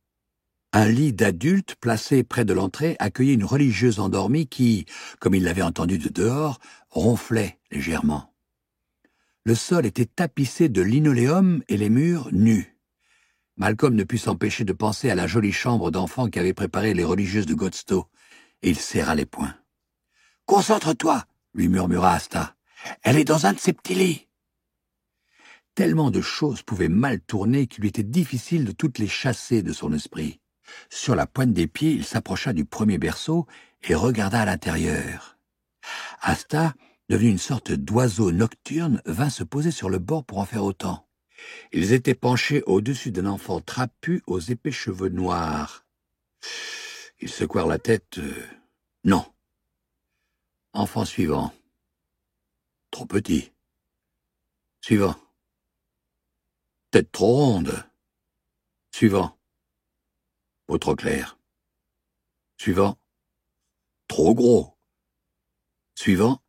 Un lit d'adulte placé près de l'entrée accueillait une religieuse endormie qui, comme il l'avait entendu de dehors, ronflait légèrement. Le sol était tapissé de linoléum et les murs nus. Malcolm ne put s'empêcher de penser à la jolie chambre d'enfants qu'avaient préparée les religieuses de Godstow, et il serra les poings. « Concentre-toi » lui murmura Asta. « Elle est dans un de ces petits lits. » Tellement de choses pouvaient mal tourner qu'il lui était difficile de toutes les chasser de son esprit. Sur la pointe des pieds, il s'approcha du premier berceau et regarda à l'intérieur. Asta, devenu une sorte d'oiseau nocturne, vint se poser sur le bord pour en faire autant. Ils étaient penchés au-dessus d'un enfant trapu aux épais cheveux noirs. Ils secouèrent la tête. Non. Enfant suivant. Trop petit. Suivant. Tête trop ronde. Suivant. Peau trop claire. Suivant. Trop gros. Suivant.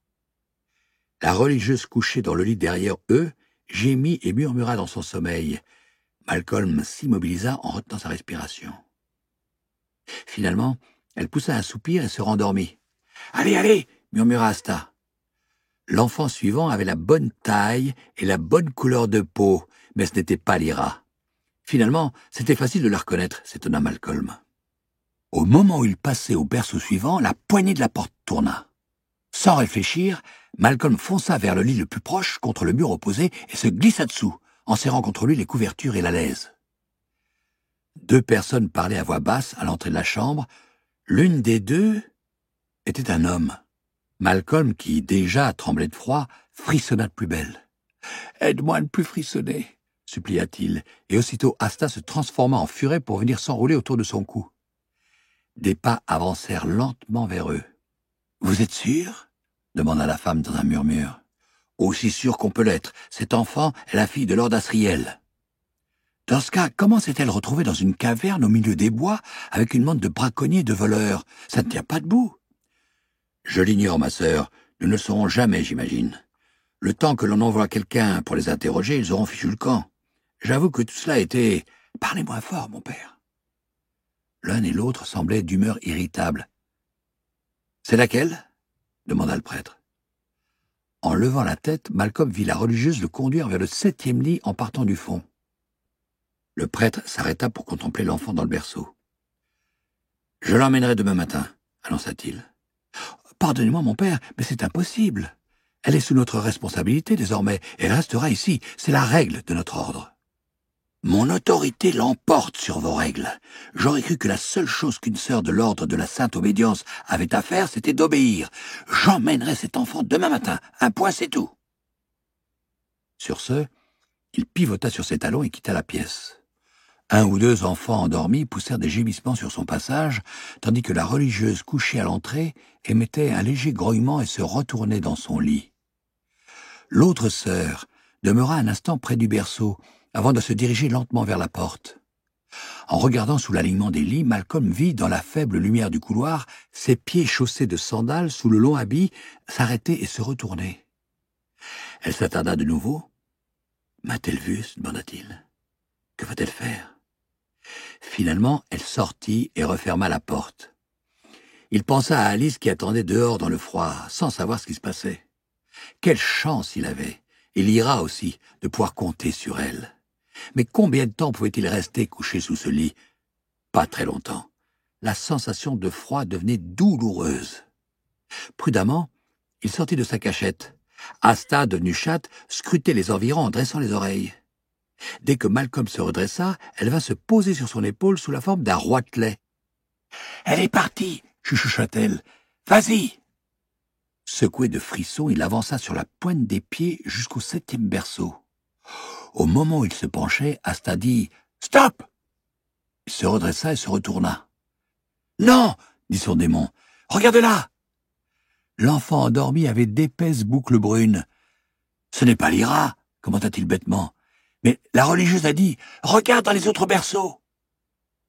La religieuse couchée dans le lit derrière eux gémit et murmura dans son sommeil. Malcolm s'immobilisa en retenant sa respiration. Finalement, elle poussa un soupir et se rendormit. « Allez, allez !» murmura Asta. L'enfant suivant avait la bonne taille et la bonne couleur de peau, mais ce n'était pas l'IRA. Finalement, c'était facile de la reconnaître, s'étonna Malcolm. Au moment où il passait au berceau suivant, la poignée de la porte tourna. Sans réfléchir, Malcolm fonça vers le lit le plus proche, contre le mur opposé, et se glissa dessous, en serrant contre lui les couvertures et la laise. 2 personnes parlaient à voix basse à l'entrée de la chambre. L'une des 2 était un homme. Malcolm, qui déjà tremblait de froid, frissonna de plus belle. « Aide-moi à ne plus frissonner !» supplia-t-il, et aussitôt Asta se transforma en furet pour venir s'enrouler autour de son cou. Des pas avancèrent lentement vers eux. « Vous êtes sûr ?» demanda la femme dans un murmure. « Aussi sûr qu'on peut l'être. Cet enfant est la fille de Lord Asriel. » Dans ce cas, comment s'est-elle retrouvée dans une caverne au milieu des bois avec une bande de braconniers et de voleurs? Ça ne tient pas debout. Je l'ignore, ma sœur. Nous ne le saurons jamais, j'imagine. Le temps que l'on envoie quelqu'un pour les interroger, ils auront fichu le camp. J'avoue que tout cela était... Parlez moins fort, mon père. L'un et l'autre semblaient d'humeur irritable. C'est laquelle? Demanda le prêtre. En levant la tête, Malcolm vit la religieuse le conduire vers le 7e lit en partant du fond. Le prêtre s'arrêta pour contempler l'enfant dans le berceau. « Je l'emmènerai demain matin, » annonça-t-il. « Pardonnez-moi, mon père, mais c'est impossible. Elle est sous notre responsabilité désormais, et elle restera ici. C'est la règle de notre ordre. » Mon autorité l'emporte sur vos règles. J'aurais cru que la seule chose qu'une sœur de l'ordre de la Sainte Obédience avait à faire, c'était d'obéir. J'emmènerai cet enfant demain matin. Un point, c'est tout. » Sur ce, il pivota sur ses talons et quitta la pièce. Un ou deux enfants endormis poussèrent des gémissements sur son passage, tandis que la religieuse couchée à l'entrée émettait un léger grognement et se retournait dans son lit. L'autre sœur demeura un instant près du berceau, avant de se diriger lentement vers la porte. En regardant sous l'alignement des lits, Malcolm vit, dans la faible lumière du couloir, ses pieds chaussés de sandales sous le long habit s'arrêter et se retourner. Elle s'attarda de nouveau. « M'a-t-elle vu ?» se demanda-t-il. « Que va-t-elle faire ?» Finalement, elle sortit et referma la porte. Il pensa à Alice qui attendait dehors dans le froid, sans savoir ce qui se passait. Quelle chance il avait, et Lyra aussi, de pouvoir compter sur elle. Mais combien de temps pouvait-il rester couché sous ce lit? Pas très longtemps. La sensation de froid devenait douloureuse. Prudemment, il sortit de sa cachette. Asta, devenue chatte, scrutait les environs en dressant les oreilles. Dès que Malcolm se redressa, elle vint se poser sur son épaule sous la forme d'un roitelet. « Elle est partie !» chuchota-t-elle. « Vas-y !» Secoué de frissons, il avança sur la pointe des pieds jusqu'au 7e berceau. Au moment où il se penchait, Asta dit « Stop !» Il se redressa et se retourna. « Non !» dit son démon. « Regarde là !» L'enfant endormi avait d'épaisses boucles brunes. « Ce n'est pas Lyra !» commenta-t-il bêtement. « Mais la religieuse a dit « Regarde dans les autres berceaux !»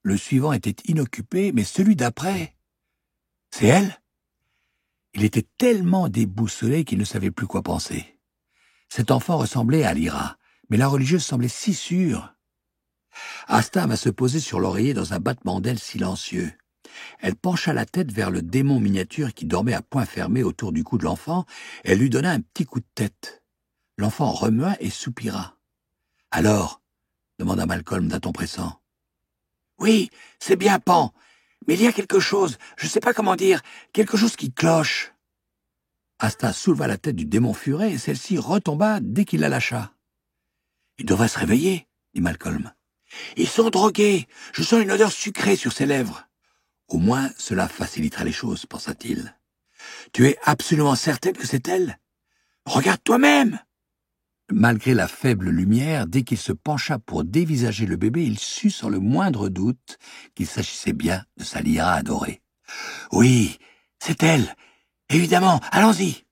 Le suivant était inoccupé, mais celui d'après... « C'est elle ?» Il était tellement déboussolé qu'il ne savait plus quoi penser. Cet enfant ressemblait à Lyra, mais la religieuse semblait si sûre. Asta vint se poser sur l'oreiller dans un battement d'ailes silencieux. Elle pencha la tête vers le démon miniature qui dormait à poing fermé autour du cou de l'enfant, et elle lui donna un petit coup de tête. L'enfant remua et soupira. « Alors ?» demanda Malcolm d'un ton pressant. « Oui, c'est bien Pan, mais il y a quelque chose, je ne sais pas comment dire, quelque chose qui cloche. » Asta souleva la tête du démon furet et celle-ci retomba dès qu'il la lâcha. « Il devrait se réveiller, » dit Malcolm. « Ils sont drogués, je sens une odeur sucrée sur ses lèvres. » Au moins, cela facilitera les choses, pensa-t-il. « Tu es absolument certaine que c'est elle? Regarde toi-même !» Malgré la faible lumière, dès qu'il se pencha pour dévisager le bébé, il sut sans le moindre doute qu'il s'agissait bien de sa Lyra adorée. « Oui, c'est elle. Évidemment, allons-y !»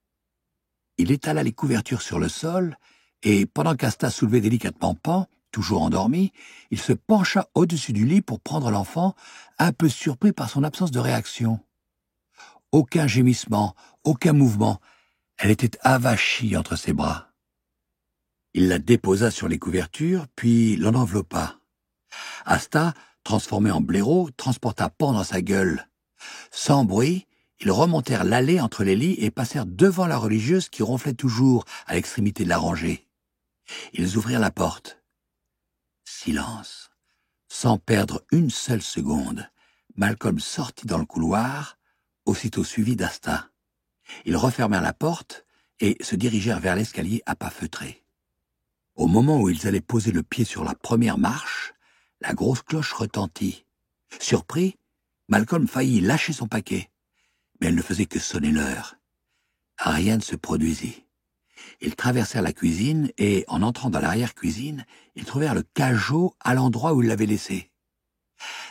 Il étala les couvertures sur le sol, et pendant qu'Asta soulevait délicatement Pan, toujours endormi, il se pencha au-dessus du lit pour prendre l'enfant, un peu surpris par son absence de réaction. Aucun gémissement, aucun mouvement, elle était avachie entre ses bras. Il la déposa sur les couvertures, puis l'en enveloppa. Asta, transformé en blaireau, transporta Pan dans sa gueule. Sans bruit, ils remontèrent l'allée entre les lits et passèrent devant la religieuse qui ronflait toujours à l'extrémité de la rangée. Ils ouvrirent la porte. Silence. Sans perdre une seule seconde, Malcolm sortit dans le couloir, aussitôt suivi d'Asta. Ils refermèrent la porte et se dirigèrent vers l'escalier à pas feutrés. Au moment où ils allaient poser le pied sur la première marche, la grosse cloche retentit. Surpris, Malcolm faillit lâcher son paquet, mais elle ne faisait que sonner l'heure. Rien ne se produisit. Ils traversèrent la cuisine et, en entrant dans l'arrière-cuisine, ils trouvèrent le cajot à l'endroit où ils l'avaient laissé.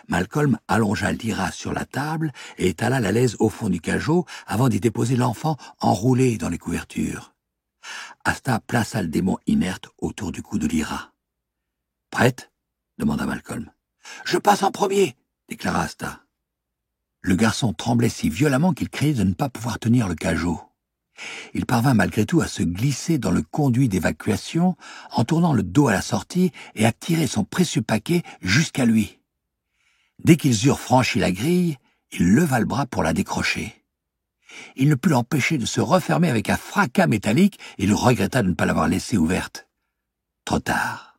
Malcolm allongea Lyra sur la table et étala la laise au fond du cajot avant d'y déposer l'enfant enroulé dans les couvertures. Asta plaça le démon inerte autour du cou de Lyra. « Prête ?» demanda Malcolm. « Je passe en premier !» déclara Asta. Le garçon tremblait si violemment qu'il craignait de ne pas pouvoir tenir le cajot. Il parvint malgré tout à se glisser dans le conduit d'évacuation en tournant le dos à la sortie et à tirer son précieux paquet jusqu'à lui. Dès qu'ils eurent franchi la grille, il leva le bras pour la décrocher. Il ne put l'empêcher de se refermer avec un fracas métallique et il regretta de ne pas l'avoir laissée ouverte. Trop tard.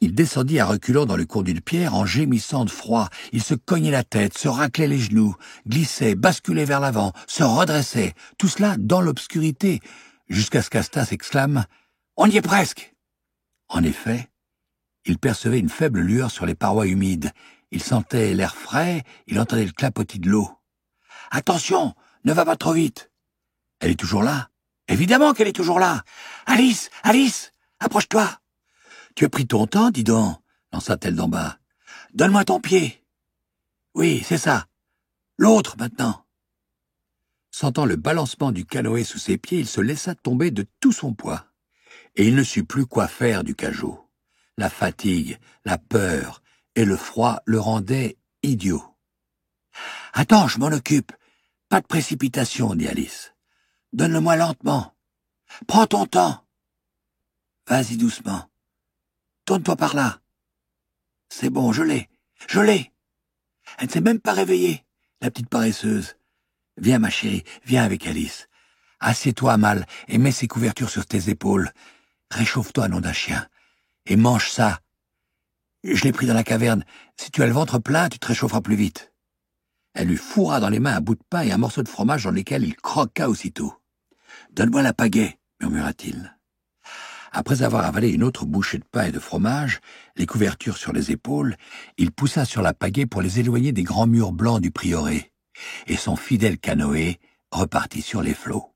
Il descendit à reculons dans le conduit de pierre en gémissant de froid. Il se cognait la tête, se raclait les genoux, glissait, basculait vers l'avant, se redressait, tout cela dans l'obscurité, jusqu'à ce qu'Asta s'exclame « On y est presque !» En effet, Il percevait une faible lueur sur les parois humides. Il sentait l'air frais, il entendait le clapotis de l'eau. « Attention, ne va pas trop vite !»« Elle est toujours là ?»« Évidemment qu'elle est toujours là !»« Alice, Alice, approche-toi !»« Tu as pris ton temps, dis donc !» lança-t-elle d'en bas. « Donne-moi ton pied !»« Oui, c'est ça. L'autre, maintenant !» Sentant le balancement du canoë sous ses pieds, il se laissa tomber de tout son poids. Et il ne sut plus quoi faire du cajot. La fatigue, la peur et le froid le rendaient idiot. « Attends, je m'en occupe. Pas de précipitation, dit Alice. Donne-le-moi lentement. Prends ton temps. Vas-y doucement. Tourne-toi par là. C'est bon, je l'ai. Je l'ai. Elle ne s'est même pas réveillée, la petite paresseuse. Viens, ma chérie, viens avec Alice. Assieds-toi à mal et mets ces couvertures sur tes épaules. Réchauffe-toi, nom d'un chien. Et mange ça. Je l'ai pris dans la caverne. Si tu as le ventre plein, tu te réchaufferas plus vite. Elle lui fourra dans les mains un bout de pain et un morceau de fromage dans lesquels il croqua aussitôt. « Donne-moi la pagaie, » murmura-t-il. Après avoir avalé une autre bouchée de pain et de fromage, les couvertures sur les épaules, il poussa sur la pagaie pour les éloigner des grands murs blancs du prieuré, et son fidèle canoë repartit sur les flots.